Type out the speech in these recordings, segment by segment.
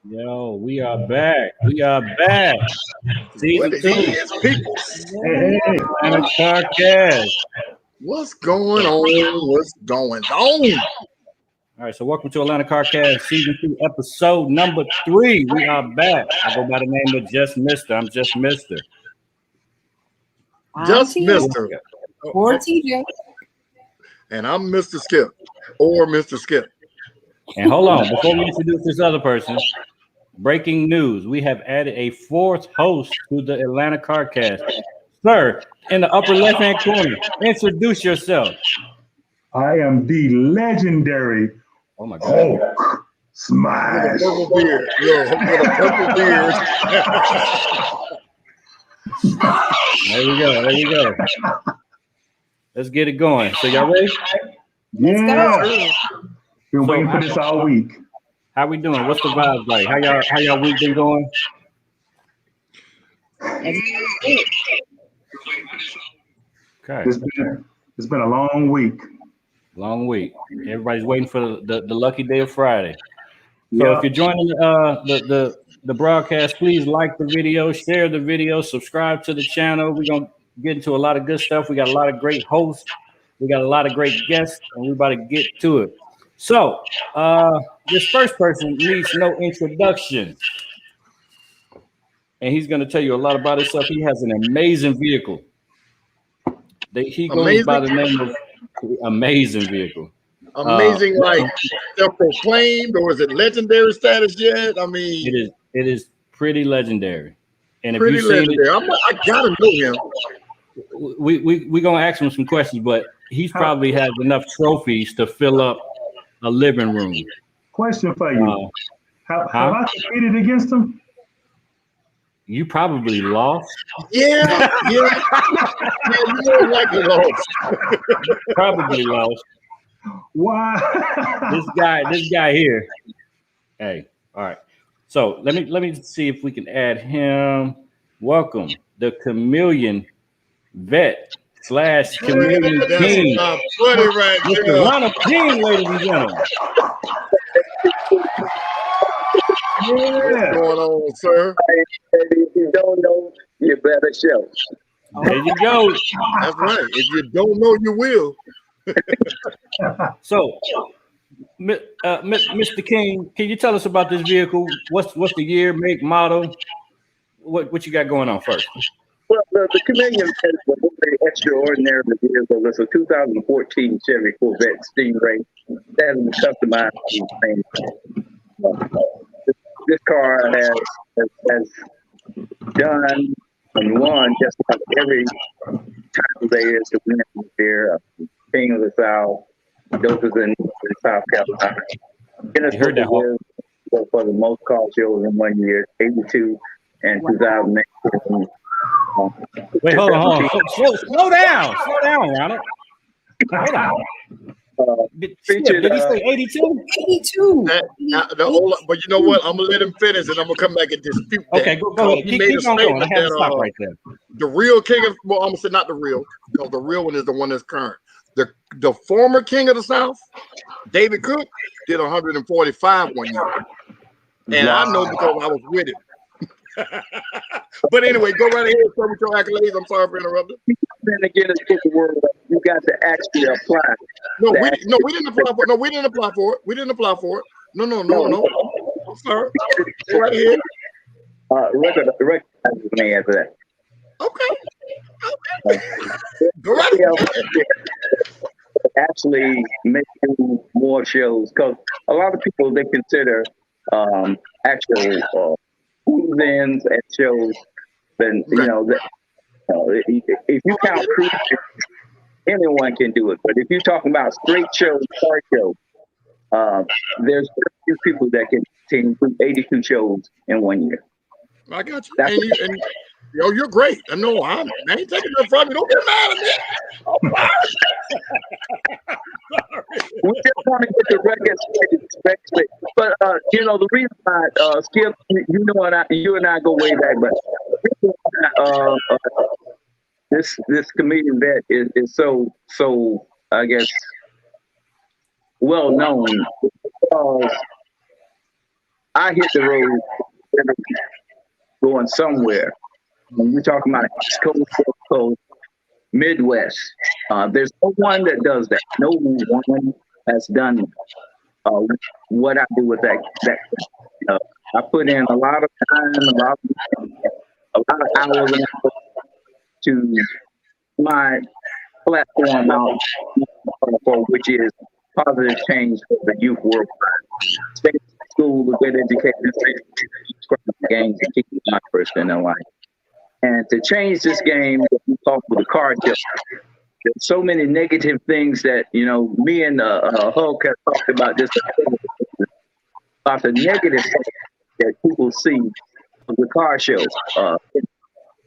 Yo, we are back. We are back. What Season it two. is, people? Hey, Atlanta Carcast. What's going on? What's going on? All right, so welcome to Atlanta Carcast, Season 2, Episode number 3. We are back. I go by the name of Just Mister. I'm Just Mister. Just TJ. Mister. Or TJ. And I'm Mr. Skip. Or Mr. Skip. And hold on, before we introduce this other person, breaking news. We have added a fourth host to the Atlanta Carcast. Sir, in the upper left-hand corner, introduce yourself. I am the legendary Oh, my God. Hulk Smash. Purple beard. Yo, with a purple beard. There we go. There we go. Let's get it going. So y'all ready? Yeah. Been So, waiting for this all week. How we doing? What's the vibes like? How y'all week been going? Okay. It's been a long week. Long week. Everybody's waiting for the lucky day of Friday. So Yeah. if you're joining the broadcast, please like the video, share the video, subscribe to the channel. We're gonna get into a lot of good stuff. We got a lot of great hosts, we got a lot of great guests, and we're about to get to it. So this first person needs no introduction. And he's gonna tell you a lot about himself. He has an amazing vehicle. He goes by the name of Amazing Vehicle. Amazing, like self-proclaimed, or is it legendary status yet? I mean, it is pretty legendary. And if pretty you've seen legendary. I gotta know him. it, we gonna ask him some questions, but he's probably has enough trophies to fill up a living room. Question for you. Have I competed against him? You probably lost. Yeah. You don't like it lost. Probably lost. Why? This guy here. Hey, all right. So let me see if we can add him. Welcome, the Chameleon Vet / Chameleon That's King, not funny right Mr. there. Ronald King, ladies and gentlemen. What's going on, sir? If you don't know, you better show. There you go. That's right. If you don't know, you will. So, Mr. King, can you tell us about this vehicle? What's the year, make, model? What you got going on first? Well, the Chameleon is a very extraordinary vehicle. It's a 2014 Chevy Corvette Stingray that is customized. This car has done and won just about every title there is to win here. King of the South, Dopers in South Carolina. You heard that, Hawk. For the most car shows in 1 year, 82 and 2008. Wait, hold on. Slow down, Ronald. Hold on. Did he say 82? 82. But you know what? I'm gonna let him finish, and I'm gonna come back and dispute that. Okay, go ahead. He made a Keep on going. I statement have to that stop right there. the real king of, well, I'm gonna say not the real, because the real one is the one that's current. The former king of the South, David Cook, did 145 1 year, and I know because I was with him. But anyway, go right ahead, sir, with your accolades. I'm sorry for interrupting. Then again, it's just the word. You got to actually apply. We didn't apply for it. No, we didn't apply for it. We didn't apply for it. No. I'm sorry. Go right ahead. Recognize me as that. Okay. Go right ahead. Actually making more shows, because a lot of people, they consider actual ins at shows. Then if you count cruise, anyone can do it. But if you're talking about straight shows, car shows, there's a few people that can do 82 shows in 1 year. I got you. And you're great. I know I ain't taking it from you. Don't get mad at me. We just want to get the record straight. But the reason why Skip, you and I go way back, but this comedian vet is so I guess well known because I hit the road going somewhere. When we're talking about East Coast, West Coast, Midwest, there's no one that does that. No one has done what I do with that. I put in a lot of time, a lot of hours to my platform out for, which is positive change for the youth worldwide. Stay in school, get educated, games, and keep my first in their life. And to change this game, we talk with the car dealer. There's so many negative things that, you know, me and Hulk have talked about this, about the negative things that people see of the car show.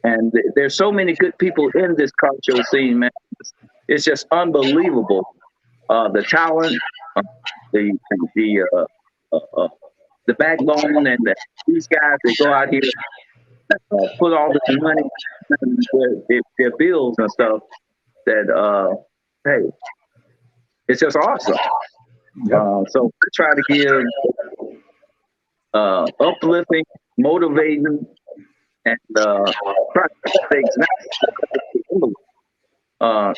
And there's so many good people in this car show scene, man. It's just unbelievable. The talent, the backbone, and these guys that go out here, put all this money, their bills and stuff. That hey, it's just awesome. So I try to give uplifting, motivating, and try to things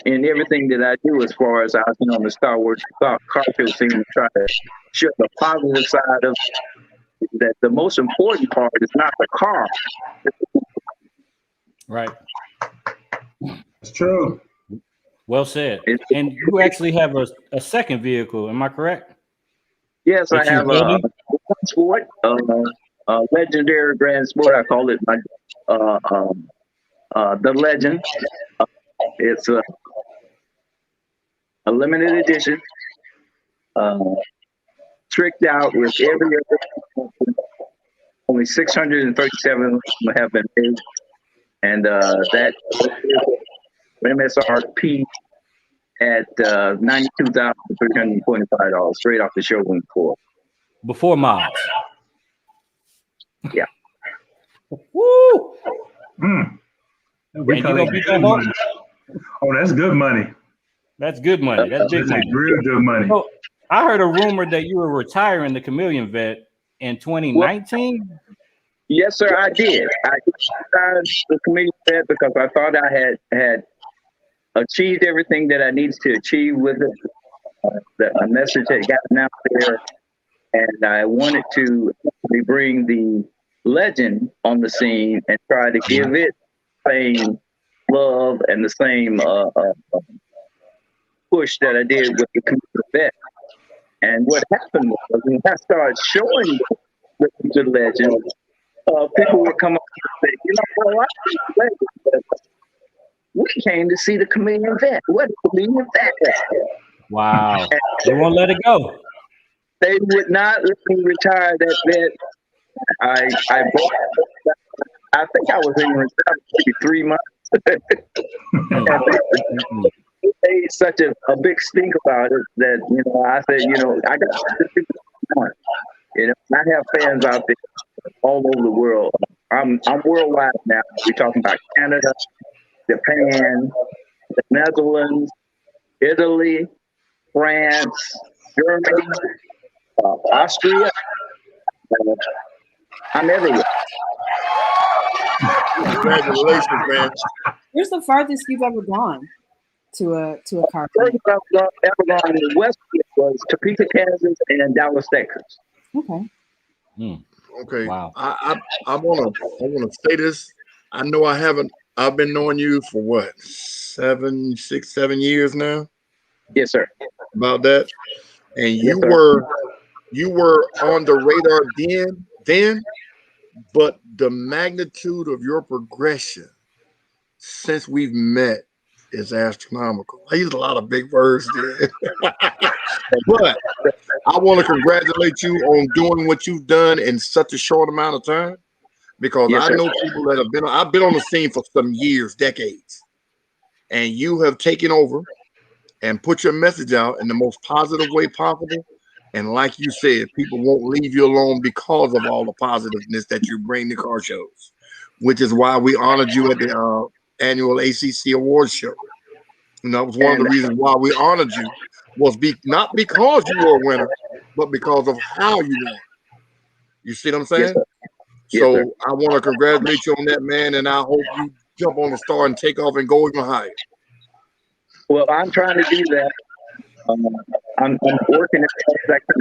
in everything that I do. As far as I've been on the Star Wars car show scene, to try to show the positive side of that. The most important part is not the car. Right. It's true. Well said. And you actually have a second vehicle, am I correct? Yes, I have a sport, legendary Grand Sport. I call it my the Legend. It's a limited edition, tricked out with every other. Only 637 have been made, and that MSRP at $92,325 straight off the showroom floor. Before mods. Yeah. Woo! We And call you it gonna beat good that money. Oh, that's good money. That's good money. That's big That's money. real good money. So, I heard a rumor that you were retiring the Chameleon Vet in 2019. Yes, sir, I did. I retired the Chameleon Vet because I thought I had achieved everything that I needed to achieve with it. A message had gotten out there, and I wanted to bring the Legend on the scene and try to give it the same love and the same push that I did with the Chameleon Vet. And what happened was when I started showing the Legend, people would come up and say, you know, well, we came to see the Chameleon Vet. What is the Chameleon Vet? Wow. They won't let it go. They would not let me retire that vet. I think I was in retirement maybe 3 months. They made such a big stink about it that, you know, I said, you know, I got to. You know, I have fans out there all over the world. I'm worldwide now. We're talking about Canada, Japan, the Netherlands, Italy, France, Germany, Austria. I'm everywhere. Congratulations, man. Where's the farthest you've ever gone to a car? First I've ever gone in the West was Topeka, Kansas, and Dallas, Texas. Okay. Okay. Wow. I wanna say this. I know I've been knowing you for what, 7 years now? Yes, sir. About that. And Yes, you were on the radar then, but the magnitude of your progression since we've met is astronomical. I used a lot of big words there. But I want to congratulate you on doing what you've done in such a short amount of time, because Yes, I sir. know people that I've been on the scene for some years, decades, and you have taken over and put your message out in the most positive way possible. And like you said, people won't leave you alone because of all the positiveness that you bring to car shows, which is why we honored you at the annual ACC Awards show. And that was one of the reasons why we honored you, was not because you were a winner, but because of how you won. You see what I'm saying? Yes, sir. Yes, So sir. I want to congratulate you on that, man, and I hope you jump on the star and take off and go even higher. Well, I'm trying to do that. I'm working as hard as I can.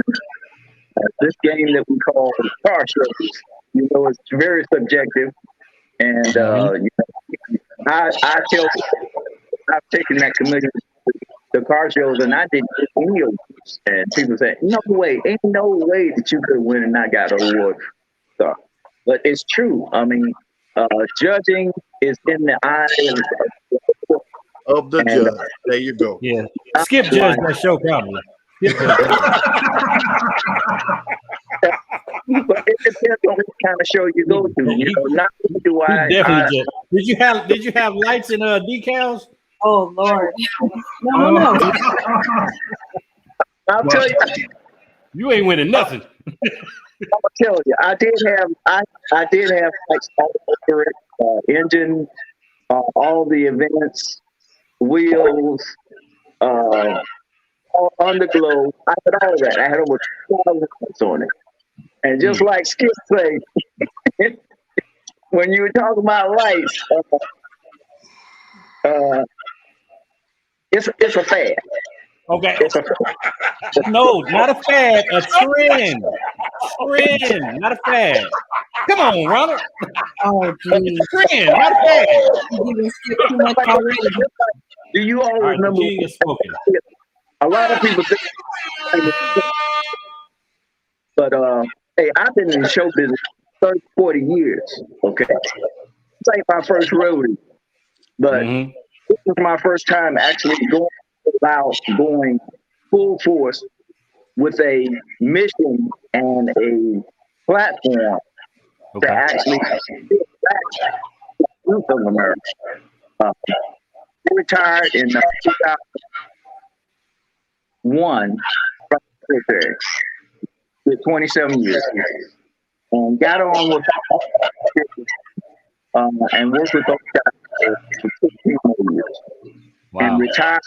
This game that we call car shows, you know, it's very subjective, and you know, I tell people, I've taken that committee the car shows, and I didn't get any awards. And people say, "No way, ain't no way that you could win and not got an award." So, but it's true. I mean, judging is in the eye Of the judge. There you go. Yeah. Skip judge that show probably. Skip judge. But it depends on what kind of show you go to. You know, not do I. Definitely judge. Did you have lights and decals? Oh Lord. No. I'll tell you. You ain't winning nothing. I'll tell you. I did have like all over it, engine, all the events, wheels, all underglow. I had all that. I had over 2,000 points on it. And just like Skip say, when you were talking about lights, it's a fad. Okay. It's a fad. No, not a fad, a trend. Trend, not a fad. Come on, Robert. Oh geez. Trend, not a fad. You didn't skip too much already. Do you all All right, remember? the king is spoken. A lot of people think, but hey, I've been in show business 30, 40 years. Okay, this ain't my first rodeo, but this was my first time actually going full force with a mission and a platform to actually give back to the youth of America. I retired in 2001 from the military with 27 years and got on with and worked with those guys for 15 more years. Wow. And retired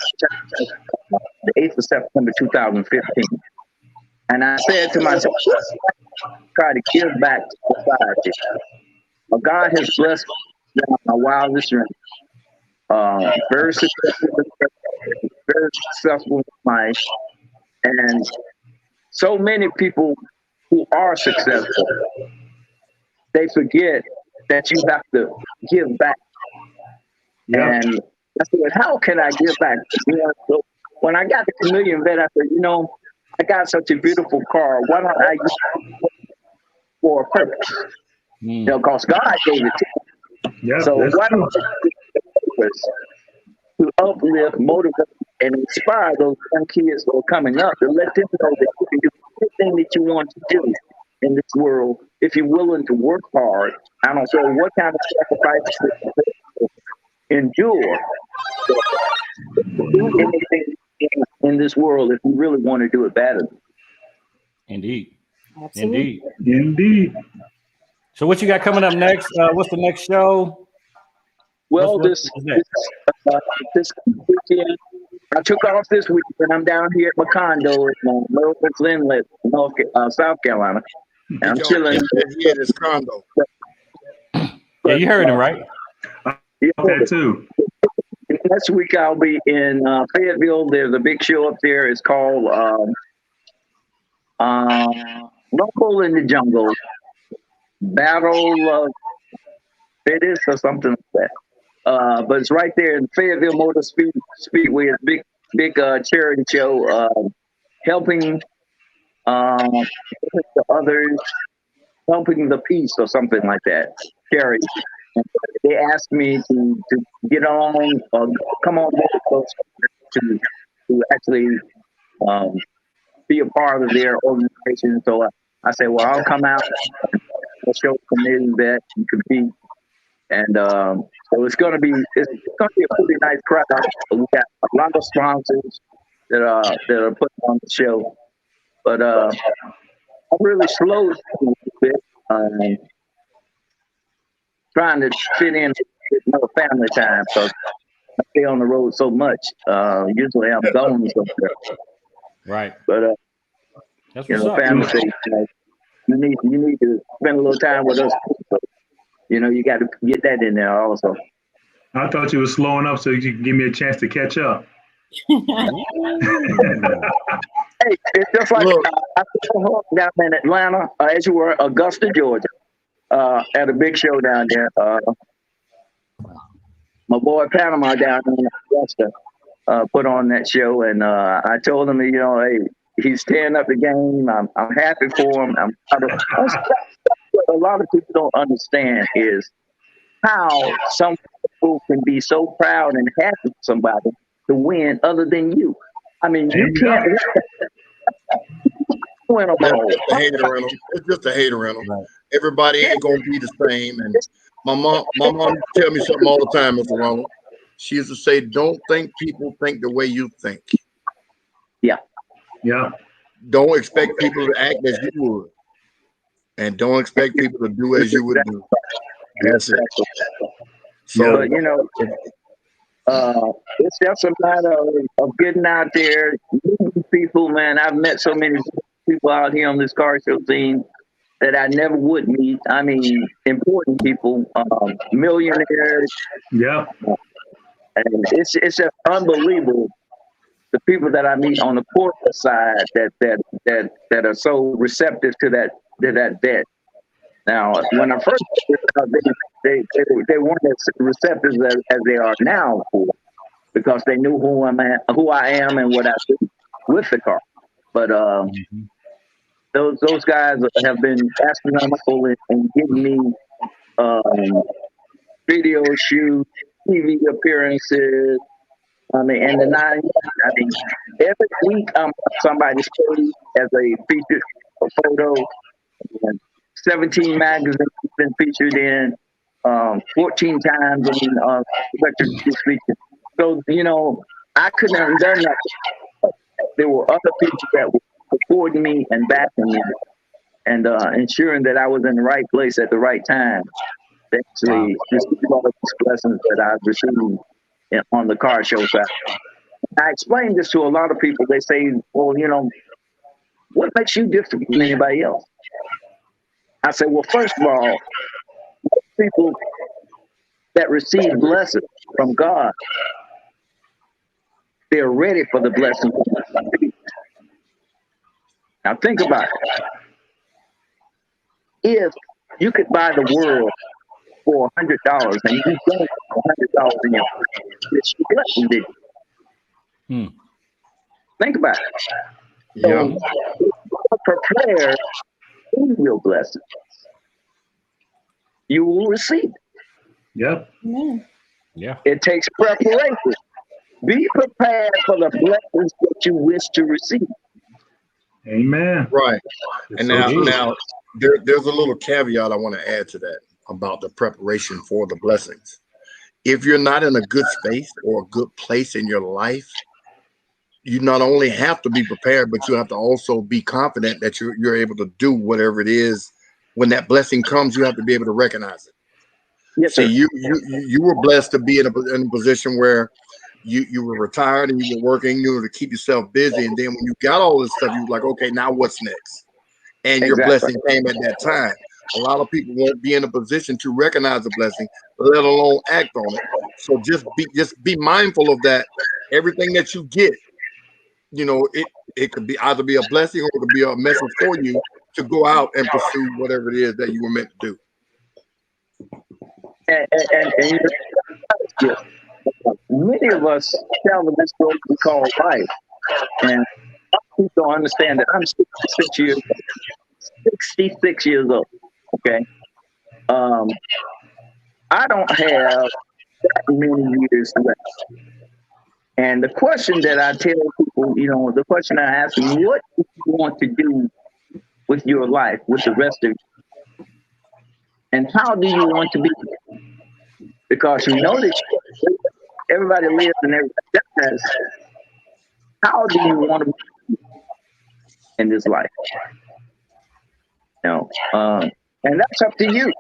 the 8th of September 2015. And I said to myself, try to give back to society. God has blessed me in my wildest dreams. Very successful in life. And so many people who are successful, they forget that you have to give back. And I said, how can I give back? You know, so when I got the Chameleon Vet, I said, you know, I got such a beautiful car. Why don't I use it for a purpose? You know, because God gave it to me. So why don't I use it for a purpose to uplift, motivate, and inspire those young kids who are coming up to let them know that you can do anything that you want to do in this world if you're willing to work hard. I don't care what kind of sacrifices you endure. Do anything in this world if you really want to do it better. Indeed. Absolutely. Indeed. So what you got coming up next? What's the next show? Well, this weekend, I took off this weekend. I'm down here at my condo in Northwest Inlet, South Carolina. And I'm chilling. Yeah, this condo. Yeah, you heard him, right? Okay, too. Next week I'll be in Fayetteville. There's a big show up there. It's called Local in the Jungle. Battle of Fitness or something like that. But it's right there in Fayetteville Motor Speedway. It's a big charity show helping the others, helping the peace or something like that. Charity. And they asked me to get on or come on board to actually be a part of their organization. So I said, well, I'll come out and show committee that and compete. And so it's gonna be a pretty nice crowd. We got a lot of sponsors that are putting on the show. But I'm really slow a little bit. Trying to fit in more family time because I stay on the road so much. Usually I'm gone somewhere. Right. But that's you what's know, up. family things, you know, You need to spend a little time with us. So, you got to get that in there also. I thought you were slowing up so you could give me a chance to catch up. Hey, it's just like Look. I saw down in Atlanta, as you were, Augusta, Georgia, at a big show down there. My boy Panama down in Augusta put on that show, and I told him, hey, he's tearing up the game. I'm happy for him. That's what a lot of people don't understand is how some people can be so proud and happy for somebody to win other than you. I mean, you can't win them all. It's just a hater in them. It's just a hater in them. Right. Everybody ain't gonna be the same. And my mom tell me something all the time, Mr. Ronald. She used to say, "Don't think people think the way you think. Yeah. Don't expect people to act as you would, and don't expect people to do as you would do." That's it. So But it's just a matter of getting out there, meeting people, man. I've met so many people out here on this car show scene that I never would meet. I mean, important people, millionaires. Yeah. And it's just unbelievable the people that I meet on the corporate side that are so receptive to that bet. Now, when I first they weren't as receptive as they are now, because they knew who I am and what I do with the car. But those guys have been astronomical and giving me video shoots, TV appearances. And every week I'm on somebody's page as a featured photo. And 17 magazines been featured in, 14 times on electric featured. So, I couldn't have done that. There were other people that were supporting me and backing me and ensuring that I was in the right place at the right time. Actually, receive all of these blessings that I've received on the car show side. I explained this to a lot of people. They say, well, what makes you different from anybody else? I say, well, first of all, people that receive blessings from God, they're ready for the blessing. Now think about it. If you could buy the world for $100 and you don't have $100 in your pocket, it's your blessing, did you? Think about it. So, prepare for your blessing. You will receive it. Yep. Yeah. It takes preparation. Be prepared for the blessings that you wish to receive. Amen. right. And So true. now there's a little caveat I want to add to that about the preparation for the blessings. If you're not in a good space or a good place in your life, you not only have to be prepared, but you have to also be confident that you're able to do whatever it is. When that blessing comes, you have to be able to recognize it. Yes, sir. See, you were blessed to be in a position where you were retired and you were working, to keep yourself busy. And then when you got all this stuff, you were like, okay, now what's next? And your blessing came at that time. A lot of people won't be in a position to recognize the blessing, let alone act on it. So just be mindful of that. Everything that you get, it could be either be a blessing or it could be a message for you to go out and pursue whatever it is that you were meant to do. And many of us travel this road we call life, and people don't understand that I'm 66 years old. Okay, I don't have that many years left. And the question that I tell people, the question I ask them, what do you want to do with your life, with the rest of you? And how do you want to be? Because that everybody lives and everybody does. How do you want to be in this life? And that's up to you.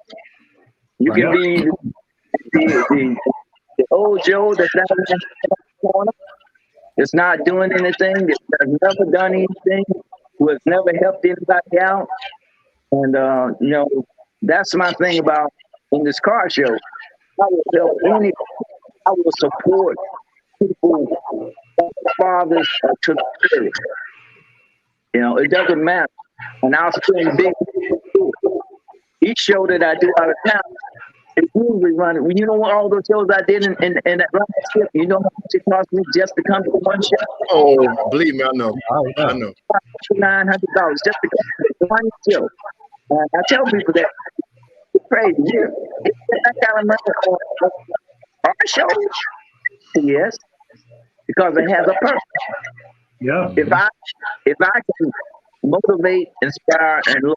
You can be the old Joe that's not in the corner, that's not doing anything, that's never done anything, who has never helped anybody out. And you know, that's my thing about in this car show. I will help any. I will support people, fathers to the spirit. You know, it doesn't matter. And I'll spend big. Each show that I do out of town, it's usually running. You know what? All those shows I did in Atlanta, you know how much it cost me just to come to one show? Oh, believe me, I know. Oh, yeah. I know. $900 just to come to one show. And I tell people that it's crazy. You get that kind of money on our show? Yes, because it has a purpose. Yeah. If I can motivate, inspire, and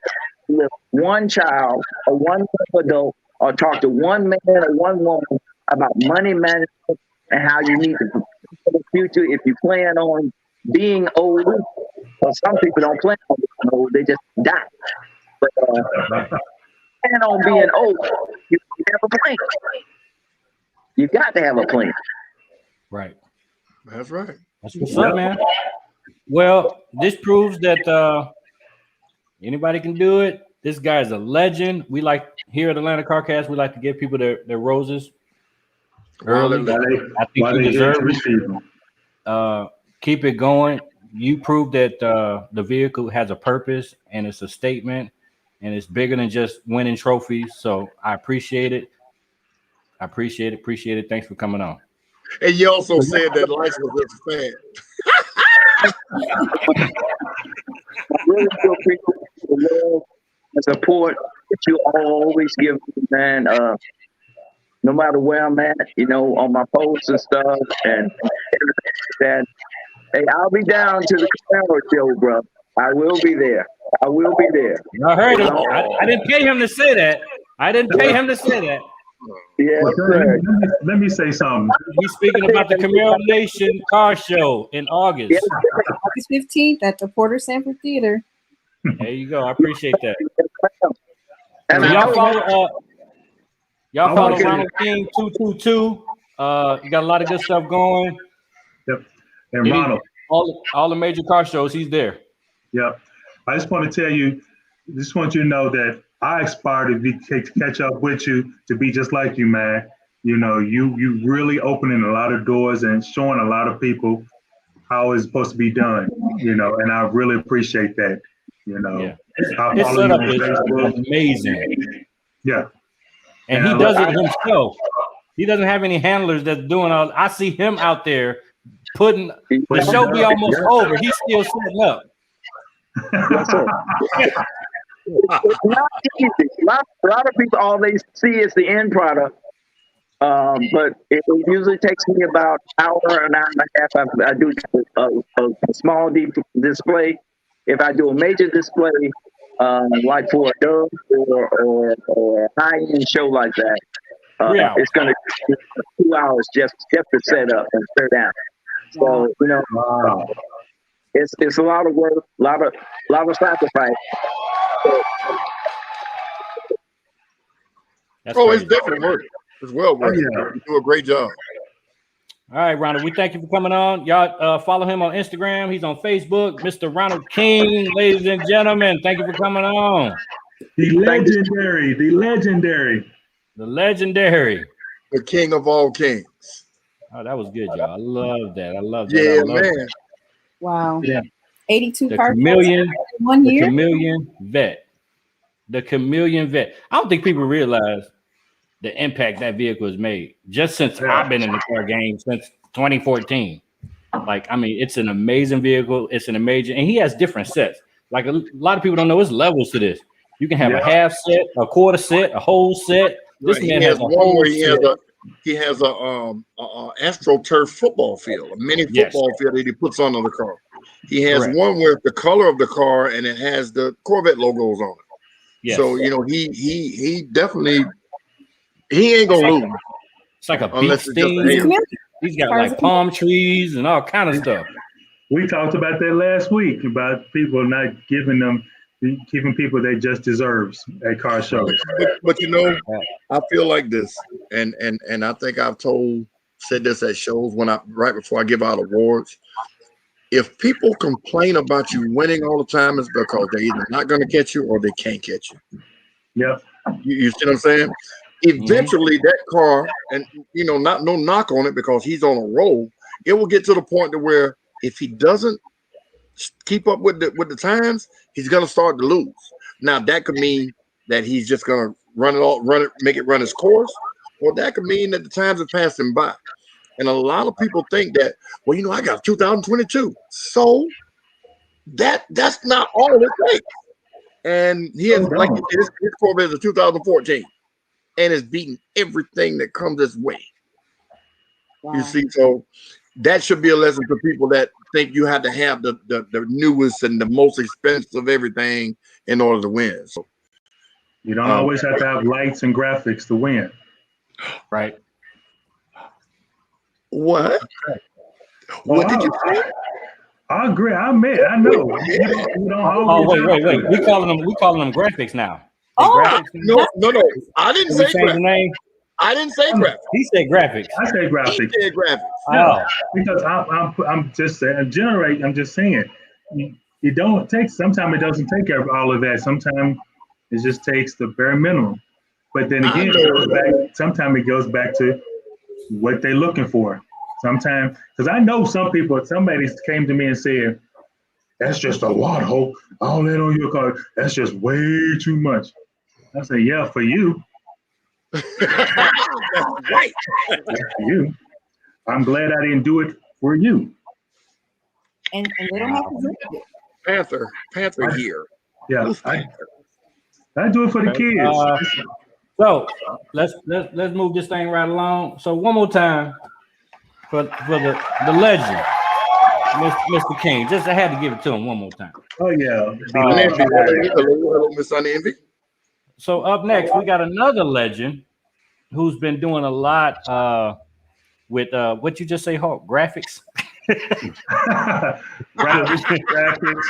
lift one child or one adult, or talk to one man or one woman about money management and how you need to prepare for the future if you plan on being old. Well, some people don't plan on being old; they just die. But plan on being old, you have a plan. You got to have a plan. Right. That's right. That's what's up, man. Well, this proves that anybody can do it. This guy is a legend. We like here at Atlanta CarCast, we like to give people their roses early. I think you deserve it. Keep it going. You proved that the vehicle has a purpose and it's a statement and it's bigger than just winning trophies. So I appreciate it. Appreciate it. Thanks for coming on. And you also said that life was just a fan. I really do appreciate the love and support that you always give me, man. No matter where I'm at, you know, on my posts and stuff, and that. Hey, I'll be down to the Camaro show, bro. I will be there. I heard him. I didn't pay him to say that. Yeah, let me say something. He's speaking about the Camaro Nation car show in August. Yeah. August 15th at the Porter Sanford Theater. There you go. I appreciate that. And So y'all follow Okay. Ronald King 222. You got a lot of good stuff going. Yep. And Ronald. All the major car shows, he's there. Yep. I just want to tell you, just want you to know that I aspire to catch up with you, to be just like you, man. You know, you really opening a lot of doors and showing a lot of people how it's supposed to be done, you know, and I really appreciate that, you know. Yeah. I His follow you setup on is Facebook. amazing. Yeah. And he does it himself. He doesn't have any handlers that's doing all. I see him out there putting the show be almost over. He's still setting up. Yes, sir. It's not easy. A lot of people, all they see is the end product. But it usually takes me about an hour and a half. I do a small display. If I do a major display, like for a Dove or a high-end show like that, it's going to take 2 hours just to set up and tear down. So, you know, it's a lot of work, a lot of sacrifice. It's definitely worth it. It's well worth it. You do a great job. All right, Ronald, we thank you for coming on. Y'all follow him on Instagram. He's on Facebook. Mr. Ronald King, ladies and gentlemen, thank you for coming on. The legendary. The king of all kings. Oh, that was good, y'all. I love that. Yeah, man. Wow. Yeah. 82 The cars Chameleon, in 1 the year. Chameleon Vet. The Chameleon Vet. I don't think people realize the impact that vehicle has made just since I've been in the car game since 2014. Like, I mean, it's an amazing vehicle. It's an amazing, and he has different sets. Like a lot of people don't know, there's levels to this. You can have a half set, a quarter set, a whole set. This man has a whole set. He has a AstroTurf football field, a mini football field that he puts on the car. He has one with the color of the car and it has the Corvette logos on it. Yes. So you know he definitely ain't gonna lose. It's like a beach thing. He's got like palm trees and all kind of stuff. We talked about that last week about people not giving people they just deserves at car shows. But you know, I feel like this, and I think I've said this at shows right before I give out awards. if people complain about you winning all the time, it's because they're either not going to catch you or they can't catch you. Yep. You see what I'm saying? Eventually, that car, and not no knock on it because he's on a roll. It will get to the point to where if he doesn't keep up with the times, he's going to start to lose. Now that could mean that he's just going to make it run his course, or that could mean that the times have passed him by. And a lot of people think that, well, I got 2022, so that's not all it takes. And he has, like his Corvette is a 2014, and is beating everything that comes his way. Wow. You see, so that should be a lesson to people that think you have to have the newest and the most expensive everything in order to win. So you don't always have to have lights and graphics to win. Right. What? What did you say? I agree. I know. You don't always wait. We calling them graphics now. Graphics no. I didn't say graphics. The name? I didn't say graphics. He said graphics. I say graphics. He said graphics. No, because I'm just saying. I'm just saying. It don't take. Sometimes it doesn't take all of that. Sometimes it just takes the bare minimum. But then again, sometimes it goes back to what they're looking for. Sometimes, because I know somebody came to me and said, that's just a lot, Hope. All that on your car, that's just way too much. I said, yeah, for you. That's right. For you. I'm glad I didn't do it for you. And they don't have to do it. Panther here. Yeah, I do it for the kids. So let's move this thing right along. So one more time for the legend, Mr. King. Just I had to give it to him one more time. Oh yeah. Hello, Miss Sunny Envy. So up next, we got another legend who's been doing a lot with what you just say, Hawk? Graphics. Graphics.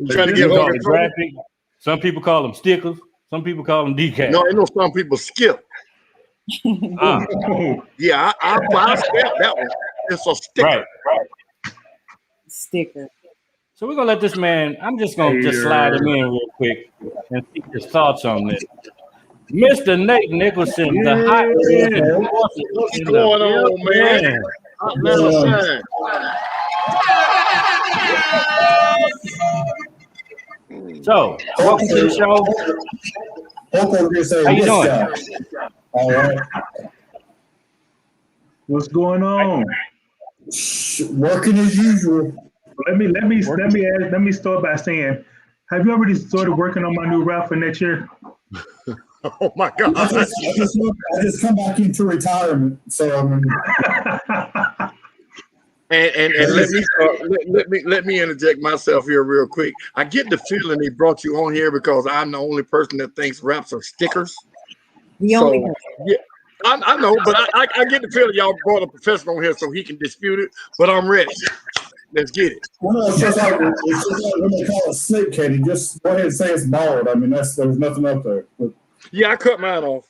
Trying to get graphic. Some people call them stickers. Some people call them decals. No, I know some people skip. Yeah, I skip that one. It's a sticker. Right. Sticker. So we're gonna let this man. I'm just gonna slide him in real quick and see his thoughts on this. Mr. Nate Nicholson, the hot man. What's going on, man? So, welcome to the show. How you doing? All right. What's going on? Working as usual. Let me start by saying, have you already started working on my new route for next year? Oh my God! I just come back into retirement, so and let me interject myself here real quick. I get the feeling they brought you on here because I'm the only person that thinks wraps are stickers. The only yeah, I know, but I get the feeling y'all brought a professional on here so he can dispute it. But I'm ready. Let's get it. Well, it's just like when they call it slick, Katie. Just go ahead and say it's bald. I mean, there's nothing up there. But, yeah, I cut mine off.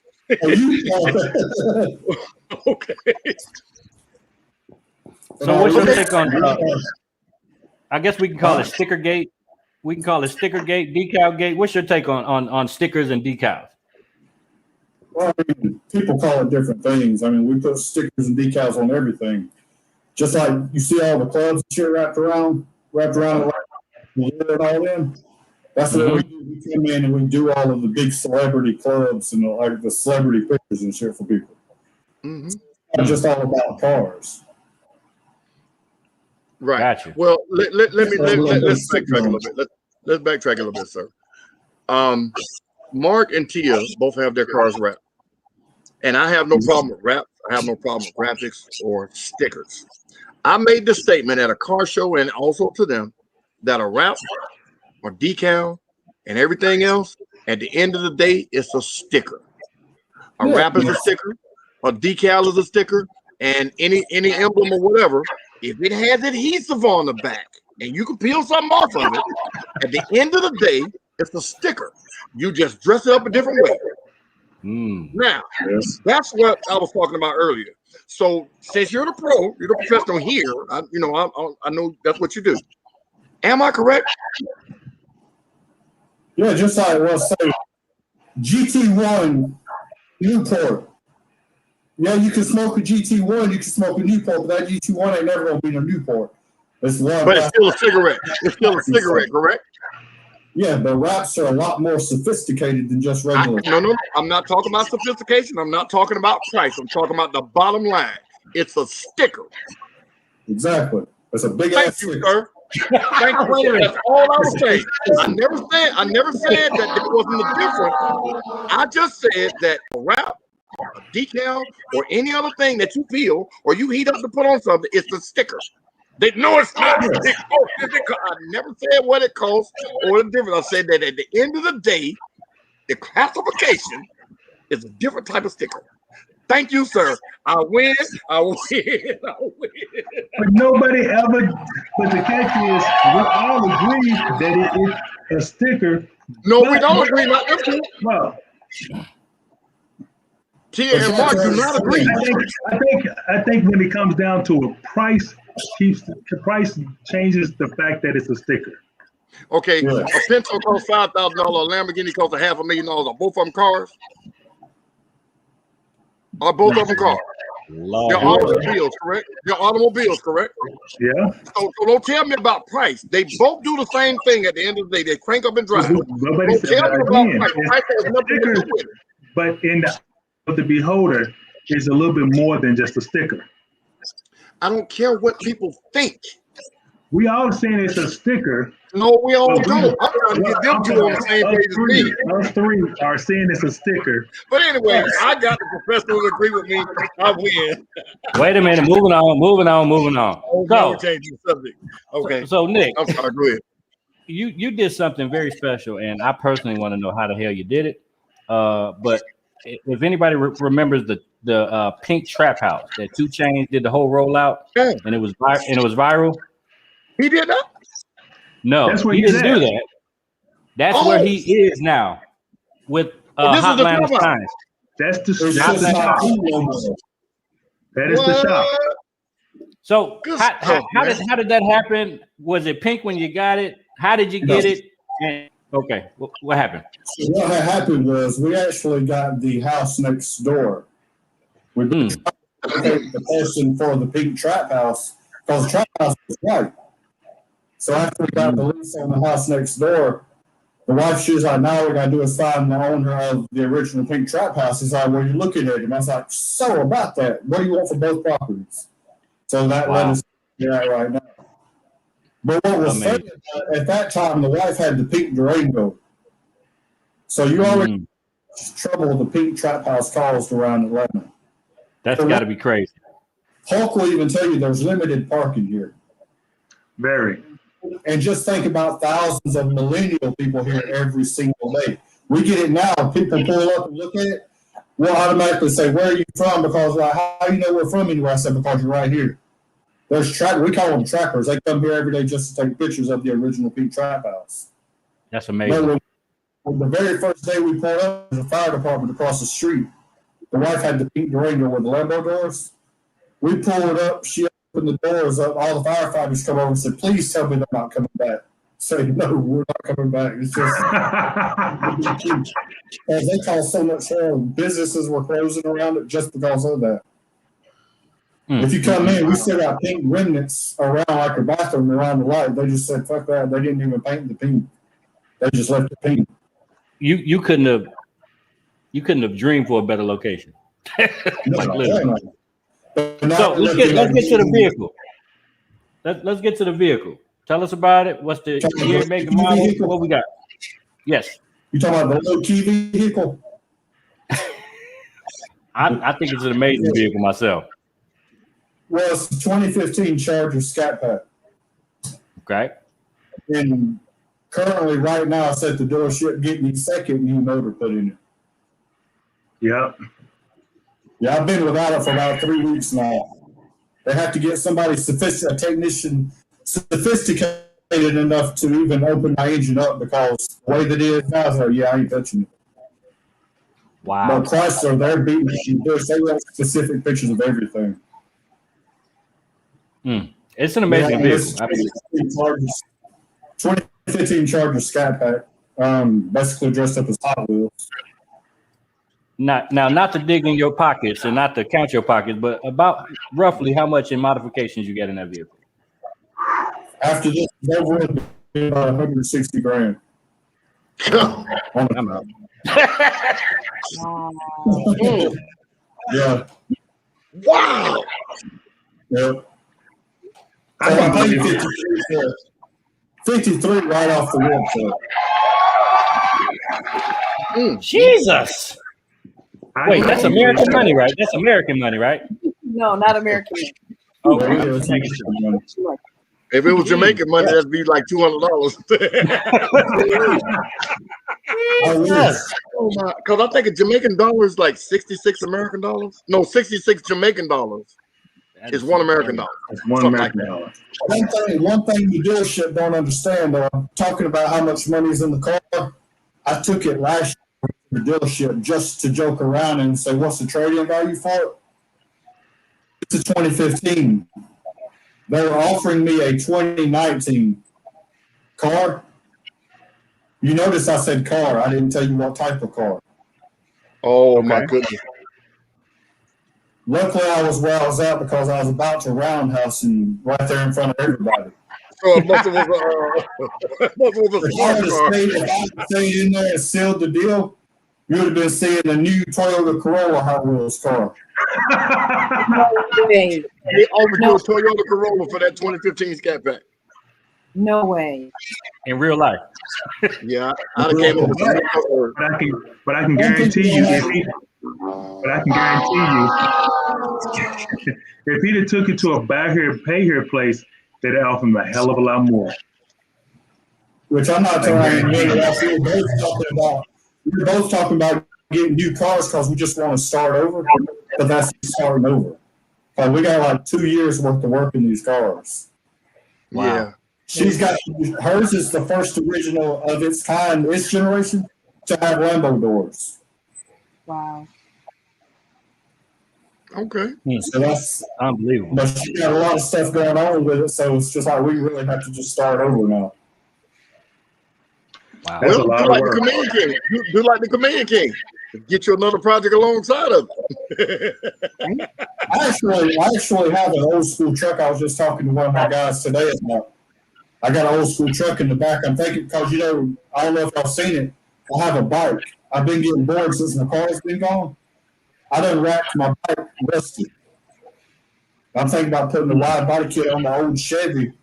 Okay. So what's your take on? I guess we can call it sticker gate. We can call it sticker gate, decal gate. What's your take on stickers and decals? Well, I mean, people call it different things. I mean, we put stickers and decals on everything. Just like you see all the clubs and shit wrapped around, we get it all in. That's what we do. We come in and we do all of the big celebrity clubs and like the celebrity pictures and shit for people. Mm-hmm. It's not just all about cars. Right. Gotcha. Well, let's backtrack a little bit. Let's backtrack a little bit, sir. Mark and Tia both have their cars wrapped, and I have no problem with wraps. I have no problem with graphics or stickers. I made the statement at a car show and also to them that a wrap or decal and everything else, at the end of the day, it's a sticker. A wrap is a sticker, a decal is a sticker, and any emblem or whatever, if it has adhesive on the back and you can peel something off of it, at the end of the day, it's a sticker. You just dress it up a different way. Now, Yes. that's what I was talking about earlier. So since you're the pro, you're the professional here, I know that's what you do. Am I correct? Yeah, just like it was say GT1 Newport. Yeah, you can smoke a GT1, you can smoke a Newport, but that GT1 ain't never gonna be a Newport. It's one. But it's still a cigarette. It's still a cigarette, correct? Yeah, but wraps are a lot more sophisticated than just regular. No. I'm not talking about sophistication. I'm not talking about price. I'm talking about the bottom line. It's a sticker. Exactly. It's a big Thank ass you, sticker. sir. Thank you. That's all I was saying. I never said that there wasn't a difference. I just said that a wrap, a decal, or any other thing that you peel or you heat up to put on something, it's a sticker. They know it's not. I never said what it costs or the difference. I said that at the end of the day, the classification is a different type of sticker. Thank you, sir. I win. But nobody ever. But the catch is, we all agree that it is a sticker. No, we don't agree. Not this one. Well, Tia and Mark do not agree. I think when it comes down to a price, the price changes the fact that it's a sticker. Okay, Yeah. a Pinto costs $5,000. A Lamborghini costs $500,000. Are both of them cars? Are both of them cars? Lord. They're automobiles, correct? They're automobiles, correct? Yeah. So don't tell me about price. They both do the same thing at the end of the day. They crank up and drive. Nobody Don't said tell me that about again. price. Price has nothing to do with it. But in the eye of the beholder is a little bit more than just a sticker. I don't care what people think. We all saying it's a sticker. No, we all but don't. I'm trying to get them two on the same page as me. Us three are saying it's a sticker. But anyway, I got the professionals to agree with me. I win. Wait a minute. Moving on. So, So, changing the subject. Okay. so Nick, I'm sorry. Go ahead. you did something very special, and I personally want to know how the hell you did it. But if anybody remembers the pink trap house that 2 Chainz did the whole rollout, Yeah. and it was viral. He did that? No, That's where he he's didn't at. do that. That's Oh. where he is now with Well, this is the Hotline of promo. Science. That's the It's shop. just not cool no more. That is the shop. What? So Good how stuff, man. how did that happen? Was it pink when you got it? How did you get No. it? And, okay, what happened? So what had happened was we actually got the house next door. We picked the person for the pink trap house because the trap house was white. So after we got the lease on the house next door, the wife, she was like, now all we gotta do is find the owner of the original pink trap house. He's like, well, you're looking at him. I was like, so about that, what do you want for both properties? So that led us to that right now. But what was funny at that time, the wife had the pink Durango. So you already trouble the pink trap house caused around Atlanta. That's got to be crazy. Hulk will even tell you there's limited parking here. Very. And just think about thousands of millennial people here every single day. We get it now. People pull up and look at it. We'll automatically say, where are you from? Because like, how do you know we're from anywhere? I said, because you're right here. There's we call them trappers. They come here every day just to take pictures of the original pink trap house. That's amazing. But the very first day we pulled up, there's a fire department across the street. The wife had the pink Durango with the Lambo doors. We pulled up. She opened the doors up. All the firefighters come over and said, please tell me they're not coming back. Say, no, we're not coming back. It's just, as they caused so much harm. Businesses were closing around it just because of that. If you come in, we still got pink remnants around like a bathroom around the light. They just said, fuck that. They didn't even paint the pink. They just left it pink. You couldn't have dreamed for a better location. Like literally. So let's get to the vehicle. Let's get to the vehicle. Tell us about it. What's the year, make, and model? What we got? Yes. You talking about the low key vehicle? I think it's an amazing vehicle myself. Well, it's the 2015 Charger Scat Pack. Okay. And currently, right now, it's at the dealership getting the second new motor put in it. Yep. Yeah, I've been without it for about 3 weeks now. They have to get somebody a technician sophisticated enough to even open my engine up because the way that it is now, so yeah, I ain't touching it. Wow. But Chrysler, they're beating this. They want specific pictures of everything. It's an amazing vehicle. 2015 Charger Scat Pack, basically dressed up as Hot Wheels. Not to dig in your pockets and not to count your pockets, but about roughly how much in modifications you get in that vehicle. After this is over, it'll be about 160 grand. I'm out. Yeah. Wow. Yep. I So can't I paid believe 53 right off the rip. So. Jesus. I Wait, can't that's believe American that. money, right? That's American money, right? No, not American. Okay. Yeah, I'm it's making sure. If it was Jamaican money, that'd be like $200. Jesus. Oh my! Because I think a Jamaican dollar is like 66 American dollars. No, 66 Jamaican dollars is $1 American dollar. It's one Something like American dollar. One thing the dealership don't understand, though, I'm talking about how much money's in the car. I took it last year to the dealership just to joke around and say, what's the trade-in value for it? It's a 2015. They were offering me a 2019 car. You notice I said car. I didn't tell you what type of car. Oh my goodness! Luckily, I was where I was at because I was about to roundhouse and right there in front of everybody. So it must have was a If I smart car. had stayed in there and sealed the deal, you would have been seeing a new Toyota Corolla Hot Wheels car. No way. They offered you a Toyota Corolla for that 2015 Scat Pack. No way. In real life. Yeah, I'd have came up with some other. But I can guarantee you, if he'd have took it to a buy here, pay here place, they'd have offered him a hell of a lot more. Which I'm not trying to admit. We're both talking about getting new cars because we just want to start over. But that's starting over. We got like 2 years worth of work in these cars. Wow. Yeah. She's got hers is the first original of its kind, its generation, to have Lambo doors. Wow. Okay. So that's Unbelievable. but she got a lot of stuff going on with it, so it's just like we really have to just start over now. Wow. That's Well, a lot do of like work. the Chameleon King. Do like the Chameleon King. Get you another project alongside of it. I actually have an old school truck. I was just talking to one of my guys today about. I got an old school truck in the back. I'm thinking because I don't know if y'all seen it. I have a bike. I've been getting bored since my car's been gone. I done racked my bike rusted. I'm thinking about putting the wide body kit on my old Chevy,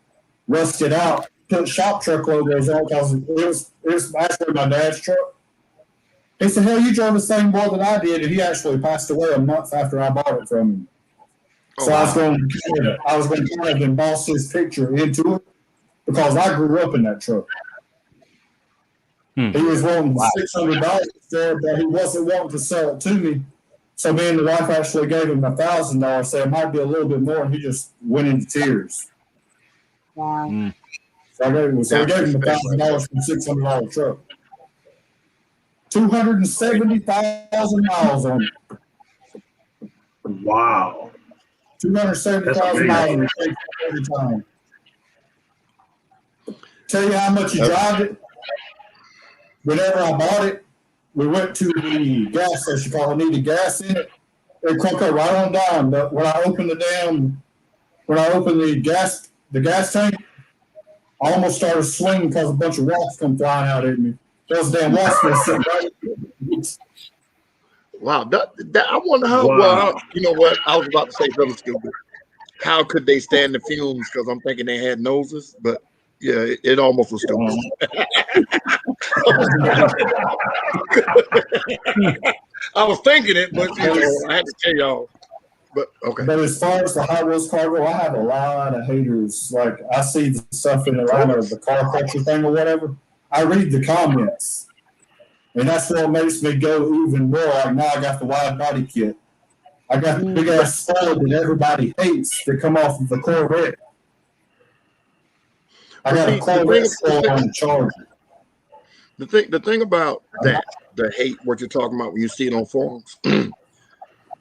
rusted out, put shop truck logos on because it was actually my dad's truck. He said, "Hell, you drove the same boy that I did," and he actually passed away a month after I bought it from him. So I was going to kind of emboss his picture into it because I grew up in that truck. He was wanting $600 for it, but he wasn't wanting to sell it to me. So me and the wife actually gave him $1,000, so it might be a little bit more, and he just went into tears. Wow. So I gave him $1,000 for a $600 truck. 270,000 miles on it. Wow. 270,000 miles on it every time. Tell you how much you drive it. Whenever I bought it, we went to the gas station because I needed gas in it. It cranked up right on down. But when I opened the gas tank, I almost started swinging because a bunch of rocks come flying out at me. Those damn rocks were sitting right. Wow. That I wonder how. Wow. Well, you know what? I was about to say something stupid. How could they stand the fumes? Because I'm thinking they had noses, but yeah, it almost was stupid. I was thinking it, but I had to tell y'all. But okay. But as far as the Hot Wheels cargo, I have a lot of haters. Like I see the stuff in Atlanta, the car culture thing or whatever. I read the comments, and that's what makes me go even more. Like now, I got the wide body kit. I got the big ass spoiler that everybody hates that come off of the Corvette. I got a Corvette spoiler on the Charger. The thing about that, the hate, what you're talking about when you see it on forums,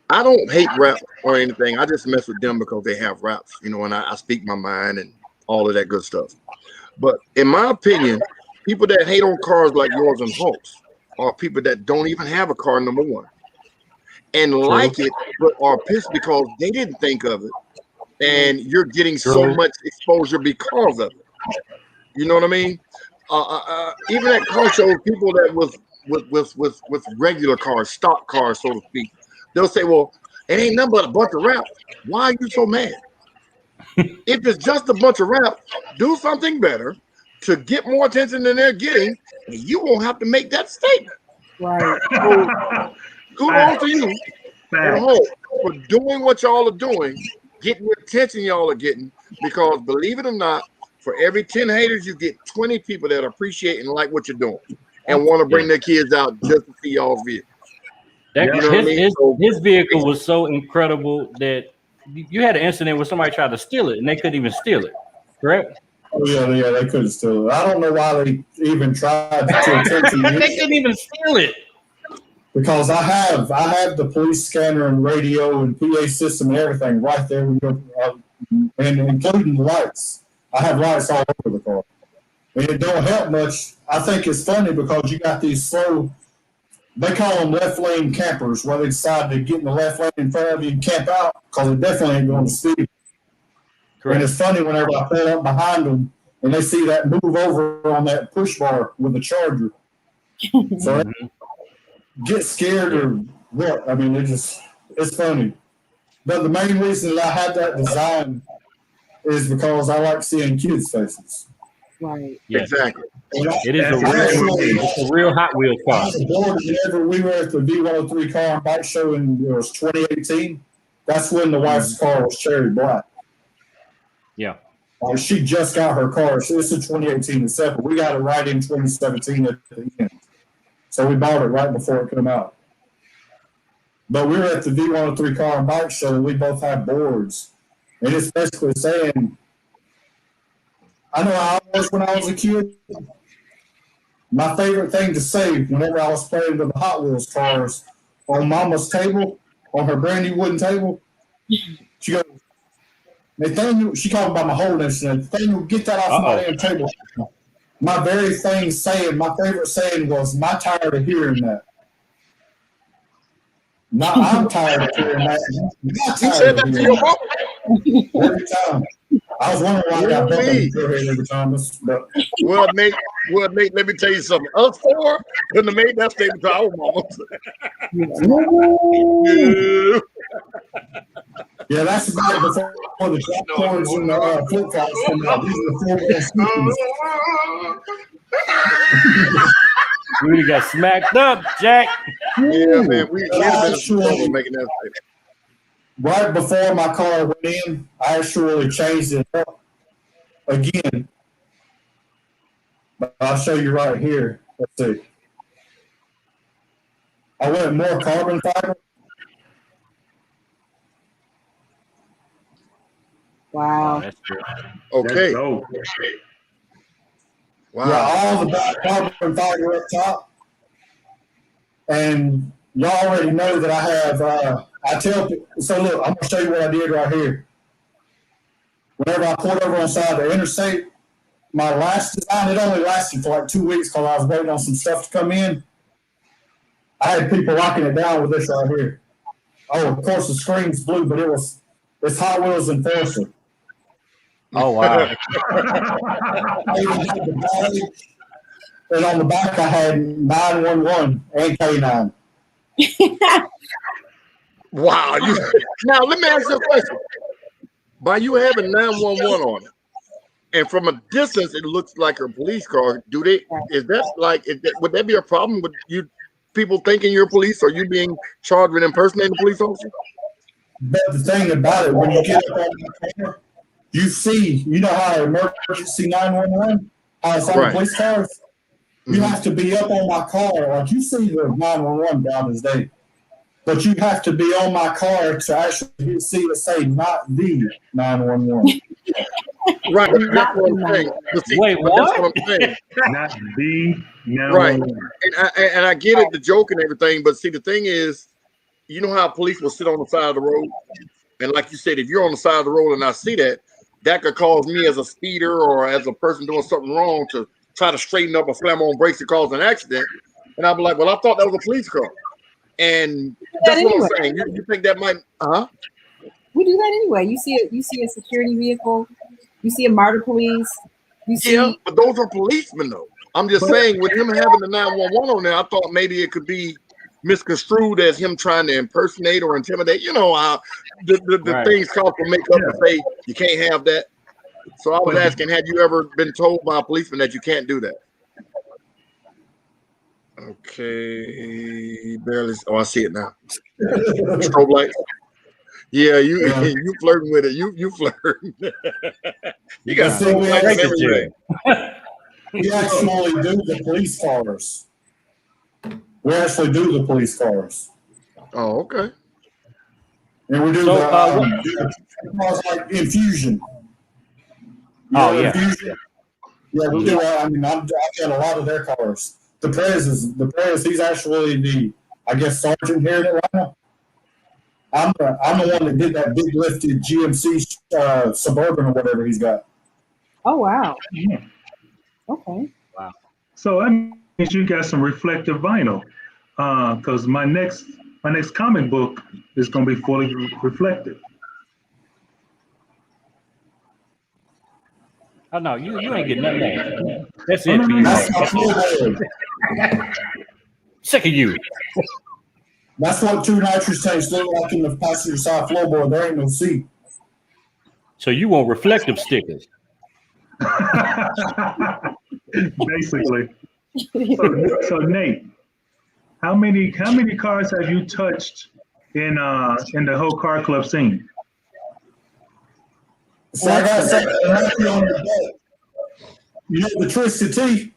I don't hate rap or anything. I just mess with them because they have raps, you know, and I speak my mind and all of that good stuff. But in my opinion, people that hate on cars like yours and Hulk's are people that don't even have a car, number one, and like it, but are pissed because they didn't think of it. And you're getting so much exposure because of it. You know what I mean? Even at car shows, people that with regular cars, stock cars, so to speak, they'll say, well, it ain't nothing but a bunch of rap. Why are you so mad? If it's just a bunch of rap, do something better to get more attention than they're getting, and you won't have to make that statement. Right. So, kudos to you for doing what y'all are doing, getting the attention y'all are getting, because believe it or not, for every 10 haters, you get 20 people that appreciate and like what you're doing and want to bring their kids out just to see y'all's vehicle. His vehicle was so incredible that you had an incident where somebody tried to steal it and they couldn't even steal it, correct? Oh yeah, they couldn't steal it. I don't know why they even tried to attempt to. They couldn't even steal it. Because I have the police scanner and radio and PA system and everything right there, and including the lights. I have lights all over the car, and it don't help much. I think it's funny because you got these slow. They call them left lane campers, where they decide to get in the left lane in front of you and camp out because it definitely ain't going to speed. Correct. And it's funny whenever I pull up behind them and they see that move over on that push bar with the charger. So they get scared or what? I mean, it's funny. But the main reason that I had that design is because I like seeing kids' faces. Right. Yes. Exactly. It is a real Hot Wheels car. Whenever we were at the V103 car and bike show in it was 2018, that's when the wife's car was cherry black. Yeah. She just got her car. So it's a 2018 itself. We got it right in 2017 at the end. So we bought it right before it came out. But we were at the V103 car and bike show and we both had boards. And it's basically saying, I know how I was when I was a kid. My favorite thing to say whenever I was playing with the Hot Wheels cars on Mama's table, on her brand new wooden table, she goes, Nathaniel, she called by my whole name. She said, Nathaniel, get that off my damn table. My very my favorite saying was, "I'm not tired of hearing that." Not, I'm tired of hearing that. You said that to your mom? Every time. I was wondering why I got bumped in the head every time. But Well, Nate, let me tell you something. Us four couldn't have made that statement to our mamas. yeah, that's about before the drop cords and the flip flops come out. These are the 4-wheel You really got smacked up, Jack. Yeah, man, we have been trouble making that statement. Right before my car went in, I actually changed it up again. But I'll show you right here. Let's see. I went more carbon fiber. Wow. That's true. Okay. Wow. Wow. Yeah, all the back carbon fiber up top. And y'all already know that I have, I tell people, so look, I'm going to show you what I did right here. Whenever I pulled over on the side of the interstate, my last design, it only lasted for like 2 weeks because I was waiting on some stuff to come in. I had people locking it down with this right here. Oh, of course the screen's blue, but it's Hot Wheels Enforcer. Oh, wow. I even had the badge, and on the back I had 911 and K9. Wow. Now, let me ask you a question. By you having 911 on it, and from a distance, it looks like a police car. Would that be a problem with you people thinking you're police or you being charged with impersonating a police officer? But the thing about it, when you get up on the camera, you know how emergency 911, how it's on the police cars? You have to be up on my car. Like you see the 911 down this day. But you have to be on my car to actually see it say not the 911. Right, that's Not what I'm the saying. But see, Wait, but that's what? what I'm saying. Not the Right. 911. And I get it, the joke and everything, but see, the thing is, you know how police will sit on the side of the road, and like you said, if you're on the side of the road and I see that, that could cause me as a speeder or as a person doing something wrong to try to straighten up or slam on brakes to cause an accident, and I'll be like, well, I thought that was a police car, and that's what I'm saying. You think that might, We do that anyway. You see a security vehicle, you see a martyr police, you see. Yeah, but those are policemen though. I'm just saying, with him having the 911 on there, I thought maybe it could be misconstrued as him trying to impersonate or intimidate. You know how the Right. things called for make up and say you can't have that. So I was asking, had you ever been told by a policeman that you can't do that? Okay, barely. Oh, I see it now. Strobe light. Yeah, you flirting with it. You flirting. You got So we lights and Break it, everything. We actually do the police cars. We actually do the police cars. Oh, okay. And we do So, cars like Infusion. Oh, yeah. Infusion? Yeah, we do. I mean, I've got a lot of their cars. The Perez, he's actually the, I guess, sergeant here in Atlanta. I'm the one that did that big lifted GMC Suburban or whatever he's got. Oh wow. Yeah. Okay. So that means you got some reflective vinyl. Because my next comic book is going to be fully reflective. Oh no, you ain't getting nothing else. That's it. No, for you. That's my floorboard. Sick of you. That's what 2 nitrous tanks look like in the passenger side floorboard. There ain't no seat. So you want reflective stickers? Basically. So Nate, how many cars have you touched in the whole car club scene? So I got something on the bed. You know the Twisted Tea?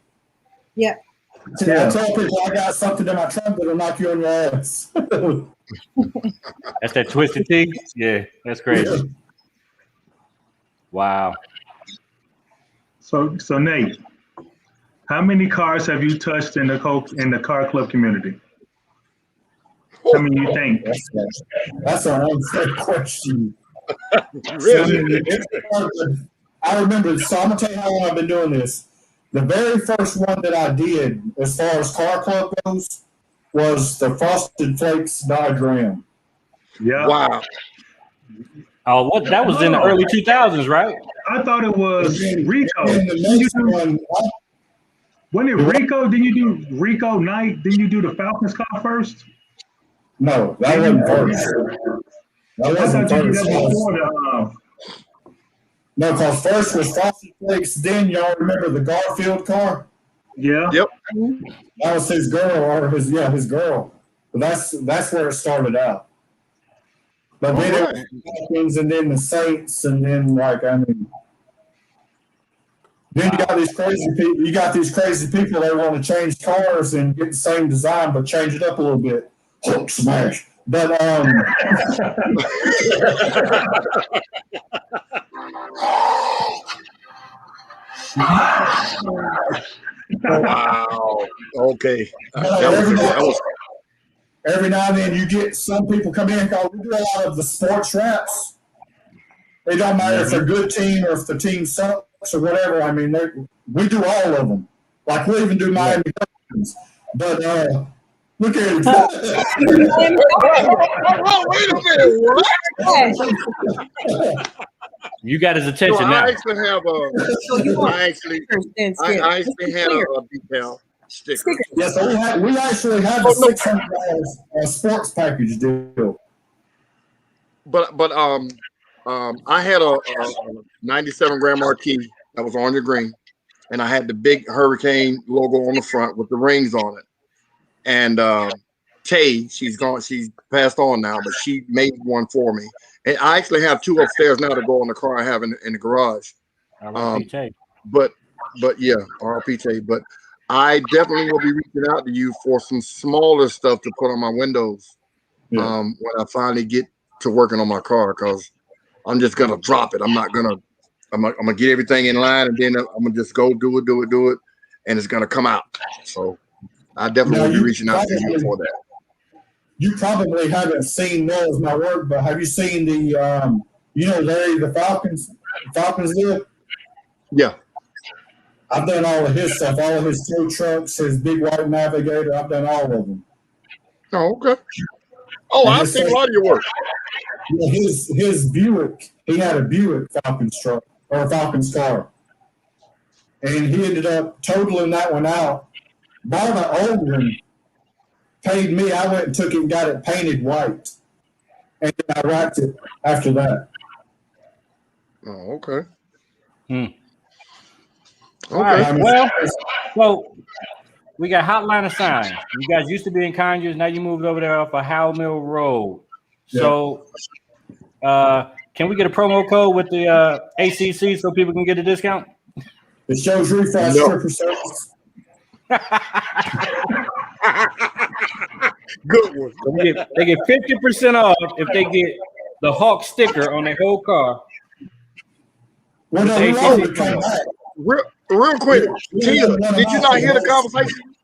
Yeah. I tell people I got something in my trunk that'll knock you on your ass. That's that Twisted Tea? Yeah, that's crazy. Yeah. Wow. So Nate, how many cars have you touched in the car club community? How many you think? That's an unfair question. Really? I remember, so I'm going to tell you how long I've been doing this. The very first one that I did, as far as car club goes, was the Frosted Flakes Dodge Ram. Yeah. Wow. Oh, what? That was in the early 2000s, right? I thought it was Rico. And the next one, Wasn't it Rico? Didn't you do Rico Knight? Didn't you do the Falcons car first? no, that wasn't first. That I wasn't thought you did first. that before the. No, because first was Frosted Flakes. Then y'all remember the Garfield car? Yeah. Yep. That was his girl, or his girl. But that's where it started out. But then it was the Falcons, and then the Saints, and then then you got these crazy people. You got these crazy people that want to change cars and get the same design, but change it up a little bit. Hulk smash. But Wow. Okay. Every now and then you get some people come in because we do a lot of the sports raps. It don't matter if they're a good team or if the team sucks or whatever. I mean, we do all of them. Like we even do Miami Dolphins. But look at it. Wait a minute. What? You got his attention So now. I actually have I actually had a decal sticker. Yes, we actually have a $600 sports package deal. But I had a 97 Grand Marquis that was orange and green, and I had the big Hurricane logo on the front with the rings on it. And Tay, she's passed on now, but she made one for me. And I actually have 2 upstairs now to go in the car I have in the garage. But yeah, RLP Tay. But I definitely will be reaching out to you for some smaller stuff to put on my windows when I finally get to working on my car, because I'm just gonna drop it. I'm not gonna I'm gonna get everything in line, and then I'm gonna just go do it, and it's gonna come out. So I definitely will be reaching out to you for that. You probably haven't seen Noah's My Work, but have you seen the Larry the Falcons deal? Yeah. I've done all of his stuff, all of his tow trucks, his big white Navigator. I've done all of them. Oh, okay. Oh, I've seen a lot of your work. Yeah, his Buick, he had a Buick Falcons truck or a Falcons car. And he ended up totaling that one out. Bought an old one, paid me. I went and took it and got it painted white. And then I wrapped it after that. Oh, okay. Okay. Okay. Right. Well, so we got Hotline Assigned. You guys used to be in Conyers. Now you moved over there off of Howell Mill Road. So can we get a promo code with the ACC so people can get a discount? It shows refresh stripper service. Good one. They get 50% off if they get the Hawk sticker on their whole car. Well, no, we always come back. Real quick, Tia, did you not hear the conversation?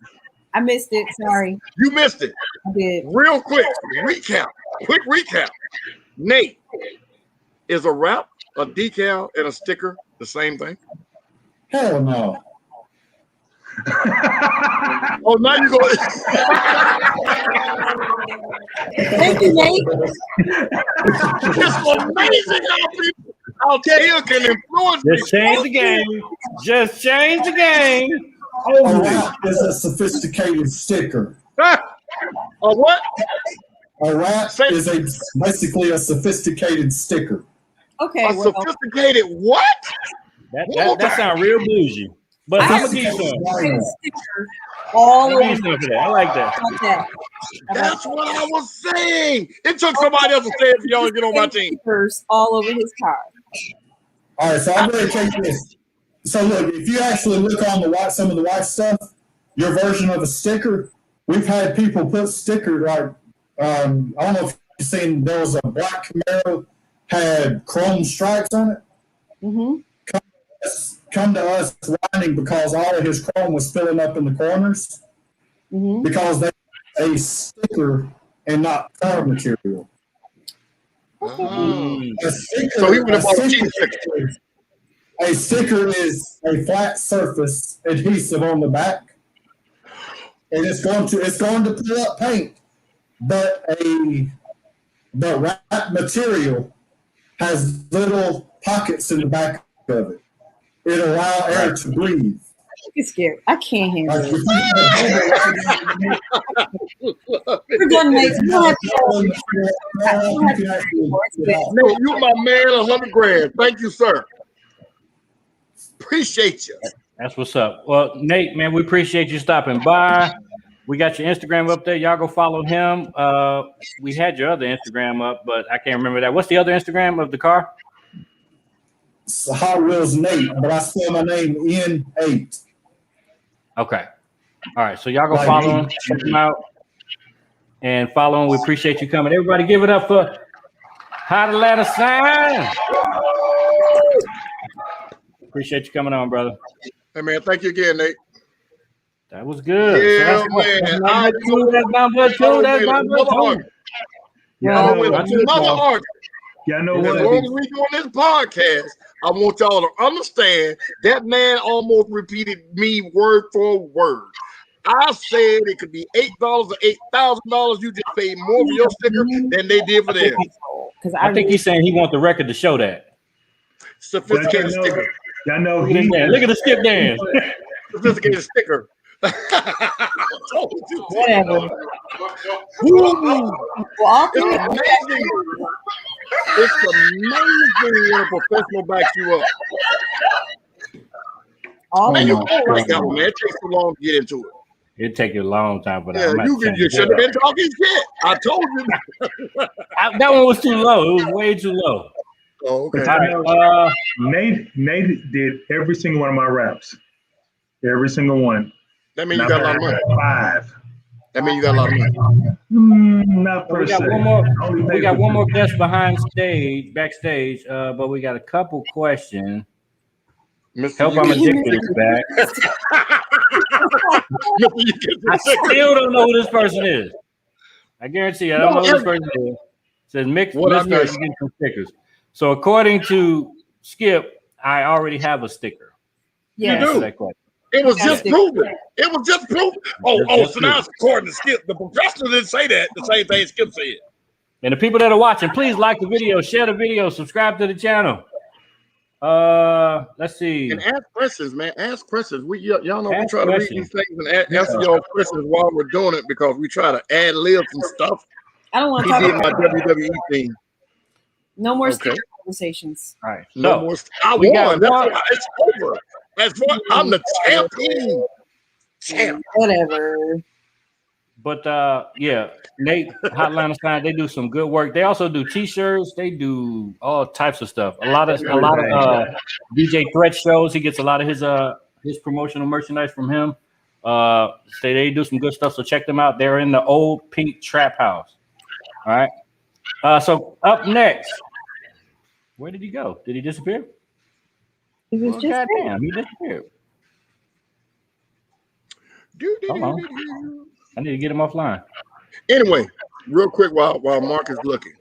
I missed it. Sorry. You missed it. I did. Real quick recap. Nate, is a wrap, a decal, and a sticker the same thing? Hell no. Oh, now you go. Thank you, Nate. It's amazing how Tia can influence Just change the game. Just change the game. A wrap is a sophisticated sticker. A what? A wrap is basically a sophisticated sticker. Okay. A sophisticated what? That sounds real bougie. But I'm gonna give you some. Sticker all over. I like that. That's what I was saying. It took somebody else to say it for y'all to get on my team. Stickers all over his car. All right, so I'm going to take this. So look, if you actually look on some of the white stuff, your version of a sticker, we've had people put stickers like, I don't know if you've seen, there was a black Camaro, had chrome stripes on it. Mm-hmm. Come to us whining because all of his chrome was filling up in the corners because they a sticker and not car material. A sticker is a flat surface adhesive on the back, and it's going to pull up paint, but the wrap material has little pockets in the back of it. It allows air to breathe. I'm scared. I can't handle it. We're done, mate. No, you my man, 100 grand. Thank you, sir. Appreciate you. That's what's up. Well, Nate, man, we appreciate you stopping by. We got your Instagram up there. Y'all go follow him. We had your other Instagram up, but I can't remember that. What's the other Instagram of the car? Hot Wheels Nate, but I spell my name N8. Okay. All right. So y'all go follow him, check him out, and follow him. We appreciate you coming. Everybody give it up for Hot Atlanta Sign. Appreciate you coming on, brother. Hey, man. Thank you again, Nate. That was good. Yeah, so man. That's number two. That's number two. Yeah, another argument. Yeah, I know As long as we doing this podcast, I want y'all to understand that man almost repeated me word for word. I said it could be $8 or $8,000. You just paid more for your sticker than they did for theirs. I think he's saying he wants the record to show that. Sophisticated sticker. Y'all know look at the skip dance. Sophisticated sticker. Whatever. It's amazing when a professional backs you up. Man, you like that one, man. It takes too long to get into it. It'd take you a long time for that. Yeah, you should have been talking shit. I told you. That one was too low. It was way too low. Oh, okay. Right, Nate did every single one of my raps. Every single one. That means you got a lot of money. 5. That means you got a lot of money. Not per se. We got one more guest backstage, but we got a couple questions. Mr. Help, You I'm Get addicted is back. Mr. You Get I Some Stickers. still don't know who this person is. I guarantee you, I don't know who this person is. It says What I Mr. miss? You Get Some Stickers. So according to Skip, I already have a sticker. You Yes. do. Answer that question. It was Yes. just proven. It was just proven. Just So now it's according to Skip. The professional didn't say that. The same thing Skip said. And the people that are watching, please like the video, share the video, subscribe to the channel. Let's see. And ask questions, man. Ask questions. Y'all know we Ask try to read questions. these things and answer y'all questions while we're doing it because we try to add live some stuff. I don't want He to talk did about my WWE thing. no more Okay. sticker conversations. All right. No So more. I we got won. That's one. why it's over. That's what I'm the champion. Champ. Whatever. But yeah, Nate, Hotline Sign, they do some good work. They also do T-shirts. They do all types of stuff. A lot of DJ Threat shows. He gets a lot of his promotional merchandise from him. They do some good stuff. So check them out. They're in the old Pink Trap House. All right. So up next, where did he go? Did he disappear? It was Well, just there. goddamn, he disappeared. Hold on. I need to get him offline. Anyway, real quick while Mark is looking.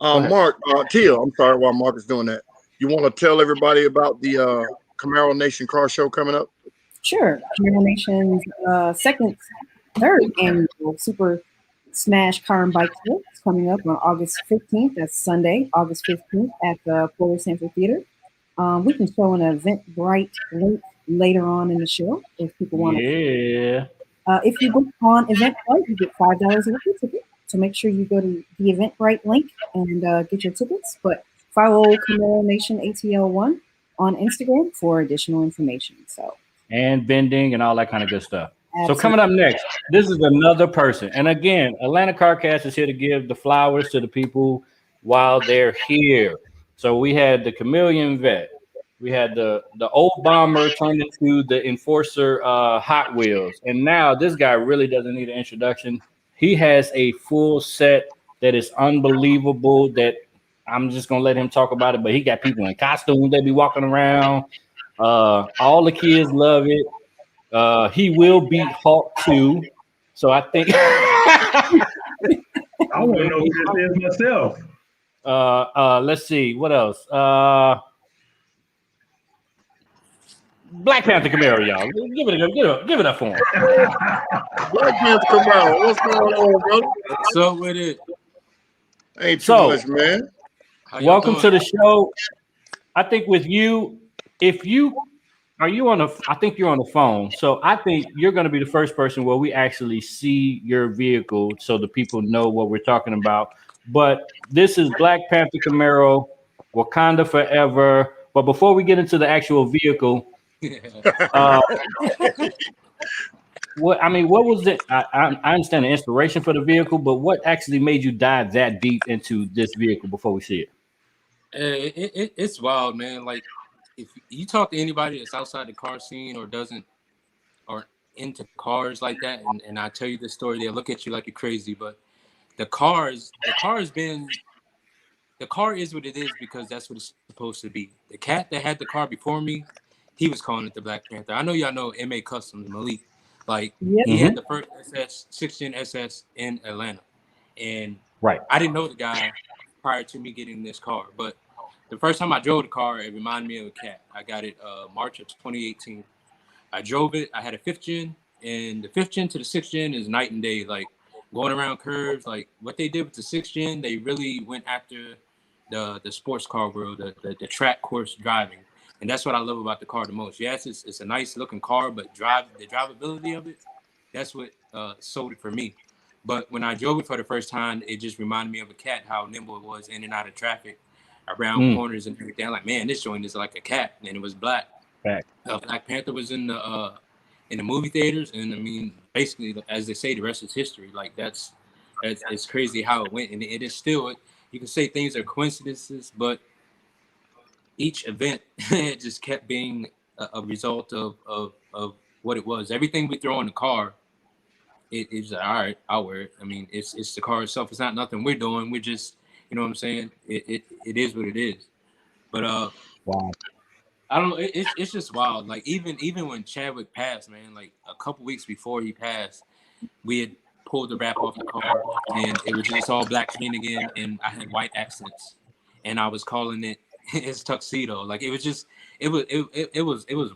ahead. Mark, Teal, I'm sorry while Mark is doing that. You want to tell everybody about the Camaro Nation car show coming up? Sure. Camaro Nation's third annual Super Smash Car and Bike Show is coming up on August 15th. That's Sunday, August 15th at the Fuller Center Theater. We can show an Eventbrite link later on in the show if people want to. Yeah. If you book on Eventbrite, you get $5 off your ticket. So make sure you go to the Eventbrite link and get your tickets. But follow Camaro Nation ATL1 on Instagram for additional information. So And vending and all that kind of good stuff. absolutely. So coming up next, this is another person. And again, Atlanta CarCast is here to give the flowers to the people while they're here. So we had the Chameleon Vet. We had the old bomber turned into the Enforcer Hot Wheels. And now this guy really doesn't need an introduction. He has a full set that is unbelievable that I'm just going to let him talk about it. But he got people in costumes. They be walking around. All the kids love it. He will beat Hulk 2. So I think I want to know who this is myself. let's see what else. Black Panther Camaro, y'all. Give it up for him. Black Panther Camaro, what's going on, brother? What's up with it? Ain't too So- much, man. How y'all Welcome to doing? the show. I think with you, if you are you on the, I think you're on the phone. So I think you're going to be the first person where we actually see your vehicle, so the people know what we're talking about. But this is Black Panther Camaro, Wakanda Forever. But before we get into the actual vehicle, what was it? I understand the inspiration for the vehicle, but what actually made you dive that deep into this vehicle before we see it? It's wild, man. Like, if you talk to anybody that's outside the car scene or into cars like that, and I tell you this story, they'll look at you like you're crazy. But the car is what it is because that's what it's supposed to be. The cat that had the car before me, he was calling it the Black Panther. I know y'all know MA Customs, Malik. Like, Yep. he had the first SS, 6-gen SS in Atlanta. And Right. I didn't know the guy prior to me getting this car. But the first time I drove the car, it reminded me of a cat. I got it March of 2018. I drove it. I had a 5th gen. And the 5th gen to the 6th gen is night and day. Like, going around curves, like what they did with the 6th gen, they really went after the sports car world, the track course driving. And that's what I love about the car the most. Yes, it's a nice looking car, but the drivability of it, that's what sold it for me. But when I drove it for the first time, it just reminded me of a cat, how nimble it was in and out of traffic, around corners and everything. I'm like, man, this joint is like a cat, and it was black. Right. Black Panther was in the movie theaters, and I mean, basically, as they say, the rest is history. Like it's crazy how it went, and it is still. You can say things are coincidences, but each event just kept being a result of what it was. Everything we throw in the car, it's like, all right, I'll wear it. I mean, it's the car itself. It's not nothing we're doing. We're just, you know what I'm saying? It is what it is. But Wow. I don't know. It's just wild. Like even when Chadwick passed, man, like a couple weeks before he passed, we had pulled the wrap off the car, and it was just all black paint again, and I had white accents, and I was calling it his tuxedo. Like it was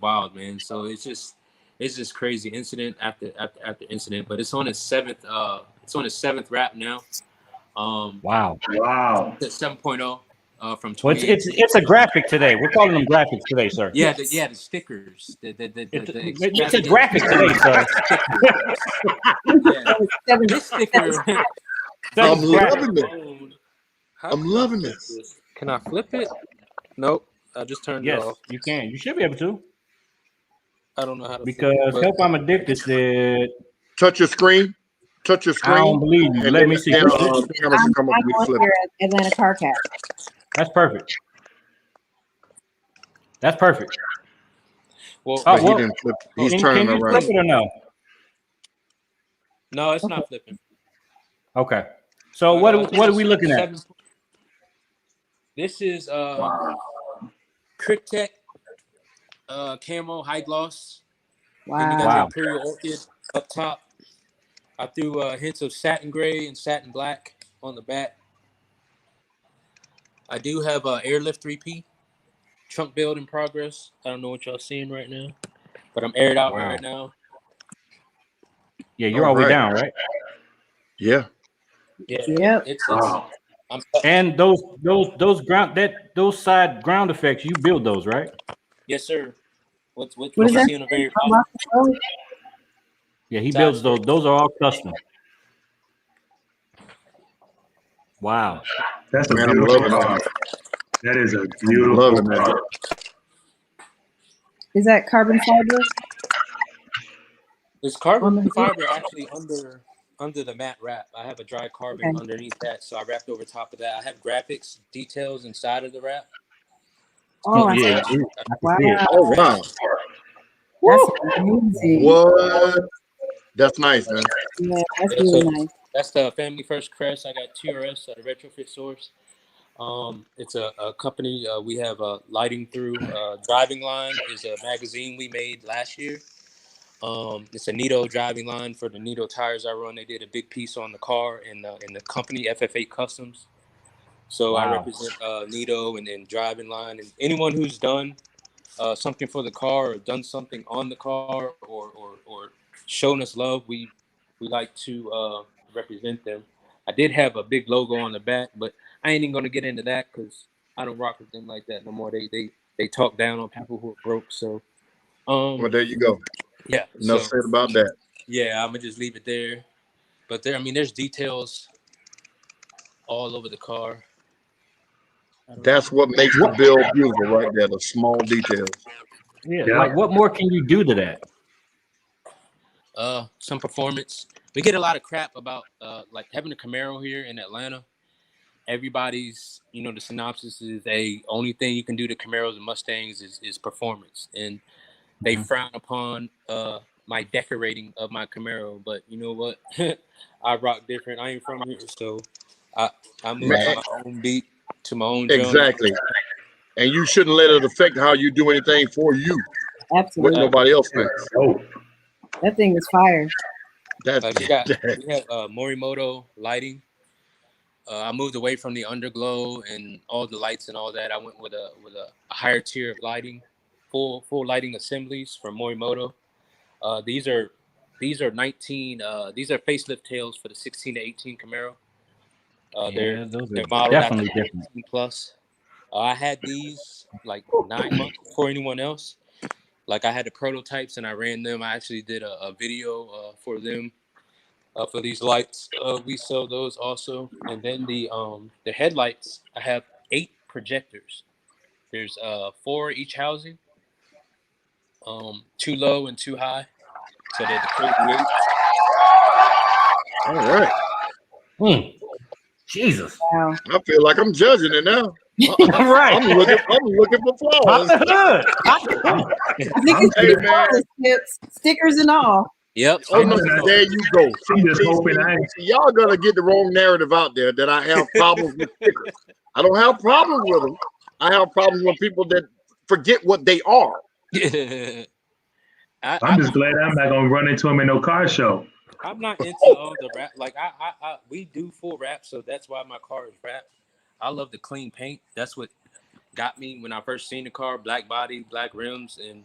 wild, man. So it's just crazy incident after incident. But it's on its seventh wrap now. Wow. The 7.0. From Well, 20. it's a graphic today. We're calling them graphics today, sir. Yeah, the stickers. It's a graphic today, sir. Yeah. This sticker. I'm loving it. I'm loving this. Can I flip it? Nope. I just turned it Yes, off. you can. You should be able to. I don't know how to Because flip it, Help I'm Addicted said, Touch your screen. Touch your I don't screen. believe you. And Let then- me see. then, I'm cameras will come up with on flip. here at Atlanta Car Cat. That's perfect. That's perfect. Well, But he well, didn't flip. He's Can turning you around. flip it or no? no, it's not flipping. Okay. So what are we looking at? This is Crick Tech camo high gloss. And you got Wow. your Imperial Orchid up top. I threw hints of satin gray and satin black on the back. I do have Airlift 3P trunk build in progress. I don't know what y'all seeing right now, but I'm aired out right now. Yeah, you're all the way down, right? Yeah. Yeah, Yep. it's I'm And those side ground effects, you build those, right? yes, sir. What What you is that? see on the very I'm top? off the road. Yeah, he builds those. Those are all custom. Wow. That's a Man, I'm beautiful loving car. it. That is a I'm beautiful loving car. that. Is that carbon fiber? There's carbon On the- fiber actually under the matte wrap. I have a dry carbon Okay. underneath that, so I wrapped over top of that. I have graphics details inside of the wrap. Oh, I yeah. see. I can Wow. see it. Oh wow. That's amazing. What? That's nice, man. Yeah, that's Yeah, really so- nice. That's the Family First Crest. I got TRS, the retrofit source. It's a company. We have a Lighting Through. Driving Line is a magazine we made last year. It's a Nito driving line for the Nito tires I run. They did a big piece on the car in the company FF8 Customs. So I Wow. represent Nito and Driving Line, and anyone who's done something for the car or done something on the car or shown us love, we like to represent them. I did have a big logo on the back, but I ain't even gonna get into that because I don't rock with them like that no more. They talk down on people who are broke. So Well, there you go. yeah. Enough So, said about that. yeah, I'm gonna just leave it there. But there's details all over the car. That's what makes the build beautiful, right there. The small details. Yeah. Yeah. Like, what more can you do to that? Some performance. We get a lot of crap about like having a Camaro here in Atlanta. Everybody's, the synopsis is only thing you can do to Camaros and Mustangs is performance, and they frown upon my decorating of my Camaro. But you know what? I rock different. I ain't from here, so I move to my own beat, to my own drum. Exactly. And you shouldn't let it affect how you do anything for you. What Absolutely. nobody else thinks. Oh, That thing is fire. That's We have Morimoto lighting. I moved away from the underglow and all the lights and all that. I went with a higher tier of lighting, full lighting assemblies from Morimoto. These are 19. These are facelift tails for the 16 to 18 Camaro. Yeah, those They're are modeled definitely after different. 18 plus. I had these like 9 months before anyone else. Like I had the prototypes and I ran them. I actually did a video for them for these lights. We sell those also. And then the headlights, I have 8 projectors. There's 4 each housing. 2 low and 2 high. So they're the crazy 8. all right. Jesus. Wow. I feel like I'm judging it now. Right. I'm looking for Pop flaws. the hood. I think it's Hey, pretty cool, tips, stickers and all. Yep. Oh no, there you go. I'm just hoping I ain't. See, y'all gonna get the wrong narrative out there that I have problems with stickers. I don't have problems with them. I have problems with people that forget what they are. I'm just glad I'm not gonna run into him in no car show. I'm not into all the rap. Like we do full rap, so that's why my car is rap. I love the clean paint. That's what got me when I first seen the car. Black body, black rims, and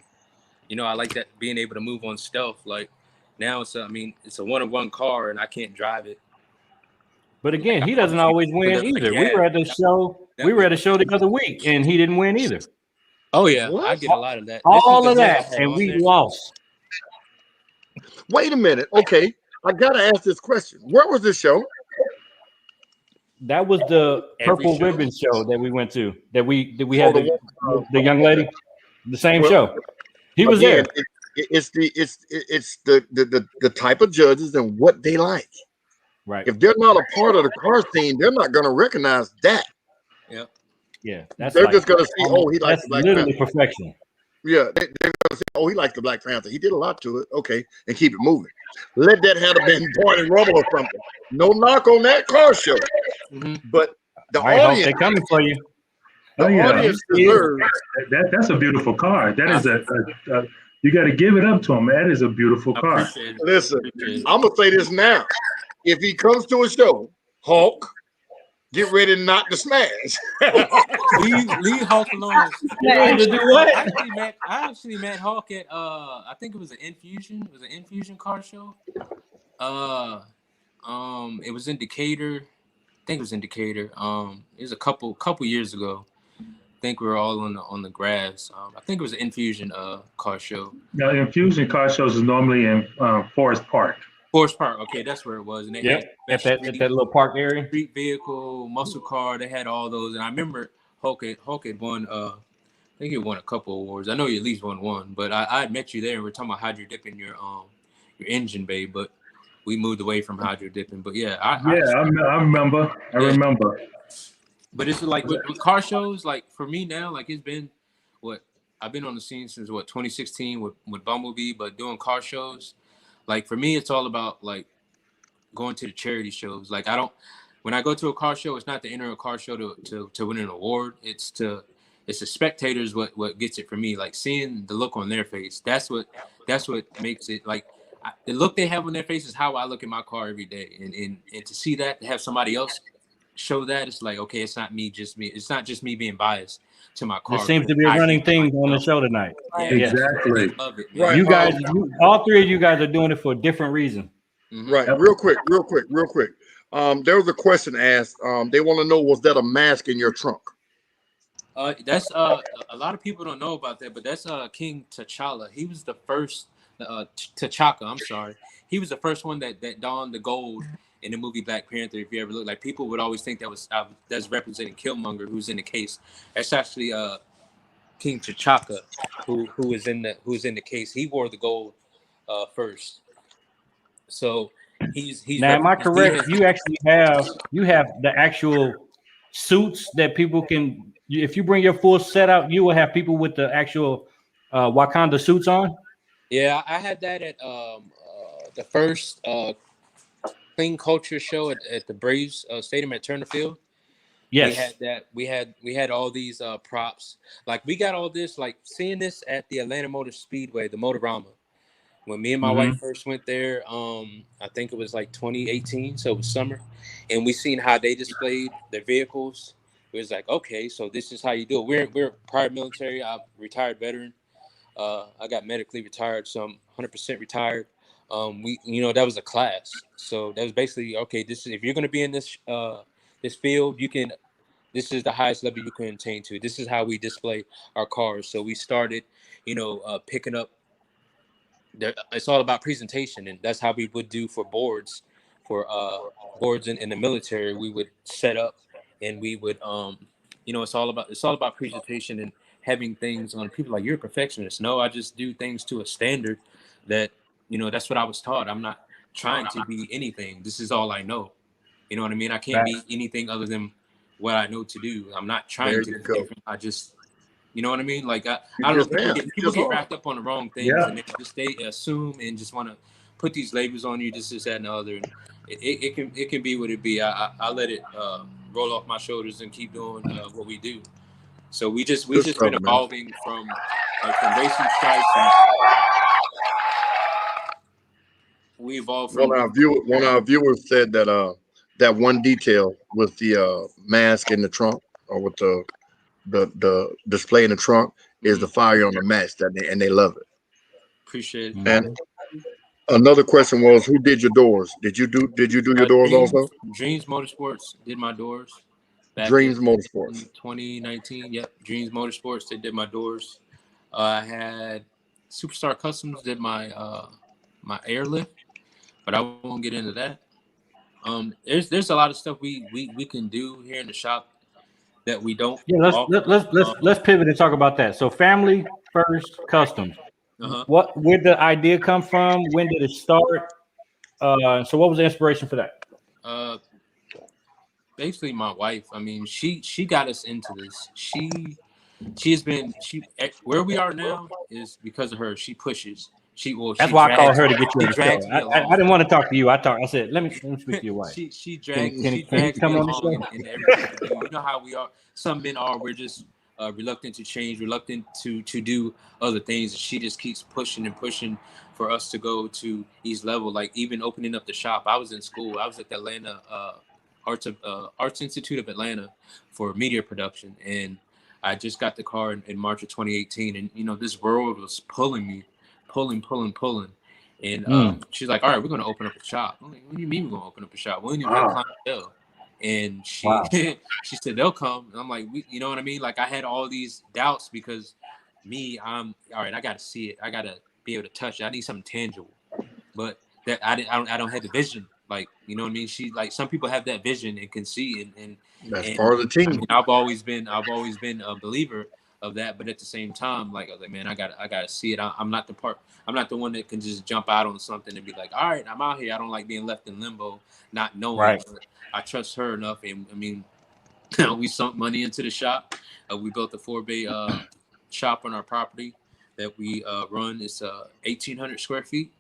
I like that being able to move on stealth. Like now, it's a 1-of-1 car, and I can't drive it. But again, he doesn't always win either. We were at the show. We were at a show the other week, and he didn't win either. Oh yeah, What? I get a lot of that. All of that, and we lost. Wait a minute. Okay, I gotta ask this question. Where was this show? That was the Purple Ribbon show that we went to. That we had the young lady, the same show. He was there. It's the type of judges and what they like. Right. If they're not a part of the car scene, they're not going to recognize that. Yeah. Yeah. They're just going to see, oh, he likes that's the Black literally Panther. perfection. Yeah, they're going to say, oh, he likes the Black Panther. He did a lot to it. Okay, and keep it moving. Let that have been born in rubble or something. No knock on that car show. But the audience, they're coming for you. The audience deserves. That's a beautiful car. That is a you got to give it up to him. That is a beautiful car. Listen, I'm gonna say this now. If he comes to a show, Hulk, get ready not to smash. leave Hulk alone. To do what? I actually met Hulk at I think it was an Infusion. It was an Infusion car show. It was in Decatur. I think it was in Decatur. It was a couple years ago. I think we were all on the grass. I think it was an Infusion car show. Now, Infusion car shows is normally in Forest Park. Forest Park, okay, that's where it was. And they had at that little park area. Street vehicle, muscle car. They had all those, and I remember Hulk had won. I think he won a couple awards. I know he at least won one. But I met you there, and we're talking about hydro dipping your engine bay, but we moved away from hydro dipping. But yeah, I remember. I remember. But it's like with car shows, like for me now, like it's been I've been on the scene since 2016 with Bumblebee, but doing car shows. Like for me, it's all about like going to the charity shows. Like when I go to a car show, it's not to enter a car show to win an award. It's the spectators what gets it for me. Like seeing the look on their face. That's what makes it like the look they have on their face is how I look at my car every day. And to see that, to have somebody else show that, it's like, okay, it's not just me being biased to my car. There seems to be a running thing on the show tonight. Yeah, exactly. Love it, Right. You guys, all three of you guys are doing it for a different reason. Right. Real quick. There was a question asked. They want to know, was that a mask in your trunk? That's a lot of people don't know about that, but that's King T'Challa. He was the first T'Chaka. I'm sorry. He was the first one that donned the gold in the movie Black Panther. If you ever look, like people would always think that's representing Killmonger, who's in the case. That's actually King T'Chaka, who was in the case. He wore the gold first. So he's now. Am I correct? You actually have the actual suits that people can. If you bring your full set out, you will have people with the actual Wakanda suits on. Yeah, I had that at the first Clean Culture show at the Braves Stadium at Turner Field. Yes, we had that. We had all these props. Like we got all this. Like seeing this at the Atlanta Motor Speedway, the Motorama. When me and my wife first went there, I think it was like 2018, so it was summer, and we seen how they displayed their vehicles. It was like, okay, so this is how you do it. We're prior military. I'm retired veteran. I got medically retired, so I'm 100% retired. That was a class. So that was basically, okay, this is, if you're going to be in this field, this is the highest level you can attain to. This is how we display our cars. So we started, picking up it's all about presentation. And that's how we would do for boards in the military. We would set up and we would, it's all about presentation and having things on. People like, you're a perfectionist. No, I just do things to a standard that, that's what I was taught. I'm not trying to be anything. This is all I know. You know what I mean? I can't be anything other than what I know to do. I'm not trying to be different. I just, you know what I mean? Like, I don't know. People get wrapped up on the wrong things and they assume and just want to put these labels on you. This, that, and the other. And it can be what it be. I let it roll off my shoulders and keep doing what we do. So we just Good been stuff, man. evolving from racing stripes. And we evolved from One of our viewers said that that one detail with the mask in the trunk, or with the display in the trunk, is the fire on the match and they love it. Appreciate it. And another question was, who did your doors? Did you do your doors also? Dreams Motorsports did my doors. Back Dreams in Motorsports. 2019. Yep, Dreams Motorsports. They did my doors. I had Superstar Customs did my my airlift, but I won't get into that. There's a lot of stuff we can do here in the shop that we don't. Yeah, let's pivot and talk about that. So, Family First Customs. Where did the idea come from? When did it start? So, what was the inspiration for that? Basically, my wife. I mean, she got us into this. She's been where we are now is because of her. She pushes. That's why I called her to get you on the show. I didn't want to talk to you. I said, let me speak to your wife. She drags me come on along in everything we do. You know how we are. Some men are. We're just reluctant to change, reluctant to do other things. She just keeps pushing and pushing for us to go to each level. Like even opening up the shop. I was in school. I was at the Atlanta Arts Institute of Atlanta for media production, and I just got the car in March of 2018. And you know, this world was pulling me. Pulling. And she's like, all right, we're going to open up a shop. I'm like, what do you mean we're going to open up a shop? We don't even have clientele. And she she said, they'll come. And I'm like, you know what I mean? Like I had all these doubts because I'm all right, I got to see it. I got to be able to touch it. I need something tangible. But that I don't have the vision. Like, you know what I mean? She like some people have that vision and can see and that's part of the team. I mean, I've always been a believer of that, but at the same time, like I was like, man, I gotta see it. I'm not the one that can just jump out on something and be like, all right, I'm out here. I don't like being left in limbo, not knowing. Right. But I trust her enough, and I mean, we sunk money into the shop. We built a 4-bay shop on our property that we run. It's 1,800 square feet.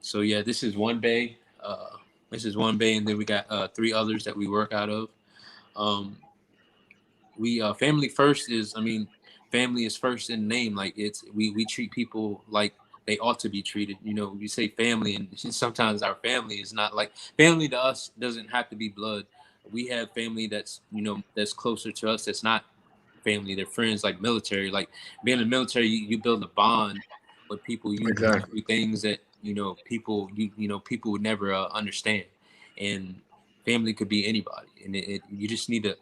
So yeah, this is one bay. And then we got 3 others that we work out of. We Family First is, I mean, family is first in the name. Like we treat people like they ought to be treated. You know, you say family, and sometimes our family is not like family to us. Doesn't have to be blood. We have family that's, you know, that's closer to us. That's not family. They're friends, like military. Like being in the military, you build a bond with people. You do things that, you know, people people would never understand. And family could be anybody, and you just need to.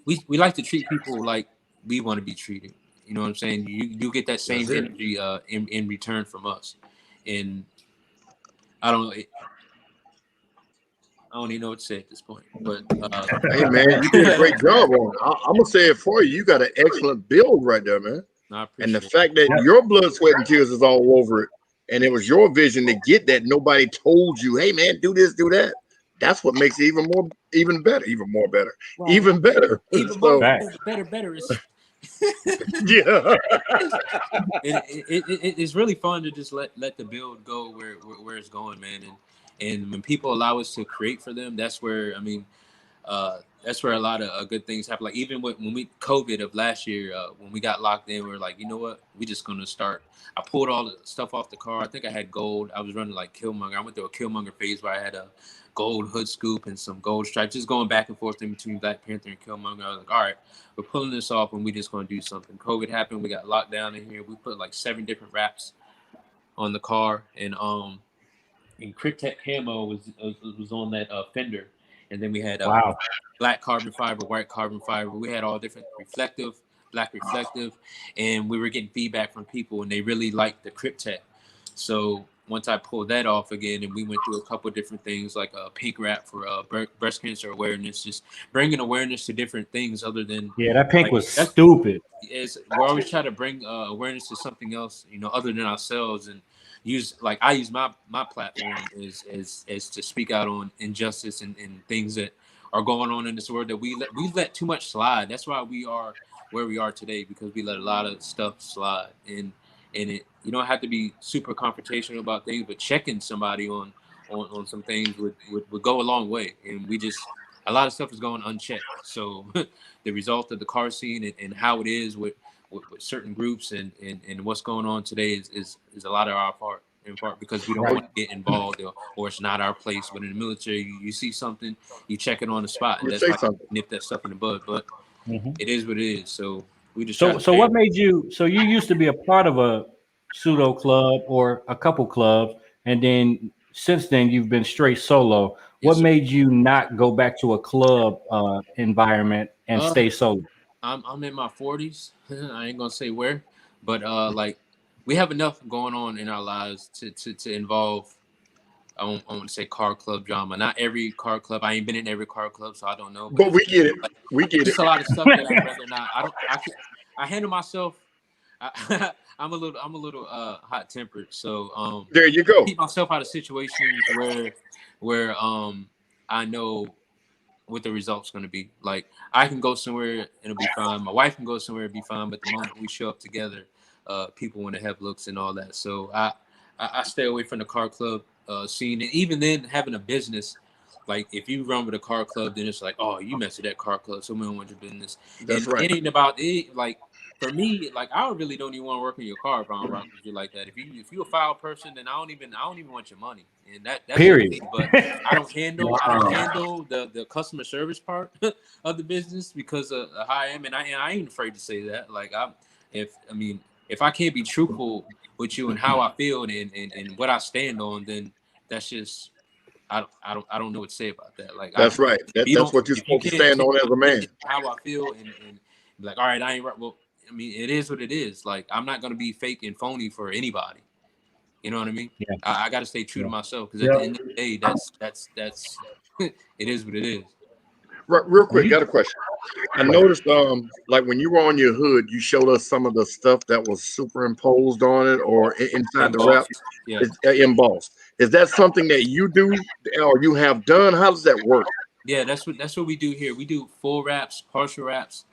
We like to treat people like we want to be treated. You know what I'm saying? You get that same energy in return from us, and I don't even know what to say at this point. But hey man, you did a great job on it. I'm gonna say it for you. You got an excellent build right there, man. And the fact that your blood, sweat, and tears is all over it, and it was your vision to get that. Nobody told you, hey man, do this, do that. That's what makes it even better. Right. Even better. Better is yeah. It's really fun to just let the build go where it's going, man. And when people allow us to create for them, that's where, I mean, that's where a lot of good things happen. Like even when we COVID of last year, when we got locked in, we were like, you know what, we just gonna start. I pulled all the stuff off the car. I think I had gold. I was running like Killmonger. I went through a Killmonger phase where I had a gold hood scoop and some gold stripes, just going back and forth in between Black Panther and Killmonger. I was like, all right, we're pulling this off and we just gonna do something. COVID happened. We got locked down in here. We put like 7 different wraps on the car, and Cryptek camo was on that fender. And then we had black carbon fiber, white carbon fiber. We had all different black reflective, and we were getting feedback from people, and they really liked the Cryptek. So once I pulled that off again, and we went through a couple of different things like a pink wrap for breast cancer awareness, just bringing awareness to different things other than that pink was stupid. We're always trying to bring awareness to something else, you know, other than ourselves, and I use my platform is to speak out on injustice and things that are going on in this world that we let too much slide. That's why we are where we are today, because we let a lot of stuff slide. And you don't have to be super confrontational about things, but checking somebody on some things would go a long way. And we just a lot of stuff is going unchecked. So the result of the car scene and how it is with certain groups and what's going on today is a lot of our part, in part because we don't want to get involved or it's not our place. But in the military, you see something, you check it on the spot, and that's how you nip that stuff in the bud. But it is what it is. So we just so what made you? So you used to be a part of a pseudo club or a couple clubs, and then since then you've been straight solo. What made you not go back to a club environment and stay solo? I'm in my 40s. I ain't gonna say where, but like we have enough going on in our lives to involve. I want to say car club drama. Not every car club. I ain't been in every car club, so I don't know. But we get it. Like, we get it. It's a lot of stuff that I'd rather not. I handle myself. I'm a little hot tempered, so there you go. Keep myself out of situations where I know what the result's going to be. Like I can go somewhere and it'll be fine. My wife can go somewhere and be fine, but the moment we show up together, people want to have looks and all that. So I stay away from the car club scene, and even then having a business. Like if you run with a car club, then it's like, oh, you mess with that car club, so we don't want your business. That's and right. It ain't about it. Like for me, like I really don't even want to work in your car if I don't rock with you like that. If you a foul person, then I don't even want your money. And that's period. Me. But I don't handle the customer service part of the business because of how I am, and I ain't afraid to say that. Like if I can't be truthful with you and how I feel and what I stand on, then that's just. I don't know what to say about that. Like that's right. That's what you're supposed to stand on as a man. How I feel and be like, all right, I ain't right. Well, I mean, it is what it is. Like I'm not gonna be fake and phony for anybody. You know what I mean? Yeah. I got to stay true to myself because at the end of the day, that's it is what it is. Right, real quick, got a question. I noticed, like when you were on your hood, you showed us some of the stuff that was superimposed on it or inside the wrap. Yeah, embossed. Is that something that you do or you have done? How does that work? Yeah, that's what we do here. We do full wraps, partial wraps,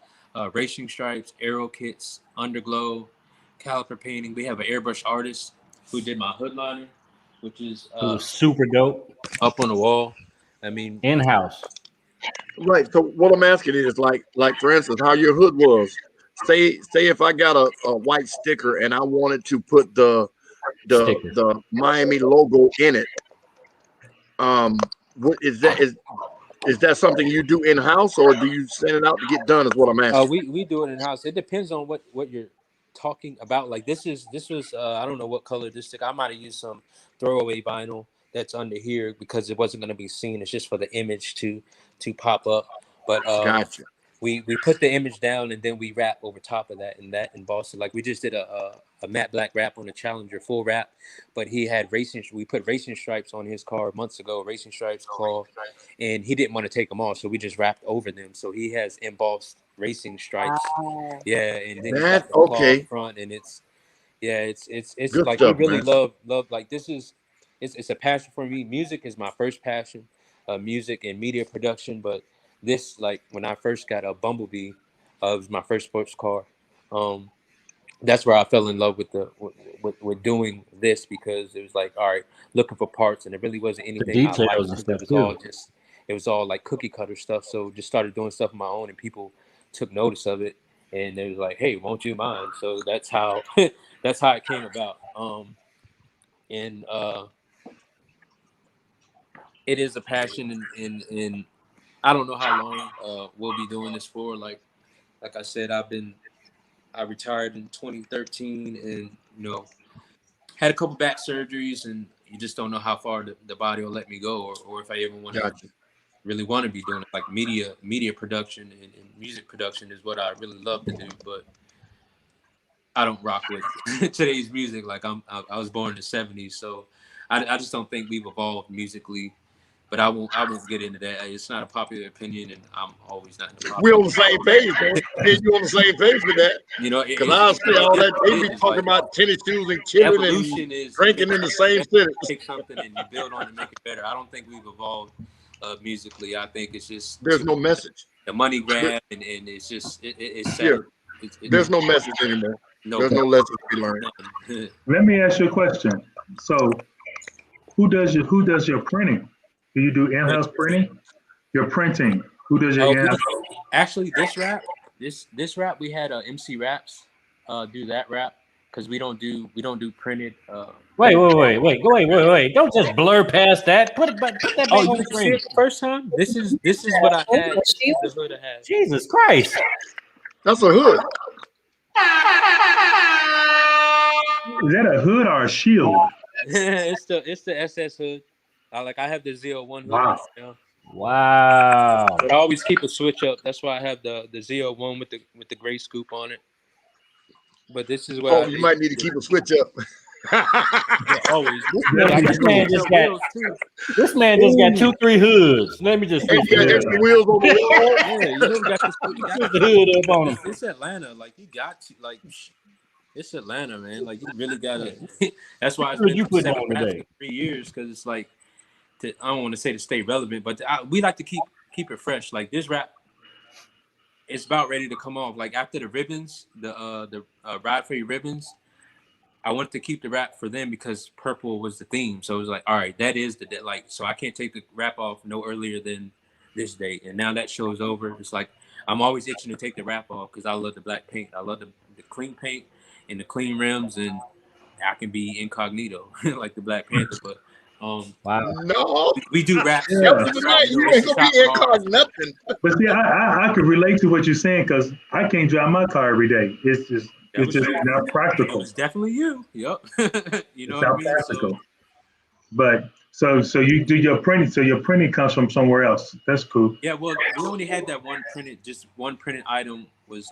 racing stripes, aero kits, underglow, caliper painting. We have an airbrush artist who did my hood liner, which is super dope. Up on the wall. I mean, in-house. Right. So what I'm asking is like for instance, how your hood was. Say if I got a white sticker and I wanted to put the Miami logo in it. What is that something you do in house or do you send it out to get done? Is what I'm asking. We do it in house. It depends on what you're talking about. Like this was I don't know what color this sticker. I might have used some throwaway vinyl that's under here because it wasn't going to be seen. It's just for the image to pop up. But gotcha. We put the image down and then we wrap over top of that and that embossed it. Like we just did a matte black wrap on the Challenger full wrap, but he had we put racing stripes on his car months ago, racing stripes, claw, and he didn't want to take them off, so we just wrapped over them. So he has embossed racing stripes. Yeah, and then that's okay. Front and it's good like stuff, we really man. love like this is it's a passion for me. Music is my first passion, music and media production, but this, like when I first got a Bumblebee, it was my first sports car. That's where I fell in love with doing this because it was like, all right, looking for parts, and it really wasn't anything. The details and stuff too. It was all like cookie cutter stuff. So just started doing stuff on my own, and people took notice of it, and they was like, hey, won't you mind? So that's how it came about. It is a passion, and I don't know how long we'll be doing this for. Like I said, I retired in 2013 and, had a couple back surgeries, and you just don't know how far the body will let me go or if I ever really want to be doing it. Like media production and music production is what I really love to do, but I don't rock with today's music. Like I was born in the 70s, so I just don't think we've evolved musically. But I won't get into that. It's not a popular opinion, and I'm always not. We're on the same page, man. You on the same page with that? Because I see all that they be talking about tennis shoes and chilling and drinking in the same sentence. Take something and you build on it and make it better. I don't think we've evolved musically. I think it's just there's no message. The money grab and it's just it's sad. There's no message anymore. There's no lesson to be learned. Let me ask you a question. So, who does your printing? Do you do in-house printing? Your printing. Who does your Oh, app? actually, this rap, we had MC Raps do that rap because we don't do printed. Wait. Don't just blur past that. Put that back Oh, on you the didn't see screen. it the first time? This is what I had. This is the hood I had. Jesus Christ. That's a hood. Is that a hood or a shield? it's the SS hood. I have the Z01 hood. Wow. Now. Wow. But I always keep a switch up. That's why I have the Z01 with the gray scoop on it. But this is what You might need to keep a switch up. always. This man just got 2-3 hoods. Let me just And you got extra wheels on the wall. Yeah, you know, got the hood up on him. It's Atlanta. Like you got to it's Atlanta, man. Like you really gotta. That's why it's been You put 7 on raps today. in 3 years because it's like I don't want to say to stay relevant, but we like to keep it fresh. Like this rap, it's about ready to come off. Like after the ribbons, the Ride for Your Ribbons, I wanted to keep the rap for them because purple was the theme. So it was like, all right, that is so I can't take the rap off no earlier than this date. And now that show's over. It's like I'm always itching to take the rap off because I love the black paint. I love the clean paint and the clean rims, and I can be incognito like the Black Panther. But Wow. No. we do rap. You ain't gonna be in nothing. But see, I could relate to what you're saying because I can't drive my car every day. It's just not It practical. was definitely you. Yep. You know It's what I not mean? practical. So, But so you do your printing. So your printing comes from somewhere else. That's cool. yeah, well, we only had that one printed item was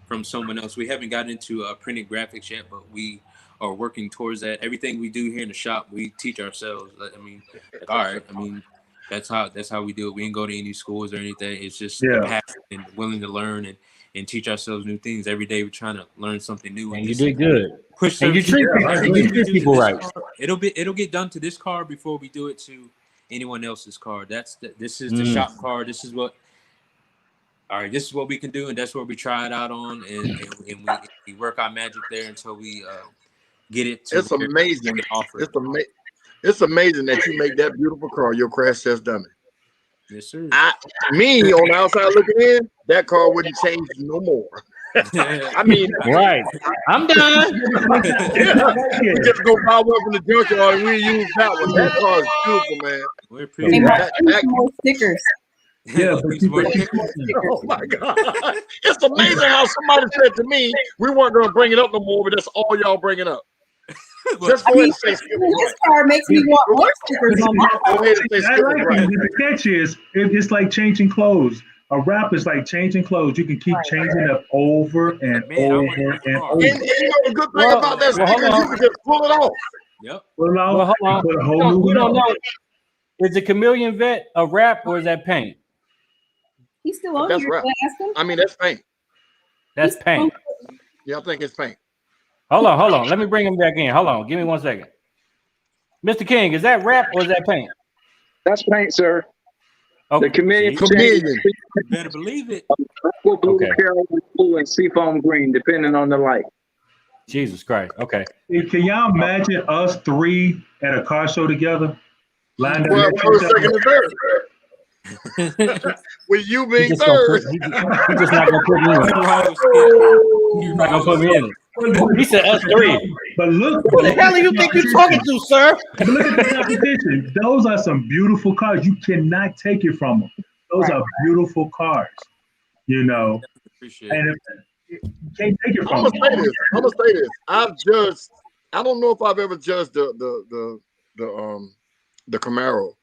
from someone else. We haven't gotten into printed graphics yet, but we are working towards that. Everything we do here in the shop, we teach ourselves. I mean, all right. I mean, that's how we do it. We didn't go to any schools or anything. It's just the passion and willing to learn and teach ourselves new things every day. We're trying to learn something new. And you did good. Push and you treat people right. It'll get done to this card before we do it to anyone else's card. This is the shop card. This is what. All right, this is what we can do, and that's what we try it out on, and we work our magic there until we get it. It's amazing. It's amazing that you make that beautiful car your crash test dummy. Yes, sir. Me on the outside looking in, that car wouldn't change no more. I mean, right. I'm done. We just go buy one from the junkyard and we use that one. That car is beautiful, man. We're pretty. More stickers. Yeah, oh my God. It's amazing how somebody said to me, we weren't going to bring it up no more, but that's all y'all bringing up. Just go ahead and say this car makes me want more stickers on my car. Go ahead and say The catch is, it's like changing clothes. A wrap is like changing clothes. You can keep changing it up over and over and over. And you know the good thing about that sticker, you can just pull it off. Yep. Pull it off, hold on. put a whole new We one don't on. know. Is the Chameleon Vet a wrap or is that paint? He's still on That's here. right. Ask him. I mean, that's paint. That's paint. Yeah, I think it's paint. Hold on. Let me bring him back in. Hold on. Give me 1 second. Mr. King, is that wrap or is that paint? That's paint, sir. Okay. The chameleon. Chameleon. You better believe it. Blue, Okay. Carolina blue, and seafoam green, depending on the light. Jesus Christ. Okay. Can y'all imagine us three at a car show together? Lined up Well, next to each first, other? second, and third. With you He being just, third. he just not gonna put me in it. He's not gonna put me in it. He said us three. But look, Who the hell do you think you're talking to, sir? But look at the competition. Those are some beautiful cars. You cannot take it from them. Those are beautiful cars. You know, Appreciate and it. you can't take it I'm from gonna them. say this. I've judged. I don't know if I've ever judged the Camaro,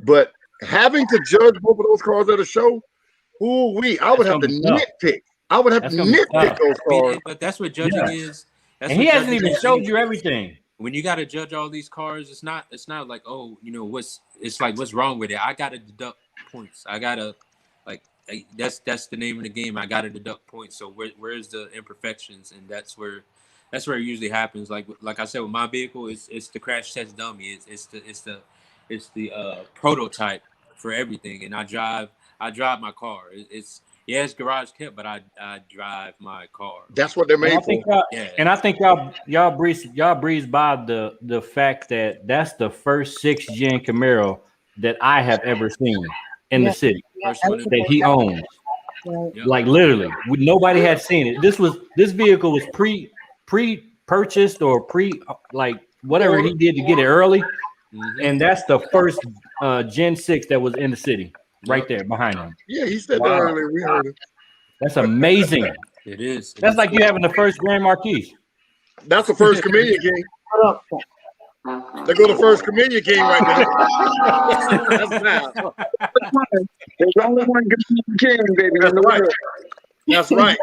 but having to judge both of those cars at a show, I would have to nitpick. I would have to nitpick those cars. But that's what judging is. That's And he what hasn't judging even is. showed you everything. When you got to judge all these cars, it's not like, oh, you know, what's wrong with it? I got to deduct points. I got to that's the name of the game. I got to deduct points. So where's the imperfections? And that's where it usually happens. Like I said, with my vehicle, it's the crash test dummy. It's the prototype for everything. And I drive my car. It's garage kept, but I drive my car. That's what they're made for. And I think y'all breeze by the fact that that's the first 6th gen Camaro that I have ever seen. in Yeah. the city First that one was in- that he owns. Right. Yep. Like literally, nobody had seen it. This vehicle was pre-purchased or like whatever he did to get it early, Mhm. and that's the first Gen 6 that was in the city right Yep. there behind him. Yeah, he said that Wow. earlier. We heard it. That's amazing. It is. It That's is like you cool. having the first Grand Marquis. That's the first Chameleon King. What up? There go the first Chameleon King right there. That's now. There's only one good king, baby. in That's the right. world. That's right.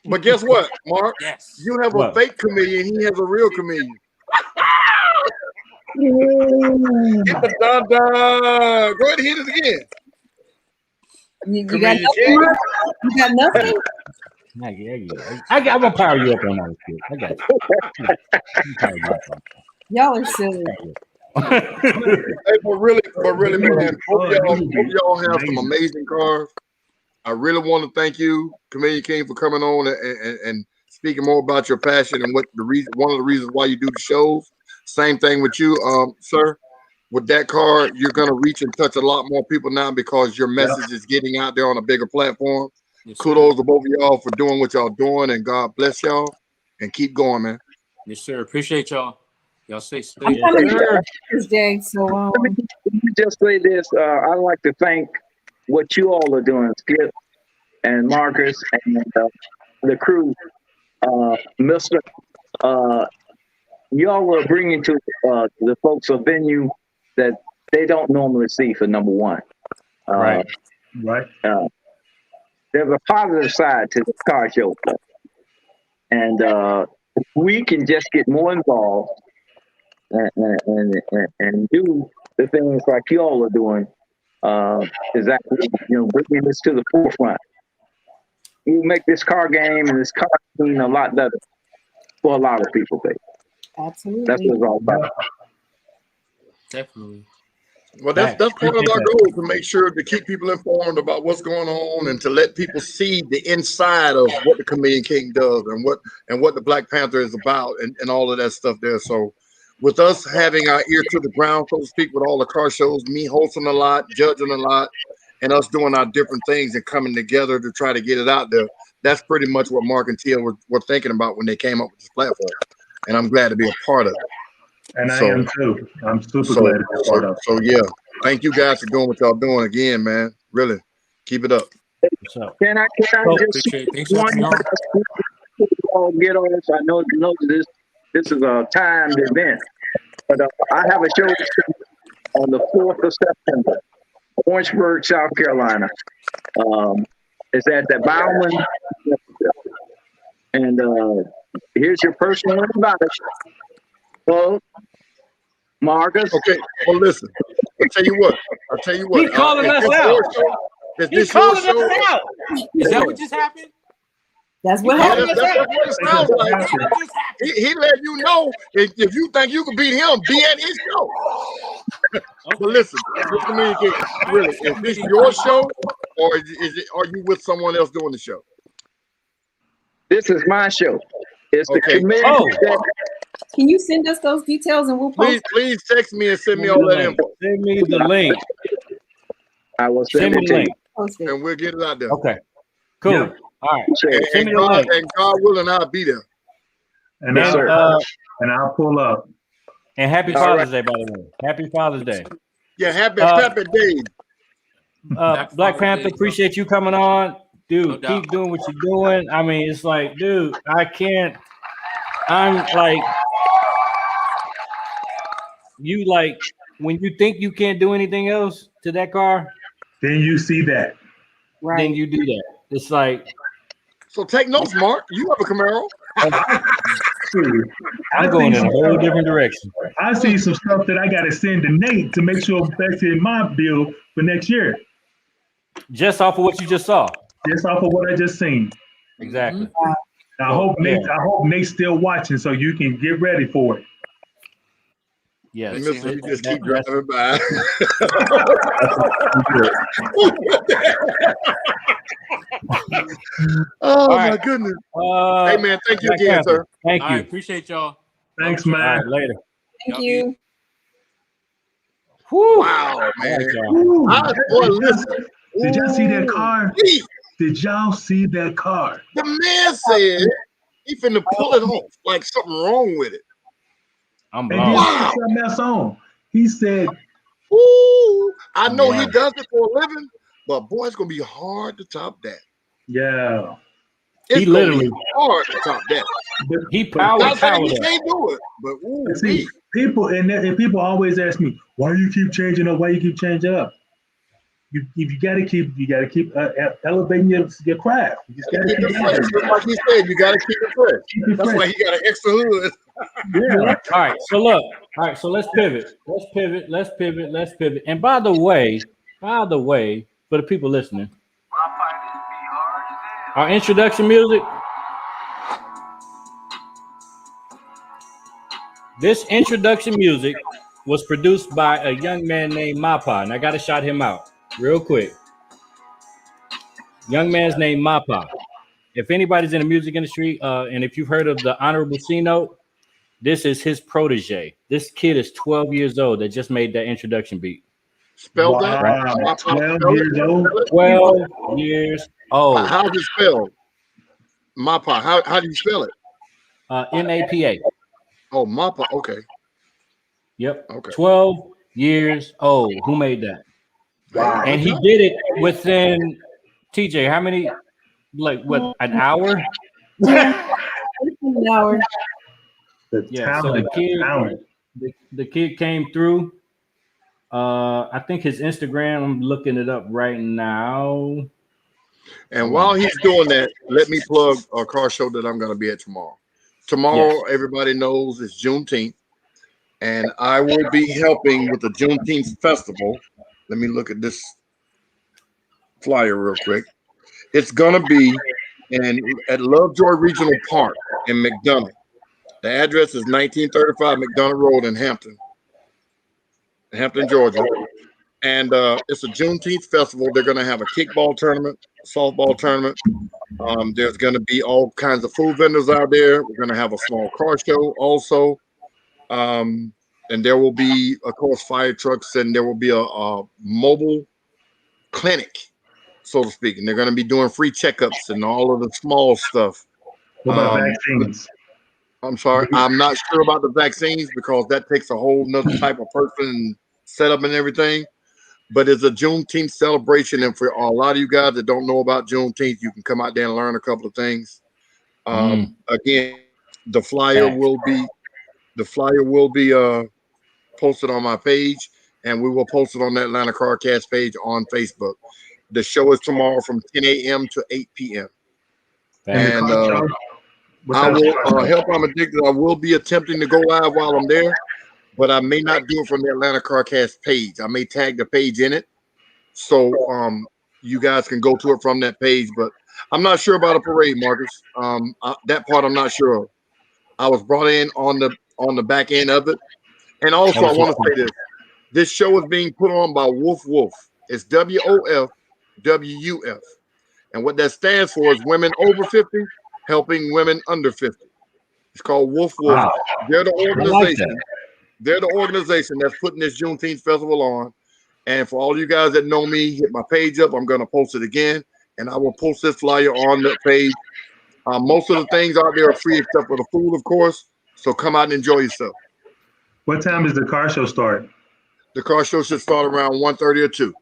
But guess what, Mark? Yes. You have a What? fake chameleon. He has a real chameleon. Get the dun dun. Go ahead and hit it again. You got Chameleon nothing, King. Mark? You got nothing? I'm gonna power you up on that shit. I got you. I'm power you up on Y'all are silly. that. Hey, but really, man, hope y'all have some amazing cars. I really want to thank you, Chameleon King, for coming on and speaking more about your passion and what the reason, one of the reasons why you do the shows. Same thing with you, sir. With that car, you're gonna reach and touch a lot more people now because your message is getting out there on a bigger platform. Yes, sir. Kudos to both of y'all for doing what y'all doing, and God bless y'all. And keep going, man. Yes, sir. Appreciate y'all. Y'all stay safe. I'm coming to this day, so Let me just say this. I'd like to thank what you all are doing, Skip and Marcus and the crew. Mr. Y'all are bringing to the folks a venue that they don't normally see for number one. Right. Right. There's a positive side to the car show. And we can just get more involved and do the things like y'all are doing. Exactly, bringing this to the forefront. You make this car game and this car scene a lot better for a lot of people, baby. absolutely. That's what it's all about. Definitely. Well, that's part of our goal, to make sure to keep people informed about what's going on and to let people see the inside of what the Chameleon King does and what the Black Panther is about and all of that stuff there. So with us having our ear to the ground, so to speak, with all the car shows, me hosting a lot, judging a lot, and us doing our different things and coming together to try to get it out there, that's pretty much what Mark and Tia were thinking about when they came up with this platform. And I'm glad to be a part of it. And I am too. I'm super glad to be a part of it. So yeah, thank you guys for doing what y'all doing again, man. Really, keep it up. What's up? Can I just Appreciate it. Thanks for having me on. all get off? I know this is a timed event, but I have a show on the 4th of September, Orangeburg, South Carolina. It's at the Bowman, and here's your personal invite. Well, Marcus. Okay, well listen, I'll tell you what. He's calling us out. He's calling us out. Is that what just happened? That's what Yeah, happened. that's what it sounds like. He let you know if you think you can beat him, be at his show. But listen, really, is this your show, or are you with someone else doing the show? This is my show. It's the Okay. committee. Oh. Can you send us those details and we'll post? Please text me and send me all that info, Send me the link. I will Send send me it the to link. you. Post it. and we'll get it out there. Okay. Cool. Yeah. All right. Sure. Send me the link. And God willing, I'll be there. And Yes, sir. I'll pull up. And happy All Father's Day, by the way. Happy Father's Day. Yeah, happy Uh, day. Black Panther, appreciate you coming on. Dude, No doubt. keep doing what you're doing. I mean, it's like, dude, I'm like, you like, when you think you can't do anything else to that car, Then you see that. then Right. you do that. It's like, So take notes, Mark. You have a Camaro. Shoot. I'm going in a whole different direction. I see some stuff that I got to send to Nate to make sure that's in my bill for next year. Just off of what you just saw. Just off of what I just seen. Exactly. I hope Nate's still watching so you can get ready for it. Yes. Mister, you just keep driving by. Oh All my right. goodness. Hey man, thank you Black again, Panther, sir. Thank All you. right, appreciate y'all. Thanks, All man. right, later. Thank Y'all you. Whew. Wow, man. Ooh, Boy, listen. did y'all see that car? Gee, Did y'all see that car? the man said he finna pull it off like something wrong with it. I'm And blown. then he put something else on. He said, Ooh, I know he Wow. does it for a living, but boy, it's gonna be hard to top that. yeah. It's He gonna literally- be hard to top that. He But- powered Not saying he up. can't do it, but ooh, But see, people and people always ask me, why you keep changing up? Why you keep changing up? You got to keep elevating your craft. You just got to keep keep it fresh. elevating. Just like he said, you gotta keep it fresh. Keep it That's fresh. why he got an extra hood. Yeah. All right, so look. All right, so let's pivot. Let's pivot. And by the way, for the people listening, our introduction music. This introduction music was produced by a young man named Mapa, and I gotta shout him out real quick. Young man's named Mapa. If anybody's in the music industry, and if you've heard of the Honorable C Note, this is his protege. This kid is 12 years old that just made that introduction beat. Spell that. Wow. 12 years old. 12 years old. How's it spelled? Mapa. How do you spell it? MAPA. Oh, Mapa. Okay. Yep. Okay. 12 years old. Who made that? Wow. And he did it within, TJ, how many, like what, an hour? An hour. The Yeah, so talent. the kid came through. I think his Instagram, I'm looking it up right now. And while he's doing that, let me plug a car show that I'm going to be at tomorrow. Tomorrow, everybody knows it's Juneteenth, and I will be helping with the Juneteenth festival. Let me look at this flyer real quick. It's going to be at Lovejoy Regional Park in McDonough. The address is 1935 McDonough Road in Hampton, Georgia. And it's a Juneteenth festival. They're going to have a kickball tournament, softball tournament. There's going to be all kinds of food vendors out there. We're going to have a small car show also. And there will be, of course, fire trucks, and there will be a mobile clinic, so to speak. And they're going to be doing free checkups and all of the small stuff. What about vaccines? I'm sorry. I'm not sure about the vaccines because that takes a whole nother type of person and setup and everything. But it's a Juneteenth celebration, and for a lot of you guys that don't know about Juneteenth, you can come out there and learn a couple of things. Again, the flyer will be posted on my page, and we will post it on the Atlanta CarCast page on Facebook. The show is tomorrow from 10 a.m. to 8 p.m. And I will help. I'm addicted. I will be attempting to go live while I'm there, but I may not do it from the Atlanta CarCast page. I may tag the page in it, so you guys can go to it from that page. But I'm not sure about a parade, Marcus. That part I'm not sure of. I was brought in on the back end of it, and also I want to say this: this show is being put on by Wolf Wolf. It's WOF WUF, and what that stands for is Women Over 50 Helping Women Under 50. It's called Wolf Wolf. Wow. They're the organization. that. They're the organization that's putting this Juneteenth festival on. And for all you guys that know me, hit my page up. I'm going to post it again, and I will post this flyer on that page. Most of the things out there are free except for the food, of course. So come out and enjoy yourself. What time does the car show start? The car show should start around 1:30 or 2.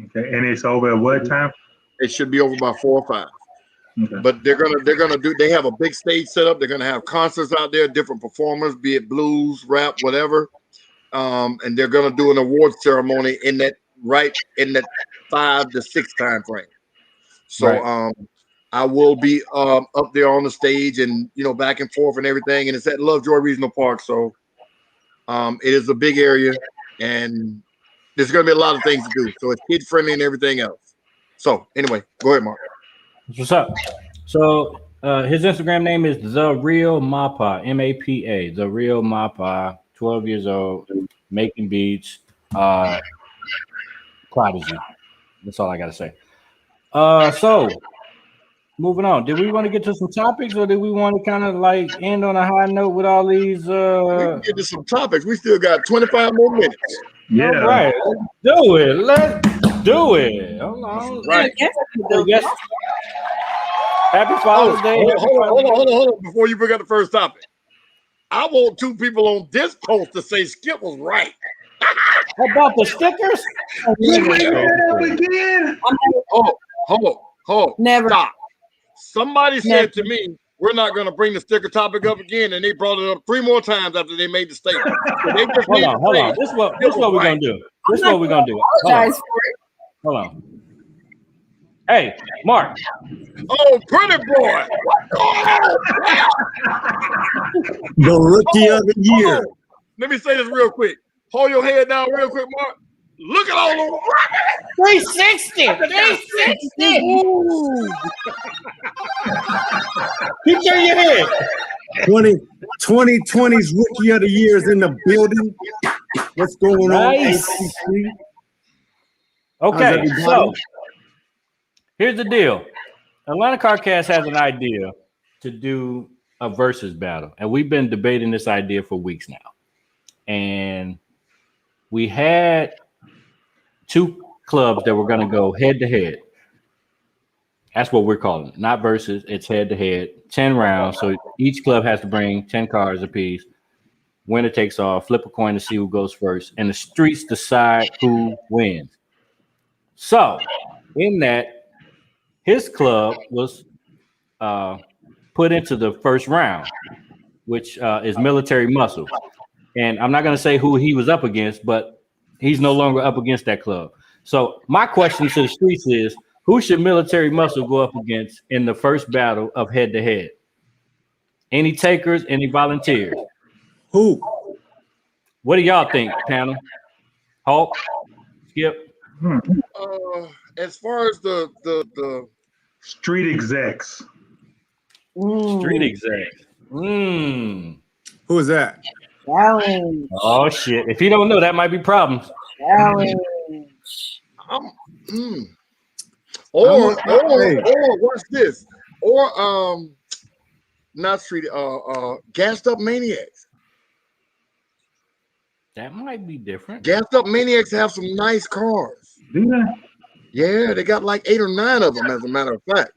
Okay, and it's over at what time? It should be over by 4 or 5. Okay. But they have a big stage set up. They're gonna have concerts out there, different performers, be it blues, rap, whatever. And they're gonna do an award ceremony in that 5 to 6 time frame. So I will be up there on the stage and back and forth and everything. And it's at Lovejoy Regional Park. So it is a big area, and there's gonna be a lot of things to do. So it's kid friendly and everything else. So anyway, go ahead, Mark. What's up? So his Instagram name is The Real Mapa, MAPA, The Real Mapa, 12 years old, making beats, prodigy. That's all I gotta say. So moving on. Did we want to get to some topics, or did we want to kind of like end on a high note with all these? We can get to some topics. We still got 25 more minutes. Yeah. All right, let's do it. Let's do it. Hold on. Right. Yes. Happy Father's Day. Hold on. Before you bring up the first topic, I want two people on this post to say Skip was right. How about the stickers? Again. Hold on. Never. Stop. Somebody said to me, we're not going to bring the sticker topic up again, and they brought it up 3 more times after they made the statement. So they just Hold on. This is what we're going to do. Apologize for it. Hold on. Hey, Mark. Oh, pretty boy. The rookie of the year. Let me say this real quick. Hold your head down real quick, Mark. Look at all those. 360. Keep turning your head. 2020's rookie of the year is in the building. What's going Nice. on? Okay, so here's the deal. Atlanta CarCast has an idea to do a versus battle, and we've been debating this idea for weeks now. And we had 2 clubs that were going to go head to head. That's what we're calling it. Not versus, it's head to head. 10 rounds. So each club has to bring 10 cars apiece. Winner takes all. Flip a coin to see who goes first. And the streets decide who wins. So in that, his club was put into the first round, which is Military Muscle. And I'm not going to say who he was up against, but he's no longer up against that club. So my question to the streets is, who should Military Muscle go up against in the first battle of head-to-head? Any takers, any volunteers? Who? What do y'all think, panel? Hulk? Skip? As far as the Street execs. Street execs. Who is that? Challenge. Oh, shit. If you don't know, that might be problems. Challenge. or what's this? Or not street gassed up maniacs. That might be different. Gassed up maniacs have some nice cars. Do they? Yeah, they got like 8 or 9 of them, as a matter of fact.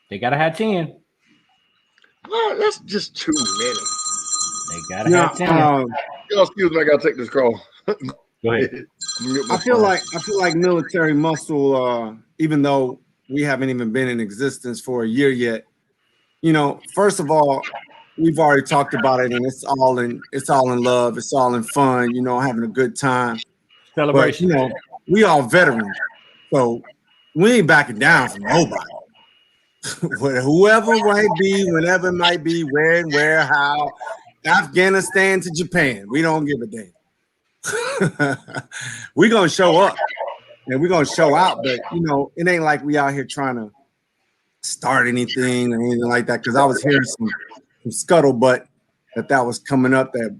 They gotta have 10. Well, that's just too many. They gotta have 10. Yo, excuse me, I gotta take this call. Go ahead. I feel like Military Muscle, even though we haven't even been in existence for a year yet, you know, first of all, we've already talked about it, and it's all in love, it's all in fun, you know, having a good time. Celebration. But, you know, we all veterans, so we ain't backing down from nobody. Whoever might be, whenever it might be, where, how, Afghanistan to Japan, we don't give a damn. We're gonna show up and we're gonna show out, but you know, it ain't like we out here trying to start anything or anything like that. Because I was hearing some scuttlebutt that was coming up, that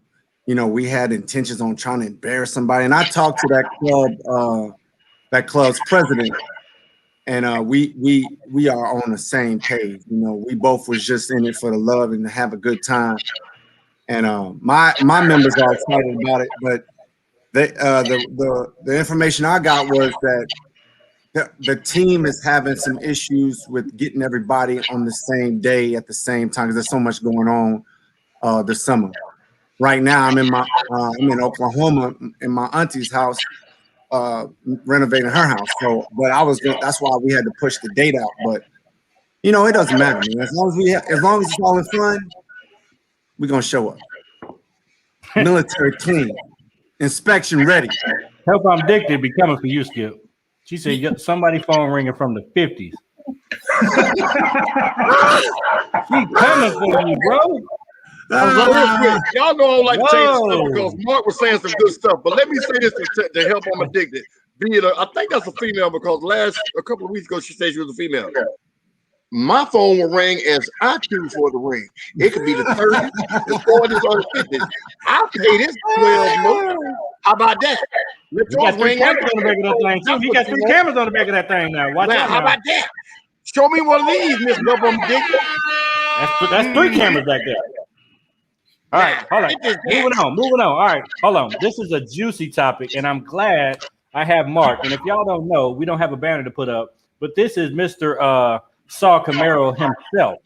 you know, we had intentions on trying to embarrass somebody. And I talked to that club's president, and we are on the same page. You know, we both was just in it for the love and to have a good time. And my members are excited about it, but the information I got was that the team is having some issues with getting everybody on the same day at the same time because there's so much going on this summer. Right now, I'm in Oklahoma in my auntie's house, renovating her house. So, but that's why we had to push the date out. But you know, it doesn't matter, man. As long as it's all in fun, we're gonna show up. Military clean. Inspection ready. Help I'm Addicted be coming for you, Skip. She said somebody phone ringing from the 50s. She coming for you, bro. Real quick, y'all know I don't like to change stuff because Mark was saying some good stuff. But let me say this to help I'm Addicted. I think that's a female because a couple of weeks ago she said she was a female. My phone will ring as I choose for the ring. It could be the 30s, the 40s, or the 50s. I'll pay this 12 months. How about that? You got 3 cameras on the back of that thing, too. You got 3 cameras on the back of that thing now. Watch out. How about that? Show me one of these, Miss Bubba Dick. That's 3 cameras back there. All right, hold on. Moving on. All right, hold on. This is a juicy topic, and I'm glad I have Mark. And if y'all don't know, we don't have a banner to put up, but this is Mr. Saul Camaro himself.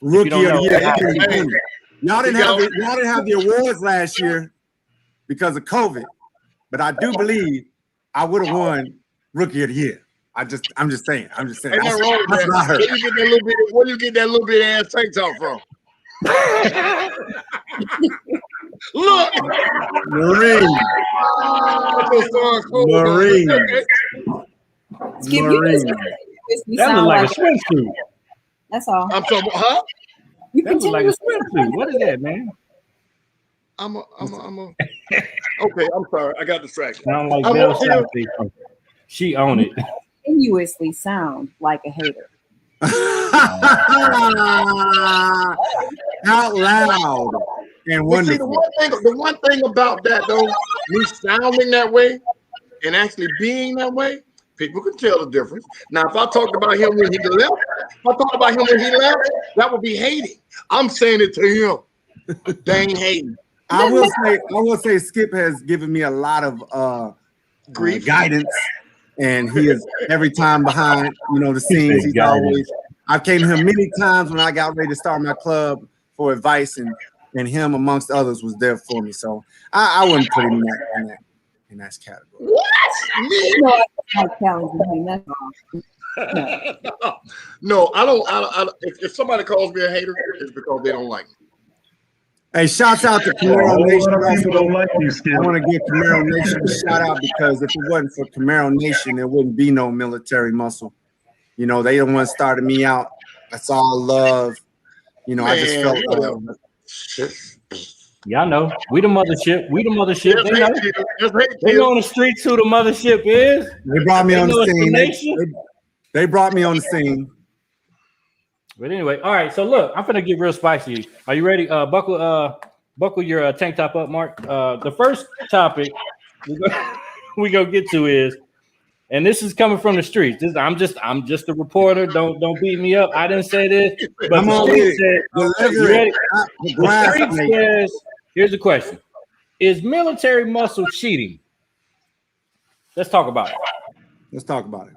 Rookie of the year. Hey, Y'all didn't have the awards last year because of COVID, but I do believe I would have won Rookie of the Year. I'm just saying. Ain't nothing wrong with That's what I that. heard. Where do you get that little bit ass tank top from? Look, Marine. Skip, you Marine. just we That sound looks like like a swimsuit. that's all. I'm talking. Huh? You That looks like continue a to swimsuit. What is that, man? I'm a. Okay, I'm sorry. I got distracted. Sound like I Belle want you- Southey. She own it. continuously sound like a hater. Out loud and But see, wonderful. the one thing about that though, me sounding that way and actually being that way, people can tell the difference. Now, if I talked about him when he left, that would be hating. I'm saying it to him. They ain't hating. I will say Skip has given me a lot of Grief. guidance, and he is every time behind the scenes. He's Guidance. always. I came to him many times when I got ready to start my club for advice, and him amongst others was there for me. So I wouldn't put him in that category. What? You know, I like challenging him. That's all. No, I don't. If somebody calls me a hater, it's because they don't like me. Hey, shouts out to A Camaro whole Nation. lot of people don't like you, Skip. I want to give Camaro Nation a shout out because if it wasn't for Camaro Nation, there wouldn't be no military muscle. They the ones started me out. That's all love. I just felt. Y'all know we the mothership. We the mothership. Just They know. hate you. Just hate They you. know on the streets who the mothership is. They brought me They on know the it's the scene. nation. They brought me on the scene. But anyway, all right. So look, I'm gonna get real spicy. Are you ready? Buckle your tank top up, Mark. The first topic we go get to is, and this is coming from the streets. I'm just a reporter. Don't beat me up. I didn't say this, but Come the on streets with said, it. you ready? The The grass, streets mate. says, here's the question: is military muscle cheating? Let's talk about it. Let's talk about it.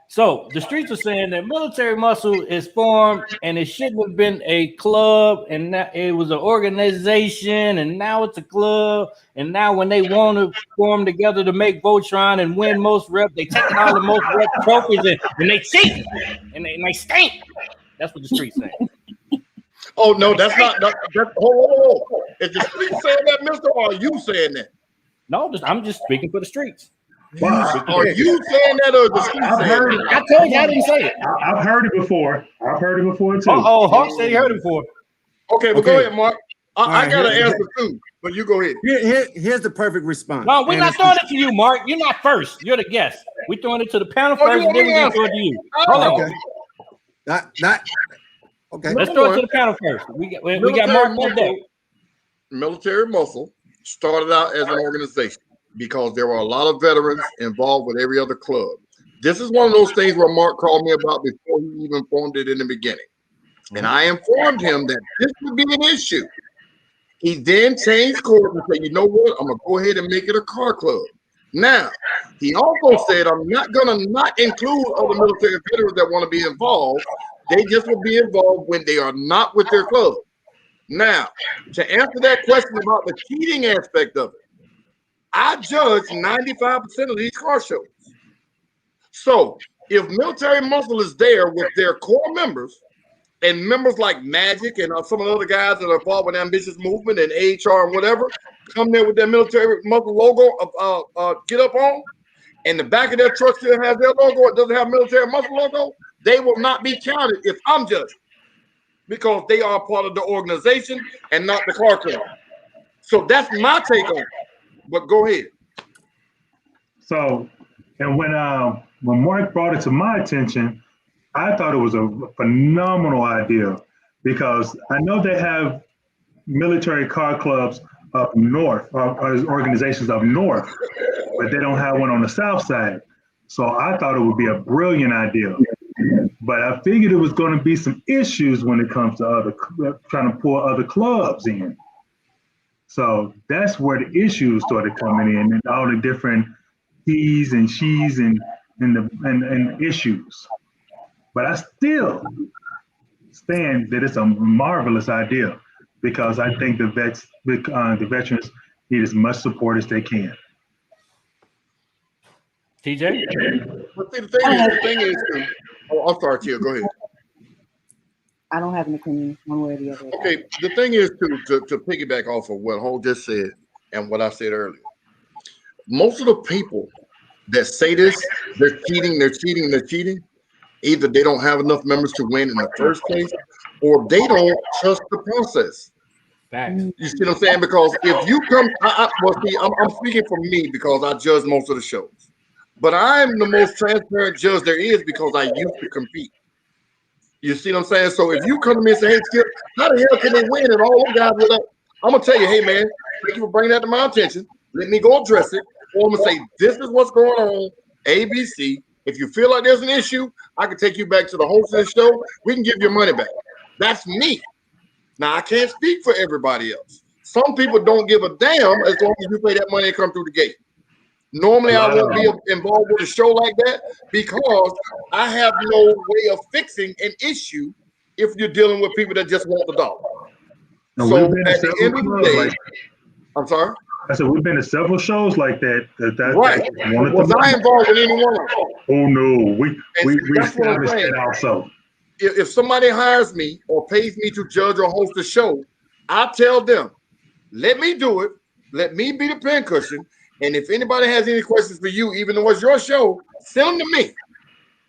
So the streets are saying that military muscle is formed and it shouldn't have been a club, and that it was an organization, and now it's a club. And now when they want to form together to make Voltron and win most rep, they taking all the most rep trophies and they cheat and they stink. That's what the streets saying. Oh no, that's not. Hold. Is the street saying that, Mister, or are you saying that? No, I'm just speaking for the streets. Are you saying that, or the street I've saying heard that? it. I told you I didn't say it. I've heard it before. Too. Oh, Hawk said he heard it before. Okay, well, go ahead, Mark. I right, got an here- answer too, but you go ahead. Here's the perfect response. No, we're And not it's- throwing it to you, Mark. You're not first. You're the guest. We're throwing it to the panel Oh, you first, and then want we're me gonna to throw it to you. Hold on. Okay. That. Okay. Let's throw it to the panel first. We got Mark on deck. Military Muscle started out as an organization because there were a lot of veterans involved with every other club. This is one of those things where Mark called me about before he even formed it in the beginning. And I informed him that this would be an issue. He then changed course and said, you know what? I'm going to go ahead and make it a car club. Now, he also said, I'm not going to not include other military veterans that want to be involved. They just will be involved when they are not with their club. Now, to answer that question about the cheating aspect of it, I judge 95% of these car shows. So if Military Muscle is there with their core members and members like Magic and some of the other guys that are involved with Ambitious Movement and AHR and whatever, come there with their Military Muscle logo, get up on, and the back of their truck still has their logo, it doesn't have Military Muscle logo, they will not be counted if I'm judging, because they are part of the organization and not the car club. So that's my take on it. But go ahead. So, and when Mark brought it to my attention, I thought it was a phenomenal idea because I know they have military car clubs up north, or organizations up north, but they don't have one on the south side. So I thought it would be a brilliant idea But I figured it was going to be some issues when it comes to trying to pull other clubs in. So that's where the issues started coming in, and all the different he's and she's and issues. But I still stand that it's a marvelous idea, because I think the veterans need as much support as they can. TJ? But see, the thing is, I'm sorry, Tia, go ahead. I don't have an opinion one way or the other. Okay, the thing is to piggyback off of what Holt just said and what I said earlier. Most of the people that say this, they're cheating. Either they don't have enough members to win in the first place, or they don't trust the process. Facts. You see what I'm saying? Because if you come, I'm speaking for me because I judge most of the shows, but I'm the most transparent judge there is because I used to compete. You see what I'm saying? So if you come to me and say, hey, Skip, how the hell can they win? And all those guys with up, I'm gonna tell you, hey man, thank you for bringing that to my attention. Let me go address it. Or I'm gonna say, this is what's going on, ABC. If you feel like there's an issue, I can take you back to the host of the show. We can give your money back. That's me. Now, I can't speak for everybody else. Some people don't give a damn as long as you pay that money and come through the gate. Normally, I won't be involved with a show like that because I have no way of fixing an issue if you're dealing with people that just want the dollar. No, so at the end of the day, I'm sorry? I said, we've been to several shows like that. Right. Was I involved in any one of them? Oh, no. We established that also. If somebody hires me or pays me to judge or host a show, I tell them, let me do it. Let me be the pincushion. And if anybody has any questions for you, even though it's your show, send them to me.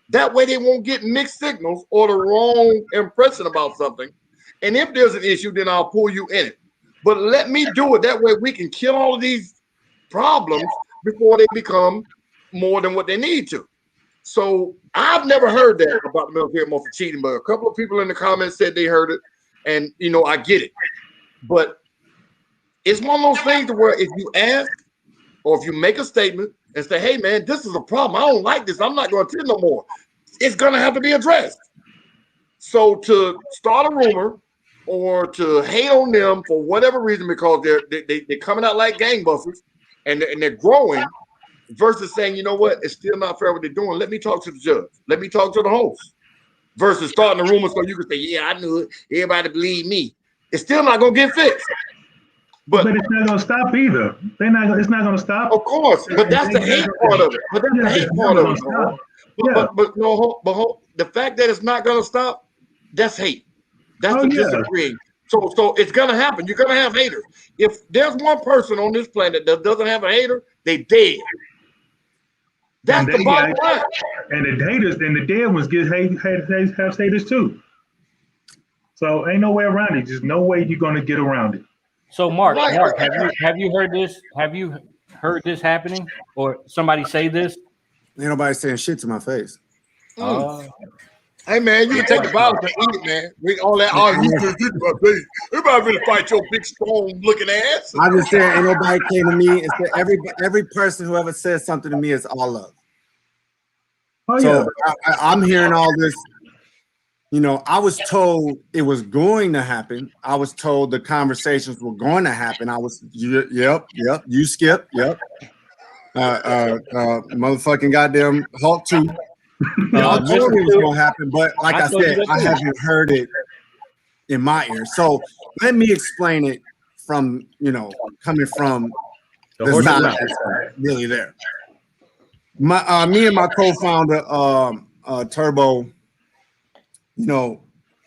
That way they won't get mixed signals or the wrong impression about something. And if there's an issue, then I'll pull you in it. But let me do it. That way we can kill all of these problems before they become more than what they need to. So I've never heard that about the military muscle cheating, but a couple of people in the comments said they heard it. And, you know, I get it. But it's one of those things to where if you ask or if you make a statement and say, hey, man, this is a problem. I don't like this. I'm not going to attend no more. It's going to have to be addressed. So to start a rumor or to hate on them for whatever reason because they're coming out like gangbusters and they're growing versus saying, you know what, it's still not fair what they're doing. Let me talk to the judge. Let me talk to the host versus starting a rumor so you can say, yeah, I knew it. Everybody believe me. It's still not going to get fixed. But it's not going to stop either. It's not going to stop. Of course, but that's the hate part of it. But that's the hate part of it. But the fact that it's not going to stop, that's hate. That's the disagreeing. So it's going to happen. You're going to have haters. If there's one person on this planet that doesn't have a hater, they dead. That's the bottom line. And the haters and the dead ones have haters too. So ain't no way around it. Just no way you're going to get around it. So Mark, have you heard this? Have you heard this happening or somebody say this? Ain't nobody saying shit to my face. Hey man, you can take the violence and eat it, man. We all that. Oh, you can do my face. Everybody really fight your big strong looking ass. I'm just saying, ain't nobody came to me and said every person who ever says something to me is all love. So I'm hearing all this. You know, I was told it was going to happen. I was told the conversations were going to happen. I was, yep, you skip, yep. Motherfucking goddamn Hulk too. Y'all told me it was going to happen, but like I said, I haven't heard it in my ear. So let me explain it from, coming from the side that's really there. Me and my co-founder, Turbo,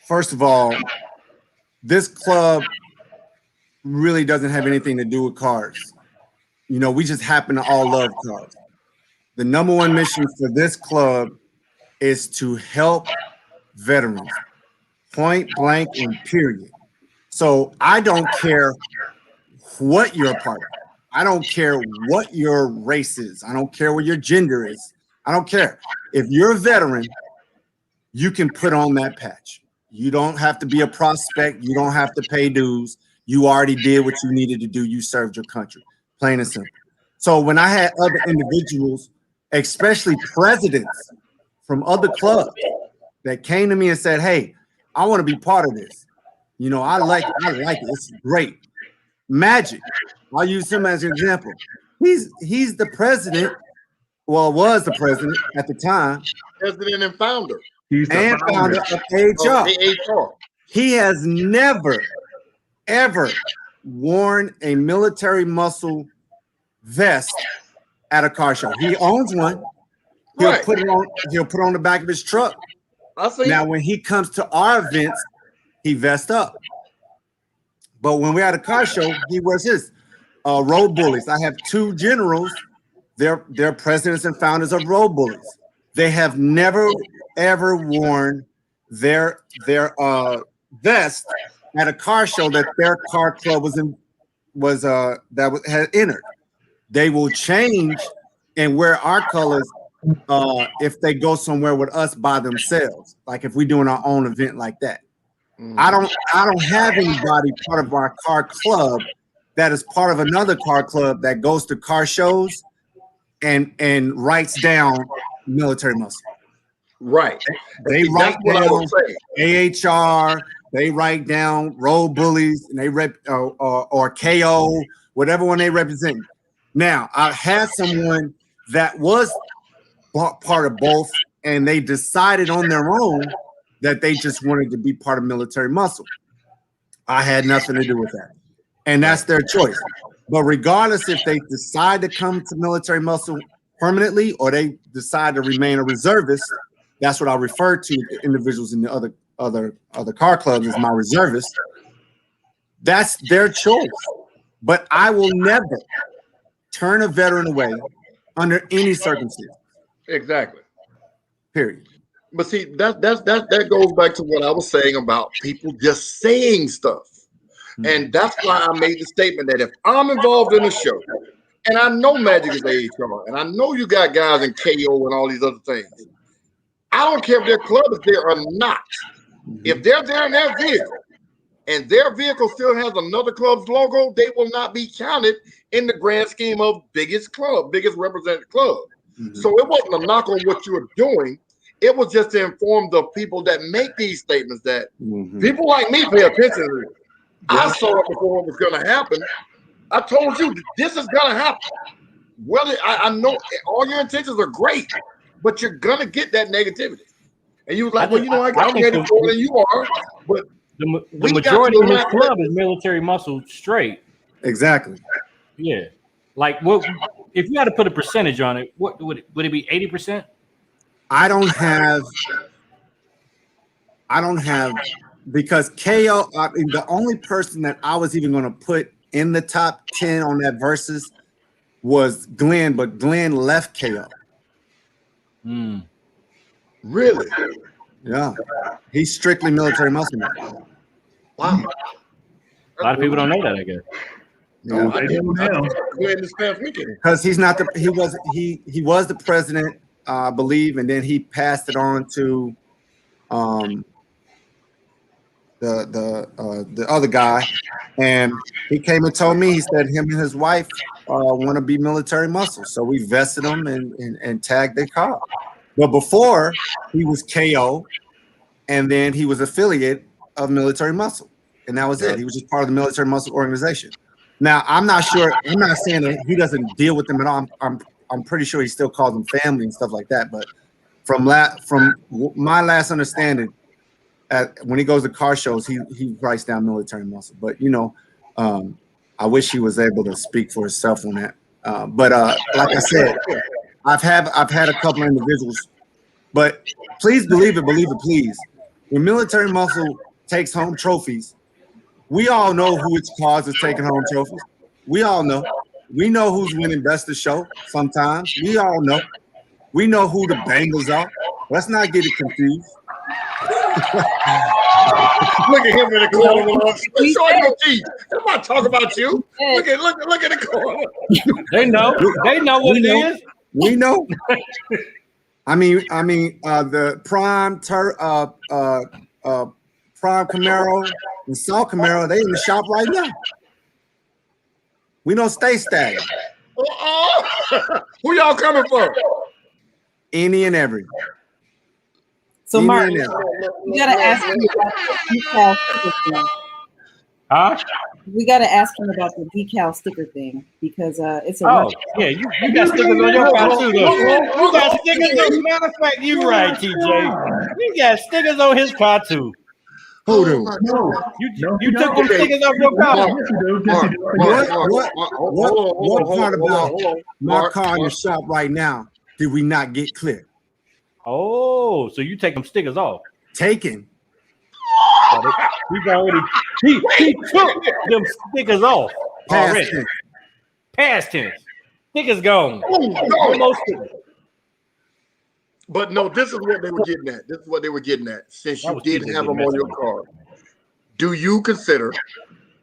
first of all, this club really doesn't have anything to do with cars. We just happen to all love cars. The number one mission for this club is to help veterans, point blank and period. So I don't care what you're a part of. I don't care what your race is. I don't care what your gender is. I don't care. If you're a veteran, you can put on that patch. You don't have to be a prospect. You don't have to pay dues. You already did what you needed to do. You served your country, plain and simple. So when I had other individuals, especially presidents from other clubs, that came to me and said, "Hey, I want to be part of this. You know, I like it. It's great." Magic. I'll use him as an example. He's the president. Well, was the president at the time. President and founder. He's the And founder of AHR. AHR. He has never, ever worn a military muscle vest at a car show. He owns one. He'll Right. put it on. He'll put it on the back of his truck. I see. Now, when he comes to our events, he vests up. But when we're at a car show, he wears his Road Bullies. I have two generals. They're presidents and founders of Road Bullies. They have never ever worn their vest at a car show that their car club had entered. They will change and wear our colors if they go somewhere with us by themselves, like if we're doing our own event like that. I don't have anybody part of our car club that is part of another car club that goes to car shows and writes down military muscle. Right. They See, write that's what I down was saying. AHR, they write down Road Bullies, and they rep or KO, whatever one they represent. Now, I had someone that was part of both, and they decided on their own that they just wanted to be part of military muscle. I had nothing to do with that. And that's their choice. But regardless if they decide to come to military muscle permanently or they decide to remain a reservist, that's what I refer to the individuals in the other car clubs as my reservists. That's their choice. But I will never turn a veteran away under any circumstance. Exactly. Period. But see, that goes back to what I was saying about people just saying stuff. And that's why I made the statement that if I'm involved in a show, and I know Magic is AHR, and I know you got guys in KO and all these other things, I don't care if their club is there or not. If they're there in their vehicle, and their vehicle still has another club's logo, they will not be counted in the grand scheme of biggest represented club. So it wasn't a knock on what you were doing. It was just to inform the people that make these statements that people like me pay attention to this. I saw it before it was going to happen. I told you this is going to happen. Well, I know all your intentions are great, but you're going to get that negativity. And you was like, well, you know, I'm ready for it than you are. But the majority of his club is military muscle straight. Exactly. Yeah. Like, what if you had to put a percentage on it? What would it be? 80%? I don't have because KO. I mean, the only person that I was even going to put in the top 10 on that versus was Glenn, but Glenn left KO. Really? Yeah, he's strictly military muscle now. Wow. A lot of people don't know that, I guess. Yeah. They do now. Because he's not the he was the president, I believe, and then he passed it on to the other guy, and he came and told me, he said him and his wife want to be military muscle, so we vested them and tagged their car. But before, he was KO, and then he was affiliate of military muscle, and that was it. He was just part of the military muscle organization. Now, I'm not sure. I'm not saying that he doesn't deal with them at all. I'm pretty sure he still calls them family and stuff like that. But from my last understanding, when he goes to car shows, he writes down military muscle. But I wish he was able to speak for himself on that. But like I said, I've had a couple of individuals. But please believe it, please. When military muscle takes home trophies, we all know who its cause is taking home trophies. We all know. We know who's winning best of show sometimes. We all know. We know who the Bengals are. Let's not get it confused. Look at him in the corner. Showing your teeth. I'm not talking about you. Look at the corner. They know. They know what it is. We know. I mean, the Prime Camaro and Saul Camaro, they in the shop right now. We don't stay static. Who y'all coming for? Any and every. So, Email Mark, now. we gotta ask him about the decal sticker thing. Huh? We gotta ask him about the decal sticker thing because it's a Oh, yeah, you got stickers on your car too, though. You got stickers on. Matter of fact, you right, TJ. You got stickers on his car too. Who do? You took them stickers off your car. Yes, you do. Yes, you do. What part about my car in the shop right now did we not get clear? Oh, so you take them stickers off. Taken. He's already he took them stickers off Past already. tense. Past tense. Stickers gone. no. Almost stickers. But no, this is what they were getting at. This is what they were getting at. Since That you was did people have them getting on your messed car, do you consider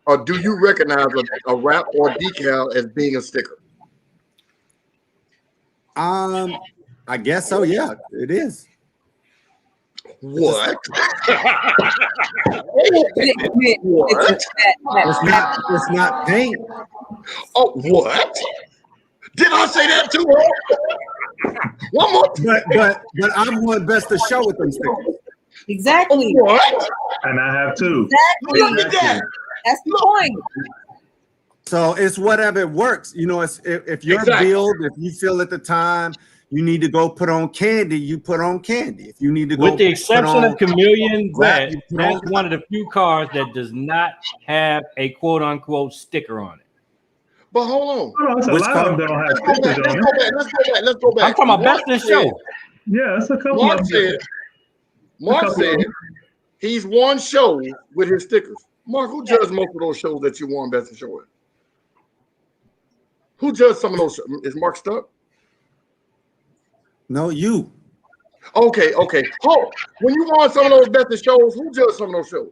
or do you recognize a wrap or decal as being a sticker? I guess so. Yeah, it is. What? It's not paint. Oh, what? Did I say that too? One more. But I'm one best to show with them stickers. exactly. What? And I have two. Look at that. That's the point. So it's whatever works. You know, it's if your Exactly. build, if you feel at the time you need to go put on candy, you put on candy. If you need to go With the exception of Chameleon Wrap, Red, you put that's on- one of the few cars that does not have a quote unquote sticker on it. But hold on. Hold on, it's a Which lot car? of them don't have Let's go stickers back. on Let's it. go back. Let's go back. Let's go back. I'm talking about best in Mark show. said- Yeah, it's a couple Mark of them. said, Mark said he's won shows with his stickers. Mark, who judged most of those shows that you won best in show with? Who judged some of those? Is Mark stuck? No, you. Okay. Oh, when you won some of those best in shows, who judged some of those shows?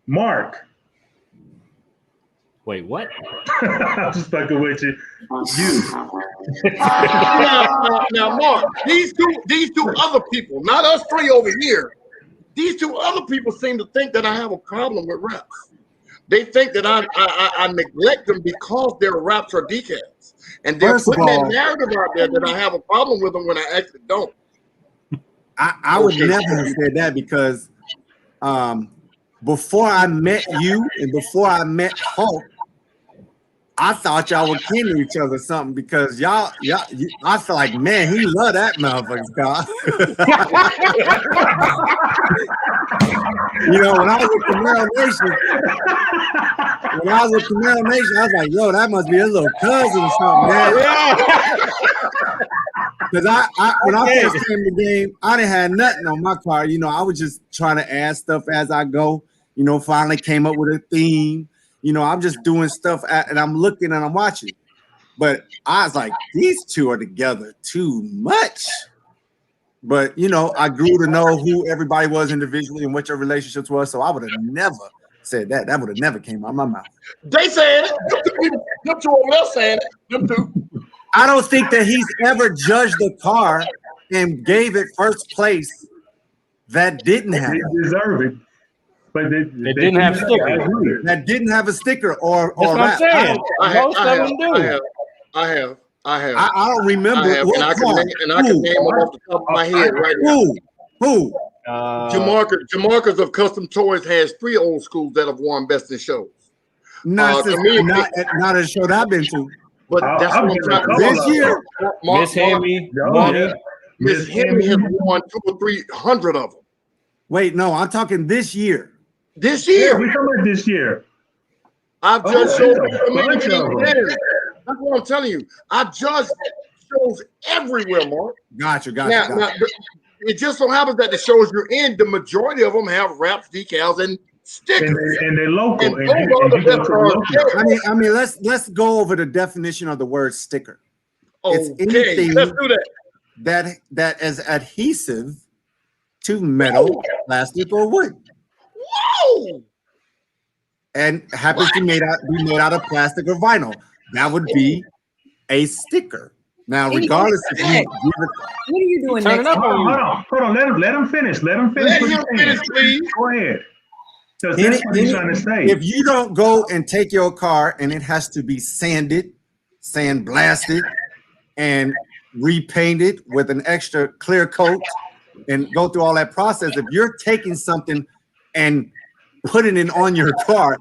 Mark. Wait, what? I'm just fucking with you. Now, Mark, these two other people, not us three over here, these two other people seem to think that I have a problem with raps. They think that I neglect them because their raps are decals. And they're First of putting that all- narrative out there that I have a problem with them when I actually don't. I would never have said that because before I met you and before I met Hulk, I thought y'all were kin to each other or something because I feel like, man, he love that motherfucker's car. You know, when I was with Camaro Nation, I was like, yo, that must be his little cousin or something, man. Because when I first came to the game, I didn't have nothing on my car. You know, I was just trying to add stuff as I go. You know, finally came up with a theme. You know, I'm just doing stuff and I'm looking and I'm watching. But I was like, these two are together too much. But, you know, I grew to know who everybody was individually and what your relationships was. So I would have never said that. That would have never came out of my mouth. They saying it. Them two over there saying it. Them two. I don't think that he's ever judged a car and gave it first place that didn't have They it. deserve it. But they didn't have stickers. That didn't have a sticker or That's what I'm rap. saying. Most of them do. I have. I don't remember. I have, what and I car. can name them off the top of my head right now. Who? Jamarcus of Custom Toys has 3 old schools that have won best in shows. Not Chameleon- a show that I've been to. But that's what I'm trying to This year, Miss Hammy, Oh, Money. yeah. Miss Hemi has won 200 or 300 of them wait, no, I'm talking this year. this Yeah, year. we talking about this year. I've Oh, judged yeah. shows for many, Bunch of them. many years. That's what I'm telling you. I judged shows everywhere, Mark. Gotcha. Now, it just so happens that the shows you're in, the majority of them have wraps, decals, and stickers. And they're local. And And, those and are the you go best to cars local. there. I mean, let's go over the definition of the word sticker. It's Okay, anything let's do that. that is adhesive to metal, plastic, or wood, Whoa! and happens to be made out of plastic or vinyl. That would be a sticker. Now, regardless if you give it, What are you doing Turn it next? up on you. Hold on. Let him finish. Let him finish. Let what him he's saying. finish, please. Go ahead. Because that's what he's trying to say. if you don't go and take your car and it has to be sanded, sandblasted, and repainted with an extra clear coat and go through all that process. If you're taking something and putting it on your car,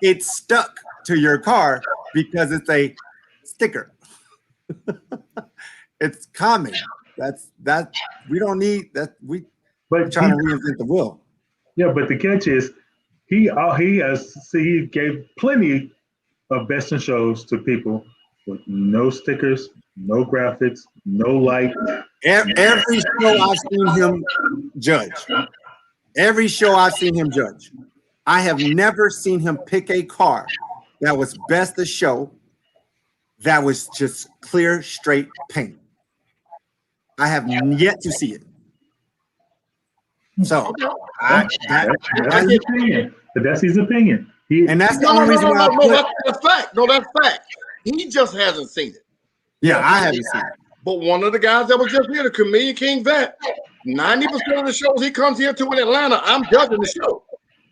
it's stuck to your car because it's a sticker. It's common. That we don't need that. We're trying to reinvent the wheel. Yeah, but the catch is he gave plenty of best in shows to people with no stickers, no graphics, no light. Every show I've seen him judge. Every show I've seen him judge. I have never seen him pick a car that was best of show that was just clear, straight paint. I have yet to see it. So That's his opinion. But that's his opinion. And that's the only reason why I put. That's fact. No, that's fact. He just hasn't seen it. Yeah, I haven't seen it. But one of the guys that was just here, the Chameleon King vet, 90% of the shows he comes here to in Atlanta, I'm judging the show.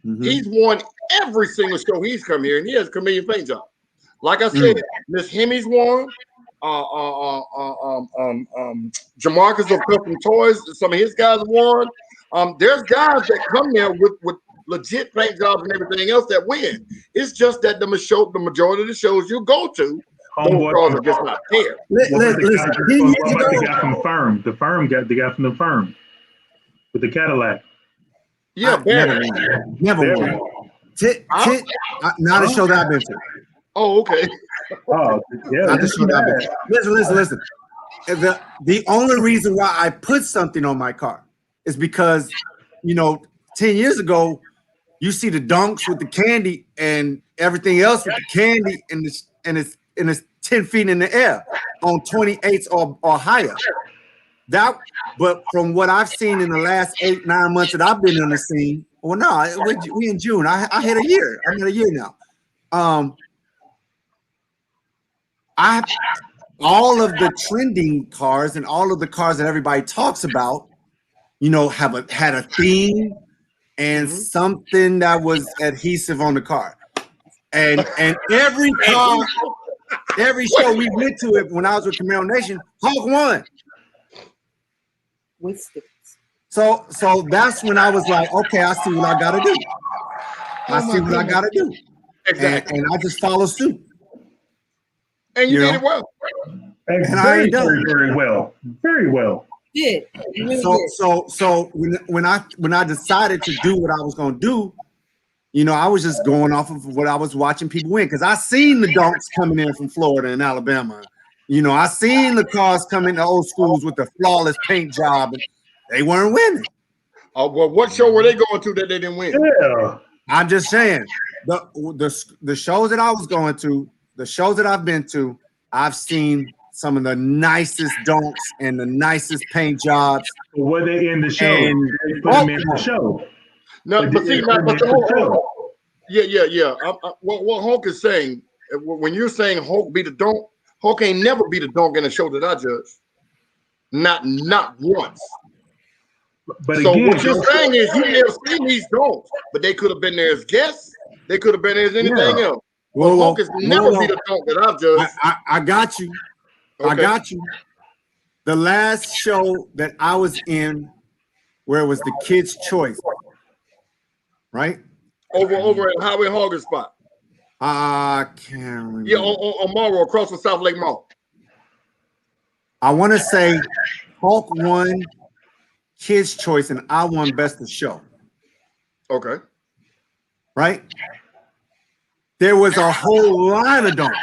Mhm. He's won every single show he's come here, and he has a Chameleon paint job. Like I said, Miss Hemi's won. Jamarcus of Custom Toys, some of his guys won. There's guys that come there with legit paint jobs and everything else that win. It's just that the majority of the shows you go to, those cars are just not there. What about the guy from the firm? The guy from the firm with the Cadillac. Yeah, Never won. Not a show that I've been to. Oh, okay. Oh, yeah. Not the show that I've been to. Listen. The only reason why I put something on my car is because, 10 years ago, you see the donks with the candy and everything else with the candy, and it's 10 feet in the air on 28s or higher. But from what I've seen in the last 8-9 months that I've been on the scene, well, no, we in June. I hit a year. I'm at a year now. All of the trending cars and all of the cars that everybody talks about, had a theme and something that was adhesive on the car. And every car, every show we went to it when I was with Camaro Nation, Hawk won. With stickers. So that's when I was like, okay, I see what I gotta do. Exactly. And I just follow suit. And you did it well. And I ain't done. very well. Very well. Did. You really did. So when I decided to do what I was gonna do, I was just going off of what I was watching people win, because I seen the donks coming in from Florida and Alabama. I seen the cars coming to old schools with the flawless paint job, and they weren't winning. Oh, well, what show were they going to that they didn't win? Yeah. I'm just saying, the shows that I was going to, the shows that I've been to, I've seen some of the nicest donks and the nicest paint jobs. Were they in the show? And They put them in the show. No, but see, yeah. What Hulk is saying, when you're saying Hulk beat a donk, Hulk ain't never beat a donk in a show that I judge. Not once. But So again, what you're saying is you never seen these donks, but they could have been there as guests. They could have been there as anything else. But Hulk has never beat a donk that I've judged. I got you. Okay. I got you. The last show that I was in, where it was the Kids' Choice, right? Over at Highway Hogger spot. I can't remember. Yeah, on Morrow, across from South Lake Mall. I want to say Hulk won Kids' Choice and I won Best of Show. Okay. Right? There was a whole line of donks.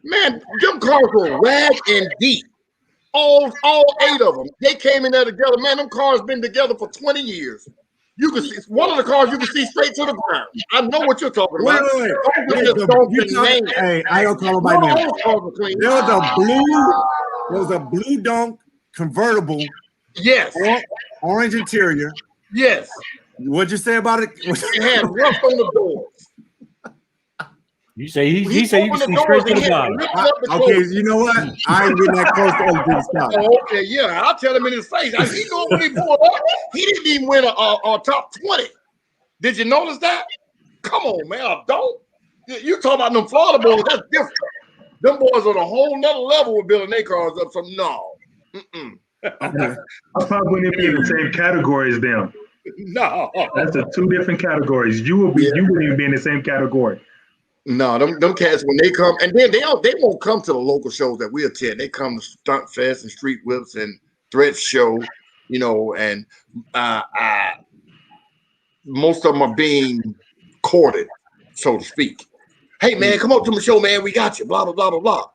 Man, them cars were rag and deep. All 8 of them. They came in there together. Man, them cars been together for 20 years. You can see one of the cars you can see straight to the ground. I know what you're talking about. Wait. Hey, I don't call them by name. There was a blue donk convertible. Yes. Orange interior. Yes. What'd you say about it? It had rust on the doors. You say he said you can see straight to the bottom. Okay, you know what? I ain't getting that close to other people's cars. Oh, okay, yeah. I'll tell him in his face. He knew when he pulled up, he didn't even win a top 20. Did you notice that? Come on, man. Don't. You talking about them Florida boys, that's different. Them boys on a whole nother level with building their cars up. So no. I probably wouldn't be in the same category as them. No, That's the two different categories. You wouldn't even be in the same category. no, them cats when they come, and then they won't come to the local shows that we attend. They come to Stunt Fest and Street Whips and Threat Show, you know, and most of them are being courted, so to speak. Hey man, come up to my show, man. We got you. Blah blah blah blah blah.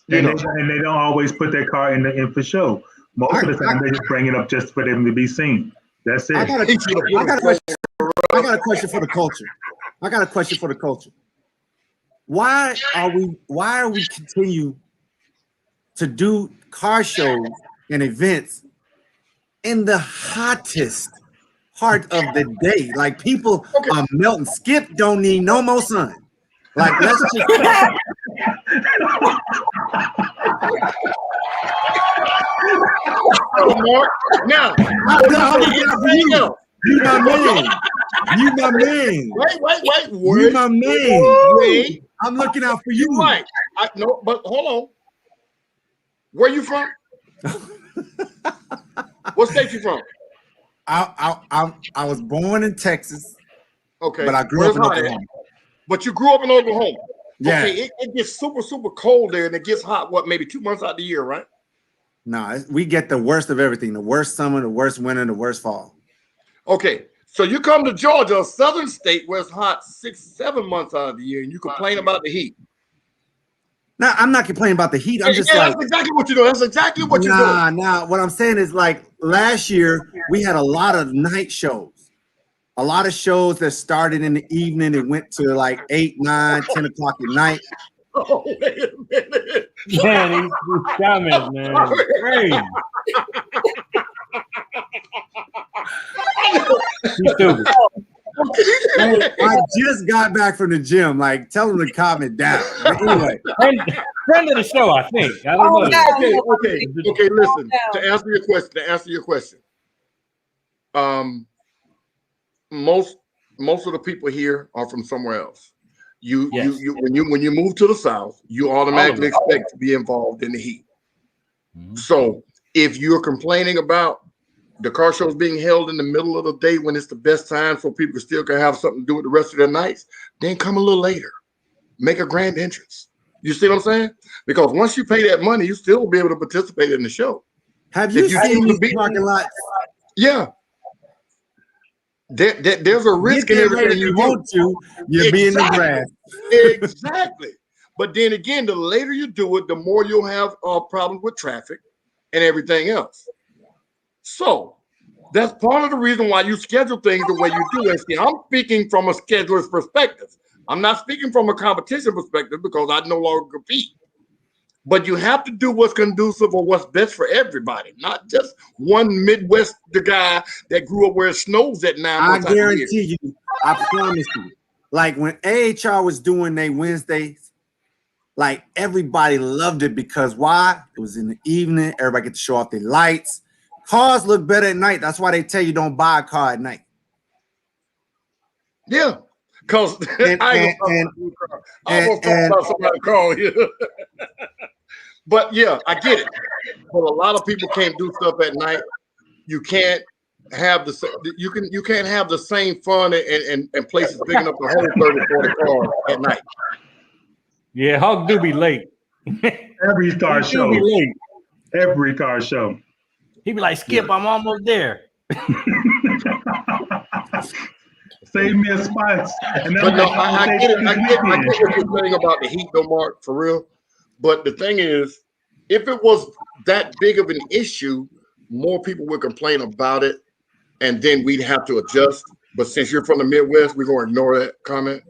And they don't always put their car in for show. Most of the time, they just bring it up just for them to be seen. That's it. I got a question for the culture. Why are we continue to do car shows and events in the hottest part of the day? Like people are melting. Skip don't need no more sun. Like let's just Now, you my man. You my man. Wait. You my man. Wait. I'm looking out for you. Right. No, but hold on. Where you from? What state you from? I was born in Texas. Okay. But I grew up in Oklahoma. But you grew up in Oklahoma. Yeah. Okay, it gets super, super cold there and it gets hot, maybe 2 months out of the year, right? No, we get the worst of everything. The worst summer, the worst winter, the worst fall. Okay. So you come to Georgia, a southern state where it's hot 6-7 months out of the year, and you complain about the heat. No, I'm not complaining about the heat. I'm just that's exactly what you're doing. That's exactly what you're doing. Nah. What I'm saying is like last year, we had a lot of night shows. A lot of shows that started in the evening and went to like 8, 9, 10 o'clock at night. Oh, wait a minute. Man, these comments, man. Crazy. He's stupid. I just got back from the gym. Like, tell them to calm it down. But anyway, friend of the show, I think. I don't know. Okay. Listen. To answer your question. Most of the people here are from somewhere else. When you move to the South, you automatically expect to be involved in the heat. Mm-hmm. So if you're complaining about the car shows being held in the middle of the day when it's the best time so people still can have something to do with the rest of their nights, then come a little later. Make a grand entrance. You see what I'm saying? Because once you pay that money, you still will be able to participate in the show. Have you seen these parking lots? Yeah. There's a risk in everything you want to. You'll be in the grass. Exactly. But then again, the later you do it, the more you'll have problems with traffic and everything else. So that's part of the reason why you schedule things the way you do. And see, I'm speaking from a scheduler's perspective. I'm not speaking from a competition perspective because I no longer compete. But you have to do what's conducive or what's best for everybody, not just one Midwest guy that grew up where it snows at 9 months. I guarantee you, I promise you. Like when AHR was doing their Wednesdays, like everybody loved it because why? It was in the evening. Everybody get to show off their lights. Cars look better at night. That's why they tell you don't buy a car at night. Yeah. Because I almost talk about somebody calling you. But yeah, I get it. But a lot of people can't do stuff at night. You can't have you can't have the same fun and places big enough to hold 30-40 cars at night. Yeah, Hawk do be late. Every car show. Every car show. He be like, Skip, I'm almost there. Save me a spot. But no, I get what you're saying about the heat, though, Mark, for real. But the thing is, if it was that big of an issue, more people would complain about it, and then we'd have to adjust. But since you're from the Midwest, we're going to ignore that comment.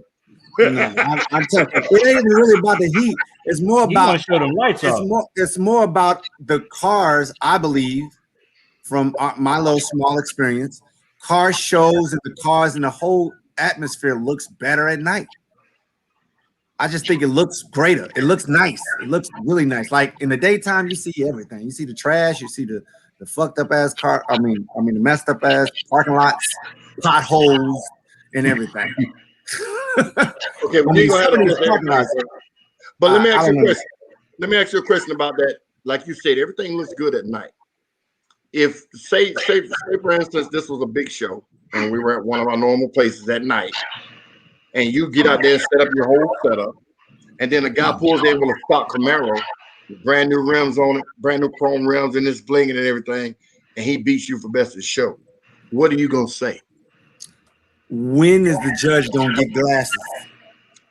No, I'm telling you, it ain't even really about the heat. It's more about show them lights off. It's more about the cars, I believe, from my little small experience. Car shows and the cars and the whole atmosphere looks better at night. I just think it looks greater. It looks nice. It looks really nice. Like in the daytime, you see everything. You see the trash. You see the fucked up ass car. I mean the messed up ass parking lots, potholes, and everything. Okay, but let me ask you a question. Let me ask you a question about that like you said, everything looks good at night. If say for instance, this was a big show and we were at one of our normal places at night, and you get out there and set up your whole setup, and then a guy pulls in with a stock Camaro, brand new rims on it, brand new chrome rims, and it's blinging and everything, and he beats you for best of show. What are you gonna say? When is the judge gonna get glasses?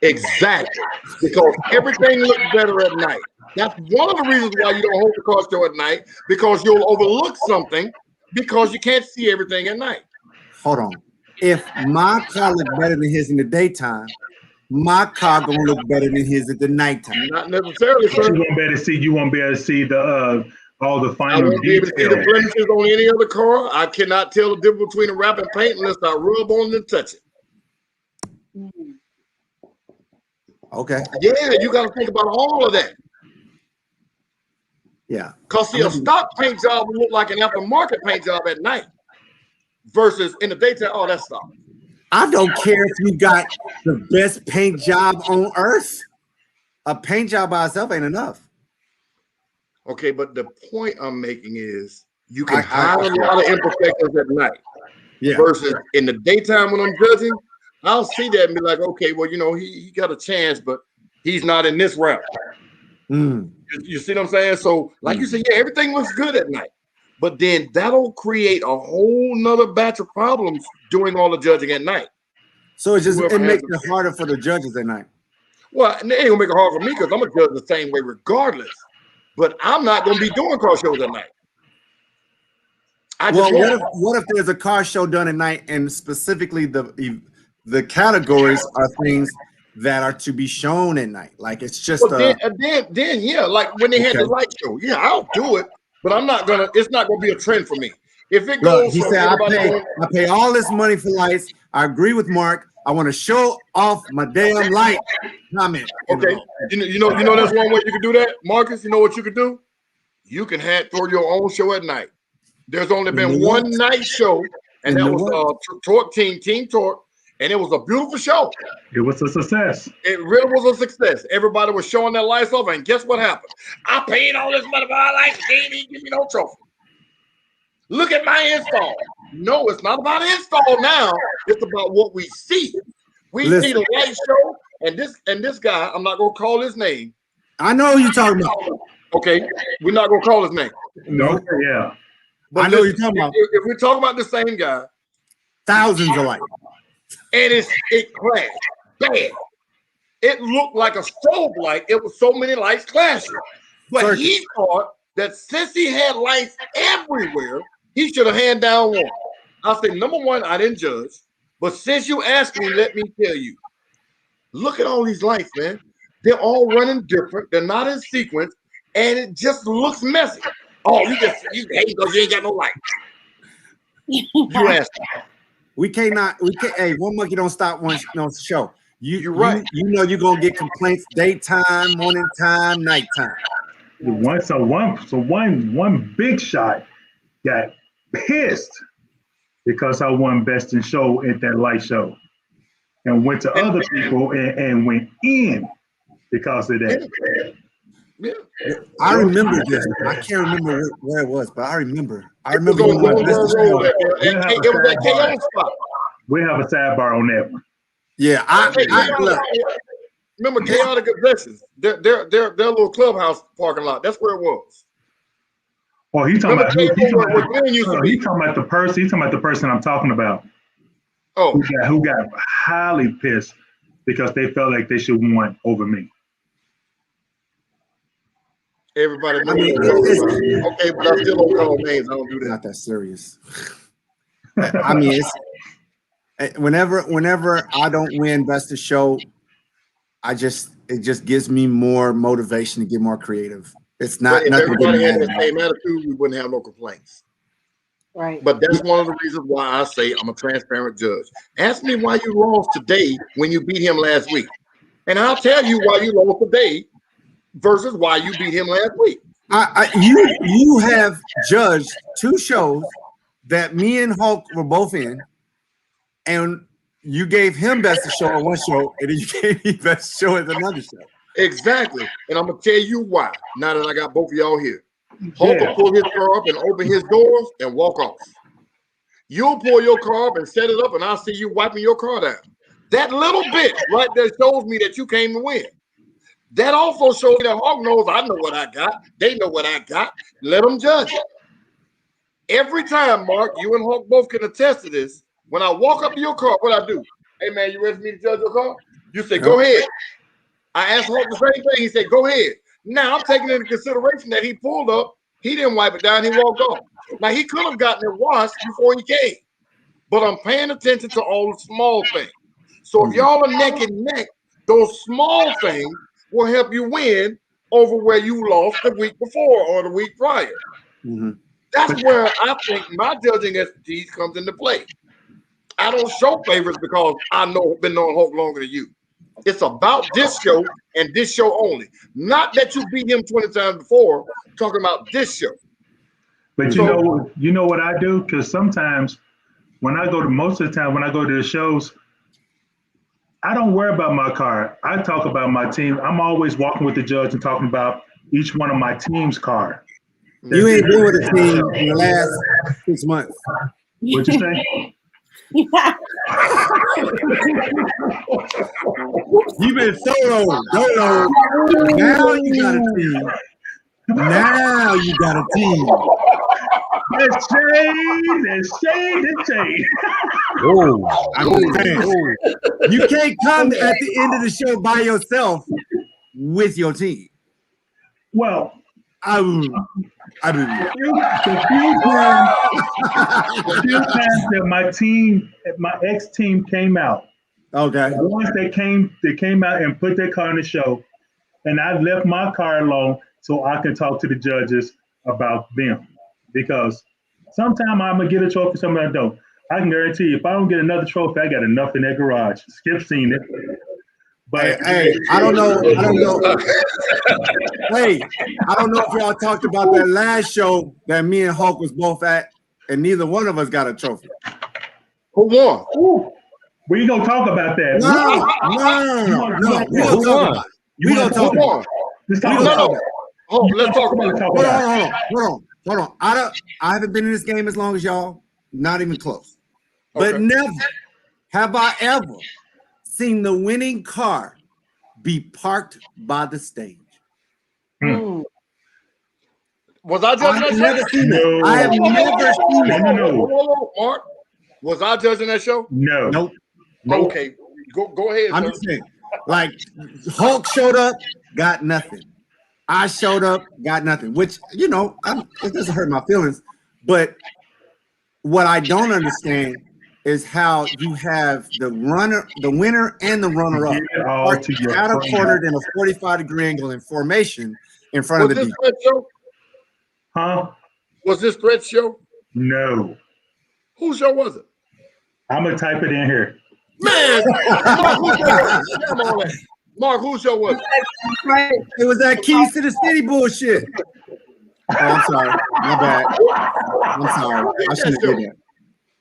Exactly, because everything looks better at night. That's one of the reasons why you don't hold the car show at night, because you'll overlook something because you can't see everything at night. Hold on. If my car look better than his in the daytime, my car gonna look better than his at the nighttime. Not necessarily, But sir. you won't be able to see. You won't be able to see the all the I final won't be able to see the details. blemishes on any other car. I cannot tell the difference between a wrap and paint unless I rub on it and touch it. Okay. Yeah, you got to think about all of that. Yeah. Because see, a stock paint job will look like an aftermarket paint job at night versus in the daytime. Oh, that's stock. I don't care if you got the best paint job on earth. A paint job by itself ain't enough. Okay, but the point I'm making is you can hide a lot of imperfections at night Yeah. versus in the daytime when I'm judging. I'll see that and be like, okay, well, you know, he got a chance, but he's not in this round. Mm. You see what I'm saying? So, like you said, yeah, everything looks good at night, but then that'll create a whole nother batch of problems doing all the judging at night. So it Whoever makes has it harder for the judges at night. Well, it ain't gonna make it hard for me because I'm gonna judge the same way regardless. But I'm not gonna be doing car shows at night. I just Well, what if there's a car show done at night and specifically the categories are things that are to be shown at night? Like it's just then yeah, like when they had the Okay. light show, yeah, I'll do it, but I'm not gonna. It's not gonna be a trend for me. If it look, goes, he from said everybody going, I pay all this money for lights. I agree with Mark. I want to show off my damn light. Comment. okay, you know, that's one way you can do that, Marcus. You know what you could do? You can throw your own show at night. There's only been one night show, and that was Torque Team Torque, and it was a beautiful show. It was a success. It really was a success. Everybody was showing their lights off, and guess what happened? I paid all this money for my lights, they didn't even give me no trophy. Look at my install. No, it's not about install now. It's about what we see. We see the light show, and this guy, I'm not gonna call his name. I know who you're talking about. Okay, we're not gonna call his name. No, yeah. But I know who you're talking about. If we're talking about the same guy, Thousands of lights. and it crashed bad. It looked like a strobe light. It was so many lights clashing. But he thought that since he had lights everywhere, he should have hand down one. I'll say, number one, I didn't judge. But since you asked me, let me tell you. Look at all these lights, man. They're all running different. They're not in sequence. And it just looks messy. Oh, you hate because you ain't got no light. You asked me. We can't. Hey, one monkey don't stop one show. You're right. You know you're gonna get complaints daytime, morning time, nighttime. One big shot got pissed because I won best in show at that light show, and went to other people and went in because of that. Yeah. I remember this. I can't remember where it was, but I remember. It was that KO spot. We have a sidebar on that one. Yeah, look. Remember Chaotic Possessions? Their little clubhouse parking lot. That's where it was. Oh, he's talking about the person. He's talking about the person I'm talking about. Oh, who got highly pissed because they felt like they should have won over me. Everybody knows. Okay, but I still don't call names. I don't do that. Not that serious. I mean, it's whenever I don't win best of show, it just gives me more motivation to get more creative. It's not. If everybody had the same attitude, we wouldn't have no complaints. Right. But that's one of the reasons why I say I'm a transparent judge. Ask me why you lost today when you beat him last week, and I'll tell you why you lost today versus why you beat him last week. You have judged two shows that me and Hulk were both in, and you gave him best of show on one show, and then you gave me best show at another show. Exactly. And I'm gonna tell you why. Now that I got both of y'all here, Hulk will pull his car up and open his doors and walk off. You'll pull your car up and set it up, and I'll see you wiping your car down. That little bit right there shows me that you came to win. That also shows me that Hulk knows I know what I got. They know what I got. Let them judge it. Every time, Mark, you and Hulk both can attest to this. When I walk up to your car, what I do? Hey, man, you ready for me to judge your car? You say, go ahead. I asked Hulk the same thing. He said, go ahead. Now, I'm taking into consideration that he pulled up. He didn't wipe it down. He walked off. Now, he could have gotten it washed before he came. But I'm paying attention to all the small things. So if y'all are neck and neck, those small things will help you win over where you lost the week before or the week prior. Mm-hmm. That's where I think my judging expertise comes into play. I don't show favorites because I know been knowing Hulk longer than you. It's about this show and this show only. Not that you beat him 20 times before, talking about this show. But you know what I do? Because sometimes most of the time when I go to the shows, I don't worry about my car. I talk about my team. I'm always walking with the judge and talking about each one of my team's car. You ain't been with a team in the last 6 months. What you say? You've been solo. Now you got a team. Now you got a team. That's shade. Oh, I'm saying, you can't come at the end of the show by yourself with your team. Well, I do. The few times that my ex-team came out. Okay. Once they came out and put their car in the show, and I left my car alone so I can talk to the judges about them. Because sometimes I'm gonna get a trophy, sometimes I don't. I can guarantee you, if I don't get another trophy, I got enough in that garage. Skip seen it. But hey, I don't know. Hey, I don't know if y'all talked about that last show that me and Hulk was both at, and neither one of us got a trophy. Who won? We gonna talk about that. No. We gonna talk about it. We gonna talk about it. Let's talk about it. Let's talk about it. Hold on. I haven't been in this game as long as y'all. Not even close. But never have I ever seen the winning car be parked by the stage. Was I judging that show? Never seen that. I have never seen that. No. Mark, was I judging that show? No. Nope. Okay, go ahead. I'm just saying, like Hulk showed up, got nothing. I showed up, got nothing. Which it doesn't hurt my feelings. But what I don't understand is how you have the winner, and the runner-up catapulted in a 45-degree angle in formation in front of the D. Huh? Was this Threat show? No. Whose show was it? I'm gonna type it in here. Man, Mark, whose show was it? It was that Keys to the City bullshit. Oh, I'm sorry. My bad. I'm sorry. I shouldn't have did that.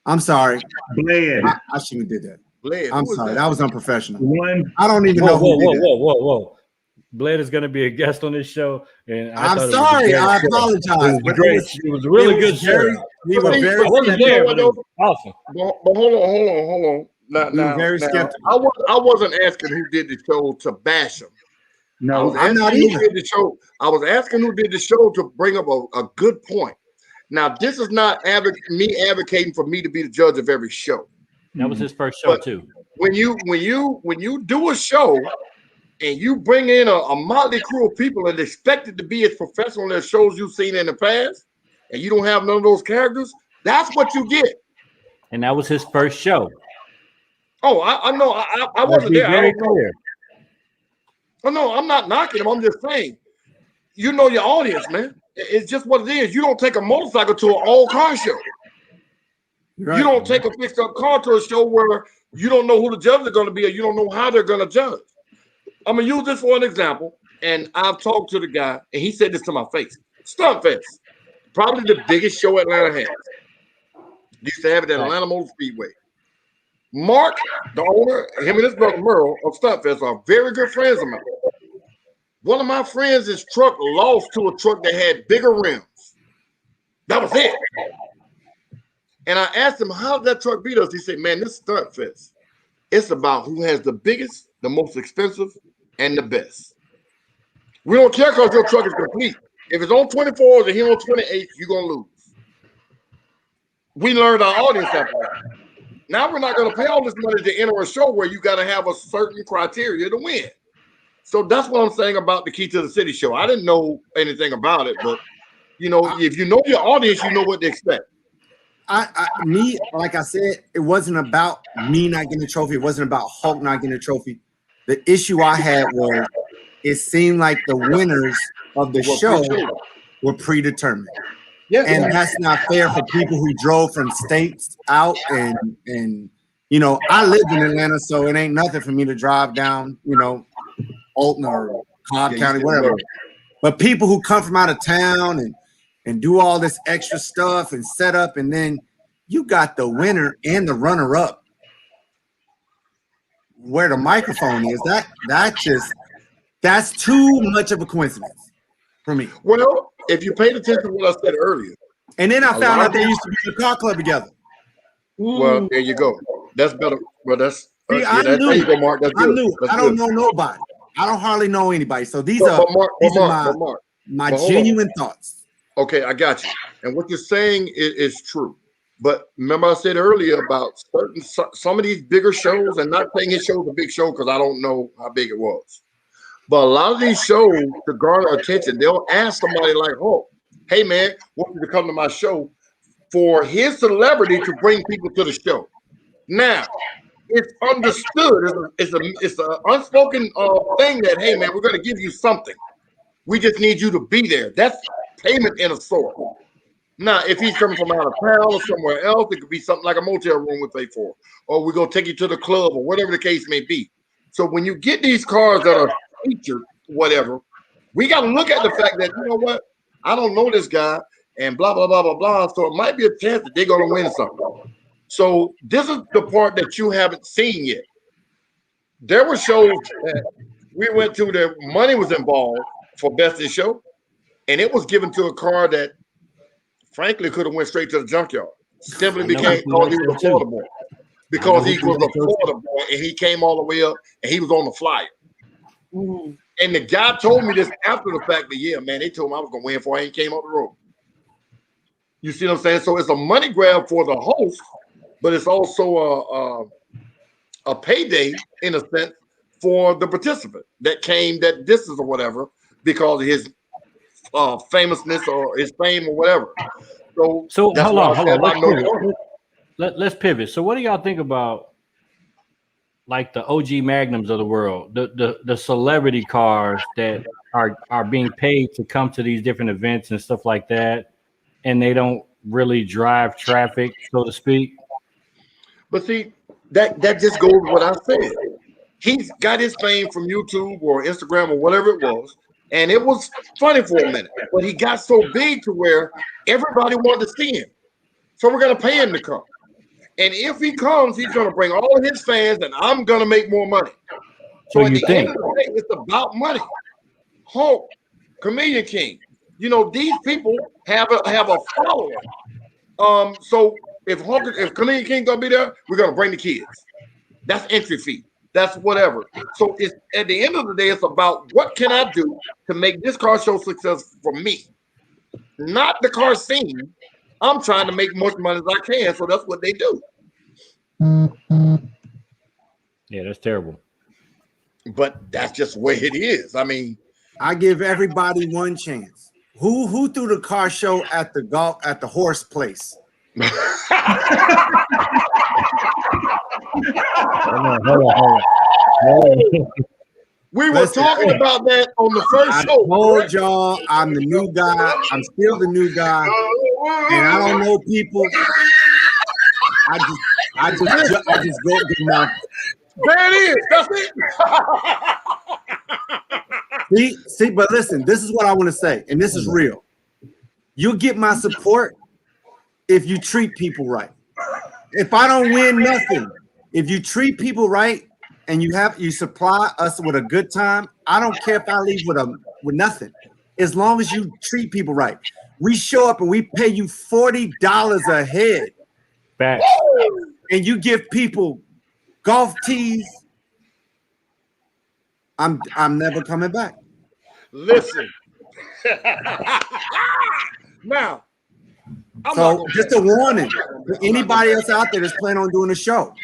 I'm sorry. Bled. I shouldn't have did that. Bled. I'm sorry. That was unprofessional. One. I don't even know who did that. Whoa. Bled is going to be a guest on this show, and I'm sorry. I apologize. It was a really good show. We were very skeptical. Awesome. But hold on. Now, very skeptical. I wasn't asking who did the show to bash him. No, I'm not either. I was asking who did the show to bring up a good point. Now, this is not me advocating for me to be the judge of every show. That was his first show too. When you do a show and you bring in a motley crew of people and expect it to be as professional as shows you've seen in the past, and you don't have none of those characters, that's what you get. And that was his first show. Oh, I know. I wasn't there. Very clear. Oh no, I'm not knocking him. I'm just saying, you know your audience, man. It's just what it is. You don't take a motorcycle to an all-car show. Right. You don't take a fixed-up car to a show where you don't know who the judges are going to be, or you don't know how they're going to judge. I'm going to use this for an example, and I've talked to the guy, and he said this to my face. Stunt Fest, probably the biggest show Atlanta has. Used to have it at Atlanta Motor Speedway. Mark, the owner, him and his brother Merle of Stunt Fest are very good friends of mine. One of my friends' truck lost to a truck that had bigger rims. That was it. And I asked him, how did that truck beat us? He said, man, this stunt fest. It's about who has the biggest, the most expensive, and the best. We don't care because your truck is complete. If it's on 24s and here on 28, you're going to lose. We learned our audience after that. Now we're not going to pay all this money to enter a show where you got to have a certain criteria to win. So that's what I'm saying about the Key to the City show. I didn't know anything about it, but you know, if you know your audience, you know what to expect. Me, like I said, it wasn't about me not getting a trophy. It wasn't about Hulk not getting a trophy. The issue I had was it seemed like the winners of the show were predetermined. Yeah, and that's not fair for people who drove from states out and you know, I live in Atlanta, so it ain't nothing for me to drive down, you know, Alton or Cobb County, whatever. But people who come from out of town and do all this extra stuff and set up, and then you got the winner and the runner-up where the microphone is. That's too much of a coincidence for me. Well, if you paid attention to what I said earlier. And then I found out they used to be in a car club together. Well, there you go. That's better. Well, that's See, I there you go, Mark. That's good. I don't know nobody. I don't hardly know anybody. So these are my genuine thoughts. Okay, I got you. And what you're saying is true. But remember I said earlier about some of these bigger shows, and not saying his show's a big show because I don't know how big it was. But a lot of these shows, to garner attention, they'll ask somebody like, oh, hey man, want you to come to my show for his celebrity to bring people to the show. Now, it's understood. It's an unspoken thing that, hey man, we're going to give you something. We just need you to be there. That's payment in a sort. Now, if he's coming from out of town or somewhere else, it could be something like a motel room we pay for, or we're going to take you to the club, or whatever the case may be. So when you get these cars that are featured, whatever, we got to look at the fact that, you know what, I don't know this guy, and blah, blah, blah, blah, blah. So it might be a chance that they're going to win something. So this is the part that you haven't seen yet. There were shows that we went to that money was involved for Best in Show, and it was given to a car that, frankly, could have went straight to the junkyard. Simply because he was a Florida boy. Because he was a Florida boy, and he came all the way up, and he was on the flyer. Mm-hmm. And the guy told me this after the fact that, yeah, man, they told me I was going to win before I even came on the road. You see what I'm saying? So it's a money grab for the host, but it's also a payday, in a sense, for the participant that came that distance or whatever because of his famousness or his fame or whatever. So hold on. Let's pivot. So what do y'all think about like the OG Magnums of the world, the celebrity cars that are being paid to come to these different events and stuff like that, and they don't really drive traffic, so to speak? But see, that just goes with what I said. He's got his fame from YouTube or Instagram or whatever it was, and it was funny for a minute. But he got so big to where everybody wanted to see him. So we're going to pay him to come. And if he comes, he's going to bring all of his fans, and I'm going to make more money. So at the end of the day, it's about money. Hulk, Chameleon King, you know, these people have a following. So if Chameleon King going to be there, we're going to bring the kids. That's entry fee. That's whatever. So it's at the end of the day, it's about what can I do to make this car show successful for me, not the car scene. I'm trying to make much money as I can, so that's what they do. Yeah, that's terrible. But that's just the way it is. I mean, I give everybody one chance. Who threw the car show at the horse place? Hold on. We were talking about that on the first show. I told y'all I'm the new guy. I'm still the new guy, and I don't know people. I just go to my. There it is. That's it. See, but listen, this is what I want to say, and this is real. You'll get my support if you treat people right. If I don't win nothing, if you treat people right and you supply us with a good time, I don't care if I leave with nothing, as long as you treat people right. We show up and we pay you $40 a head, Back. and you give people golf tees. I'm never coming back. Listen. Now, So just a warning for anybody else out there that's planning on doing a show.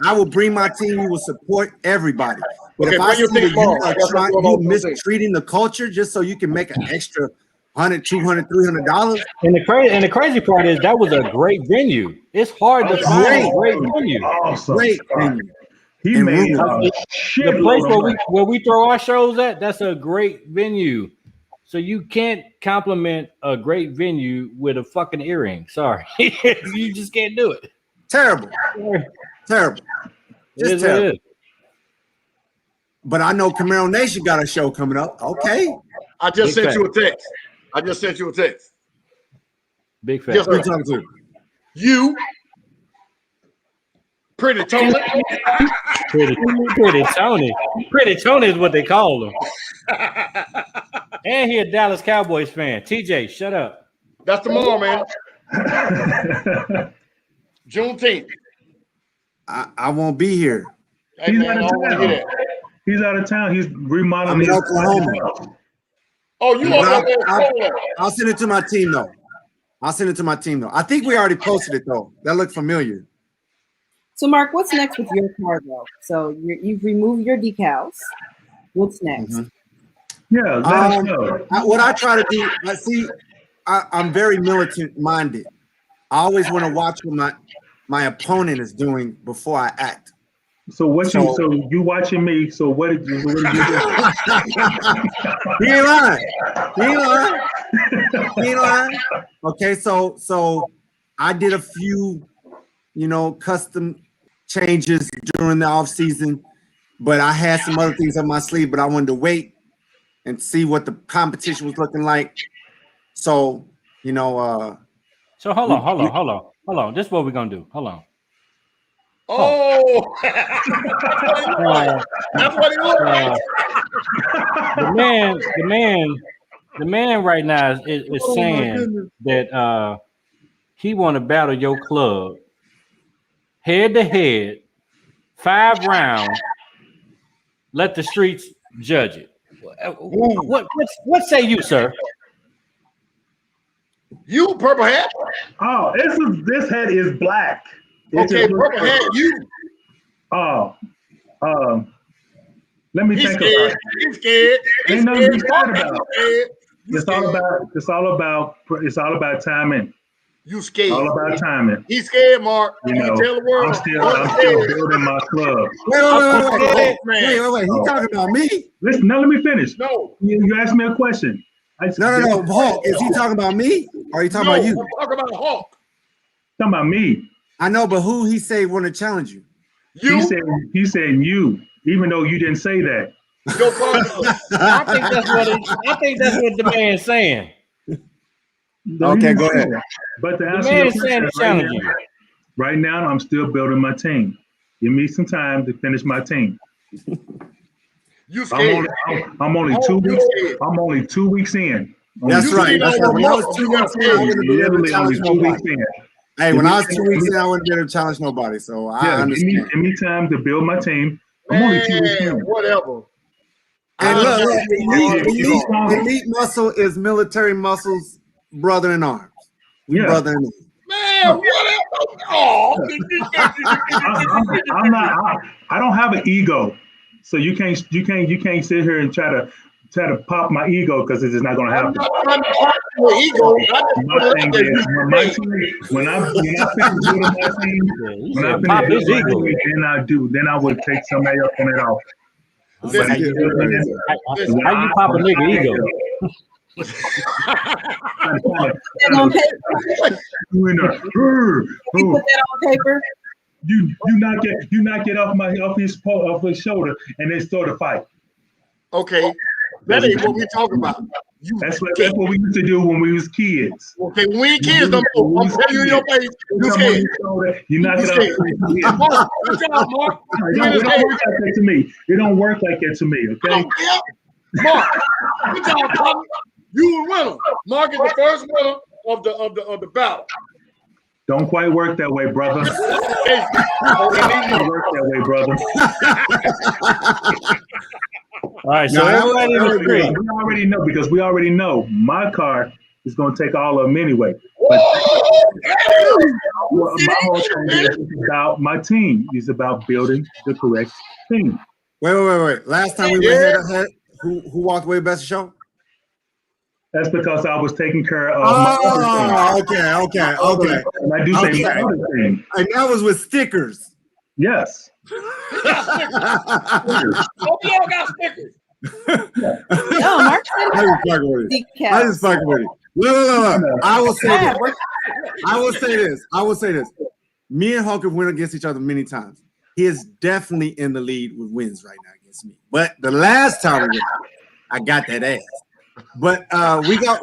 I will bring my team. We will support everybody. But Okay, if I bring see your that team forward. That's what you're I'm saying. mistreating the culture just so you can make an extra $100, $200, $300, And the crazy part is that was a great venue. It's hard to find a great venue. Awesome. great venue. He And made rules. The shitload place of money. where we throw our shows at, that's a great venue. So you can't compliment a great venue with a fucking earring. Sorry. You just can't do it. Terrible. Terrible. It Just is what it terrible. is. But I know Camaro Nation got a show coming up. Okay. I just Big sent you a text. Big Yes, fan. Who sir. you talking to? You, Pretty Tony. Pretty Tony. Pretty Tony is what they call him. And he a Dallas Cowboys fan. TJ, shut up. That's tomorrow, man. Juneteenth. I won't be here. Hey, He's man, I out of don't want to town. hear that. He's out of town. He's remodeling. I'm in his- Oklahoma. Oh, you But up there? I'll send it to my team though. I think we already posted it though. That looked familiar. So, Mark, what's next with your car, though? So you've removed your decals. What's next? Mhm. Yeah, let us know. What I try to do, I'm very militant minded. I always want to watch what my opponent is doing before I act. So you watching me? So what did you do? He ain't lying. Okay, so I did a few, custom changes during the off season, but I had some other things on my sleeve. But I wanted to wait and see what the competition was looking like. So So hold on. This is what we're gonna do. Hold on. Oh, that's what he looked like. The man right now is saying that he want to battle your club head to head, 5 rounds. Let the streets judge it. What say you, sir? You purple hat. Oh, this head is black. It's Okay, just- purple hat. You. Oh, let me He's think scared. about it. He's scared. He's Ain't nothing to be scared. scared about. It's all about timing. You All scared. about timing. He's scared, Mark. You You know, tell the world. I'm still building my club. wait. Man. He talking about me? Listen, now let me finish. No. You asked me a question. No. Hulk, is he talking about me? Or are you talking about you? I'm talking about Hawk. Talking about me. I know, but who he say want to challenge you? You. He said you, even though you didn't say that. Your partner. I think that's what the man's saying. No, Okay, you go didn't say ahead. that. But to The answer your man's saying question to challenge you. right now, I'm still building my team. Give me some time to finish my team. You scared. I'm only Oh, 2 you weeks. scared. I'm only 2 weeks in. That's You right. see That's no right. When I was more. 2 weeks in, I wouldn't be able to Literally challenge only 2 weeks nobody. in. Hey, when I was 2 weeks in, I wouldn't be able to challenge nobody. So I Yeah, understand. give me time to build my team. I'm only 2 weeks Man, in. whatever. And I look, understand. elite muscle is military muscle's brother in arms. Yeah. Brother in arms. Man, whatever. Oh. I'm not. I don't have an ego, so you can't sit here and try to pop my ego because it's just not going to I'm happen. not trying to pop your ego. I just My put it thing out there. is, when I finish building my team, He when I said, pop finish his building ego. my team, then I would take somebody else on it off. Listen, Like, you know, listen, How you pop a nigga ego? That on paper. You put that on paper. You not get off his shoulder and then start a fight. Okay, that ain't what we talking about. That's what we used to do when we was kids. Okay, when we ain't kids no more. I'm telling you in your face. You scared. You knock it out. Mark, good job, Mark. It don't work like that to me. It don't work like that to me. Okay. Mark, good job, Tommy. You were winner. Mark is the first winner of the battle. Don't quite work that way, brother. Don't work that way, brother. All right, so everybody agree. We already know because we already know my car is going to take all of them anyway. But my whole thing is about my team. It's about building the correct team. Wait. Last time we were here, who walked away best of show? That's because I was taking care of my other team. Okay. And I do say my other team. And that was with stickers. Yes. We all got stickers. No, Mark said I just fucking with it. Look. I will say this. Me and Hulk have went against each other many times. He is definitely in the lead with wins right now against me. But the last time I got that ass. But we watch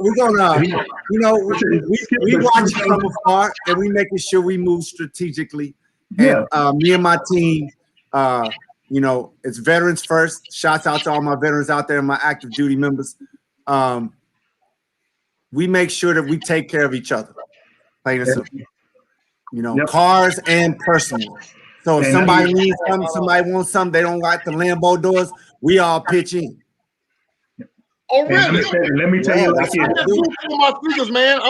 it from afar and we making sure we move strategically. And me and my team, it's veterans first. Shouts out to all my veterans out there and my active duty members. We make sure that we take care of each other. Plain and simple. Cars and personal. So if somebody needs something, somebody wants something, they don't like the Lambo doors, we all pitch in. Oh, really? Let me tell you like I just do my speakers, man.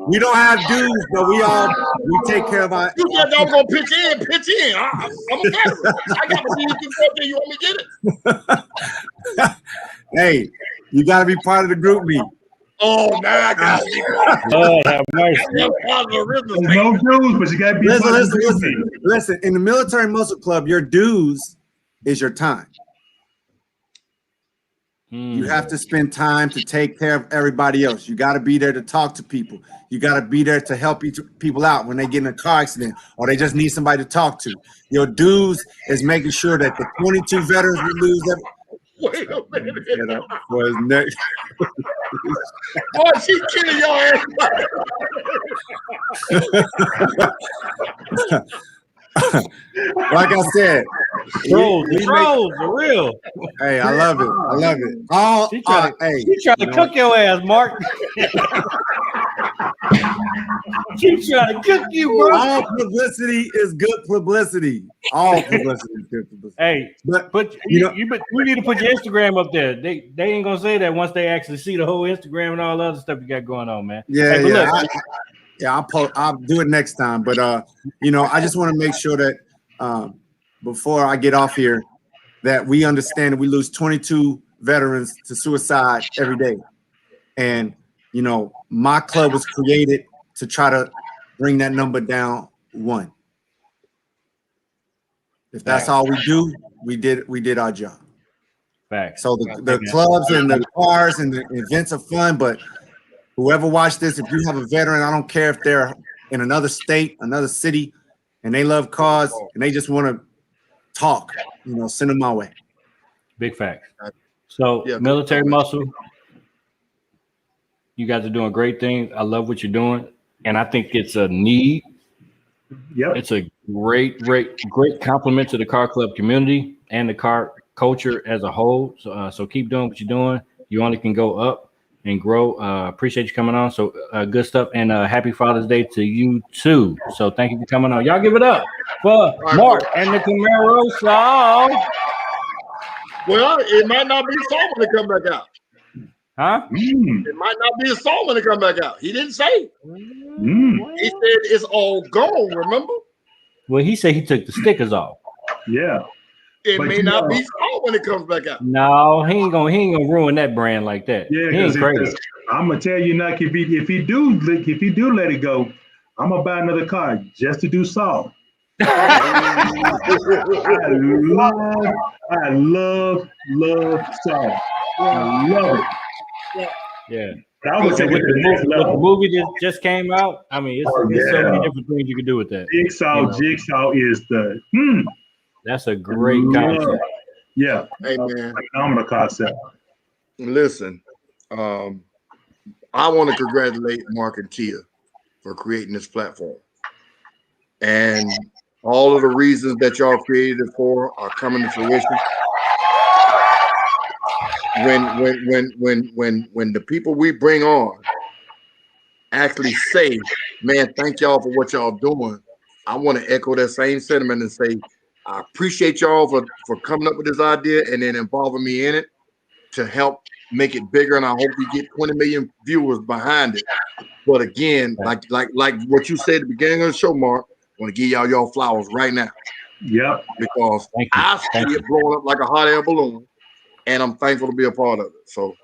We don't have dues, but we take care of our. You said don't go pitch in. I'm a veteran. I got to be in you want me to get it? Hey, you got to be part of the group meet. Oh, now I got it. Lord have mercy. No dues, but you got to be part of the group meet. Listen, in the Military Muscle Club, your dues is your time. You have to spend time to take care of everybody else. You got to be there to talk to people. You got to be there to help people out when they get in a car accident or they just need somebody to talk to. Your dues is making sure that the 22 veterans we lose. Wait a minute. For his neck. Boy, she's killing your ass. Like I said, trolls for real. Hey, I love it. She trying to cook your ass, Mark. She trying to cook you, bro. All publicity is good publicity. All publicity is good publicity. Hey, but we need to put your Instagram up there. They ain't gonna say that once they actually see the whole Instagram and all the other stuff you got going on, man. I'll do it next time. But I just want to make sure that before I get off here, that we understand that we lose 22 veterans to suicide every day. And my club was created to try to bring that number down one. If that's all we do, we did our job. Facts. So the clubs and the cars and the events are fun, but whoever watched this, if you have a veteran, I don't care if they're in another state, another city, and they love cars and they just want to talk, send them my way. Big facts. So Military Muscle, you guys are doing great things. I love what you're doing. And I think it's a need. Yep. It's a great compliment to the car club community and the car culture as a whole. So keep doing what you're doing. You only can go up and grow. Appreciate you coming on. So good stuff. And happy Father's Day to you too. So thank you for coming on. Y'all give it up for Mark and the Camaro Show. Well, it might not be so when they come back out. Huh? It might not be a song when they come back out. He didn't say. He said it's all gone, remember? Well, he said he took the stickers off. Yeah. It may not be song when it comes back out. No, he ain't gonna ruin that brand like that. Yeah, he ain't crazy. I'm gonna tell you, Nuck, if he do let it go, I'm gonna buy another car just to do Saul. I love Saul. I love it. Yeah. I would say with the movie just came out. I mean, it's so many different things you can do with that. Jigsaw is the That's a great concept. Yeah, Hey man, phenomenal concept. listen. I want to congratulate Mark and Tia for creating this platform, and all of the reasons that y'all created it for are coming to fruition. When the people we bring on actually say, "Man, thank y'all for what y'all doing," I want to echo that same sentiment and say, I appreciate y'all for coming up with this idea and then involving me in it to help make it bigger. And I hope we get 20 million viewers behind it. But again, like what you said at the beginning of the show, Mark, I want to give y'all flowers right now. Yep. Because Thank you. I see it blowing up like a hot air balloon, and I'm thankful to be a part of it. So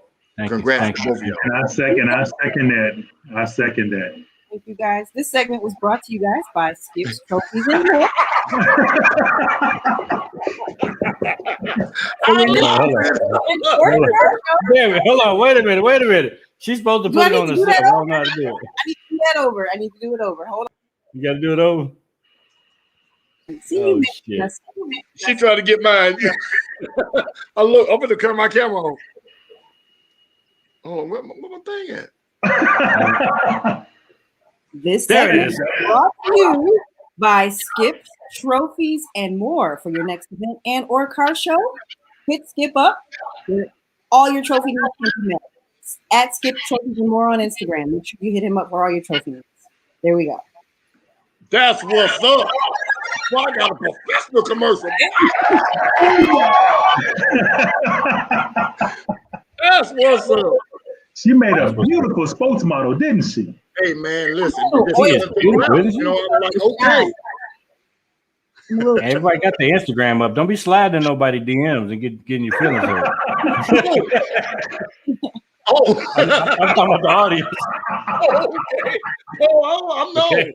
congrats to both of y'all. And I second that. I second that. Thank you guys. This segment was brought to you guys by Skips Trophies and More. Hold on. Wait a minute. She's supposed to put it on the set. I don't know how to do it. I need to do that over. I need to do it over. Hold on. You got to do it over. See, Oh, you shit. She tried to get mine. I'm going to turn my camera on. Oh, where my thing at? This There it segment is. brought to you by Skips Trophies and More. For your next event and or car show, hit Skip up. All your trophy needs can be met. At Skip Trophies and More on Instagram. Make sure you hit him up for all your trophy needs. There we go. That's what's up. Well, I got a professional commercial. That's what's up. She made a beautiful sports model, didn't she? Hey man, listen. Beautiful, I'm like, okay. Everybody got the Instagram up. Don't be sliding nobody DMs and getting your feelings hurt. Oh, I'm talking about the audience. okay. Oh, I'm no. Okay.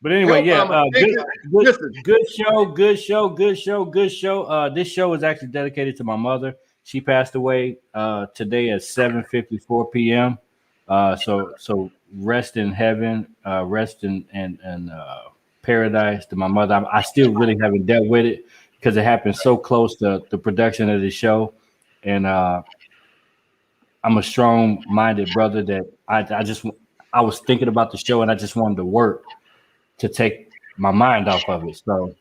But anyway, good show. This show is actually dedicated to my mother. She passed away today at 7:54 p.m. So rest in heaven, rest in paradise to my mother. I still really haven't dealt with it because it happened so close to the production of the show, and I'm a strong-minded brother that I was thinking about the show and I just wanted to work to take my mind off of it. So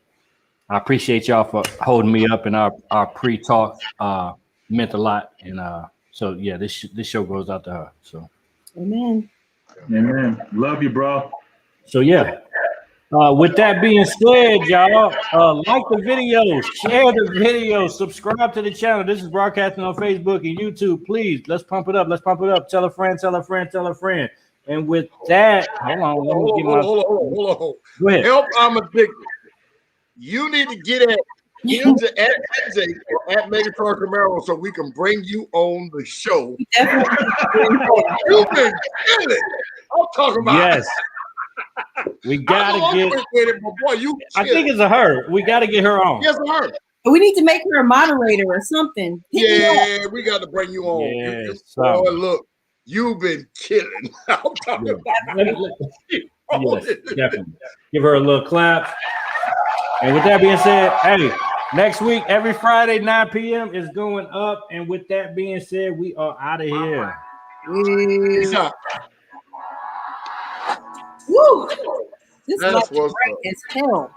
I appreciate y'all for holding me up, and our pre-talk meant a lot. And so yeah, this show goes out to her. So Amen. Love you, bro. So yeah. With that being said, y'all, like the video, share the video, subscribe to the channel. This is broadcasting on Facebook and YouTube. Please, let's pump it up. Tell a friend. And with that, hold on. Go ahead. Help, I'm addicted. You need to get at him to at MJ or at Megatron Camaro so we can bring you on the show. You've been killing it. I'm talking about. Yes. We gotta get. I think it's a her. We gotta get her on. Yes, her. We need to make her a moderator or something. Yeah, we got to bring you on. Yes, boy, look, you've been killing. I'm talking about. Yes, definitely. Give her a little clap. And with that being said, hey, next week, every Friday, 9 p.m. is going up. And with that being said, we are out of here. Peace out. Woo! This That's is what's bright up. as hell.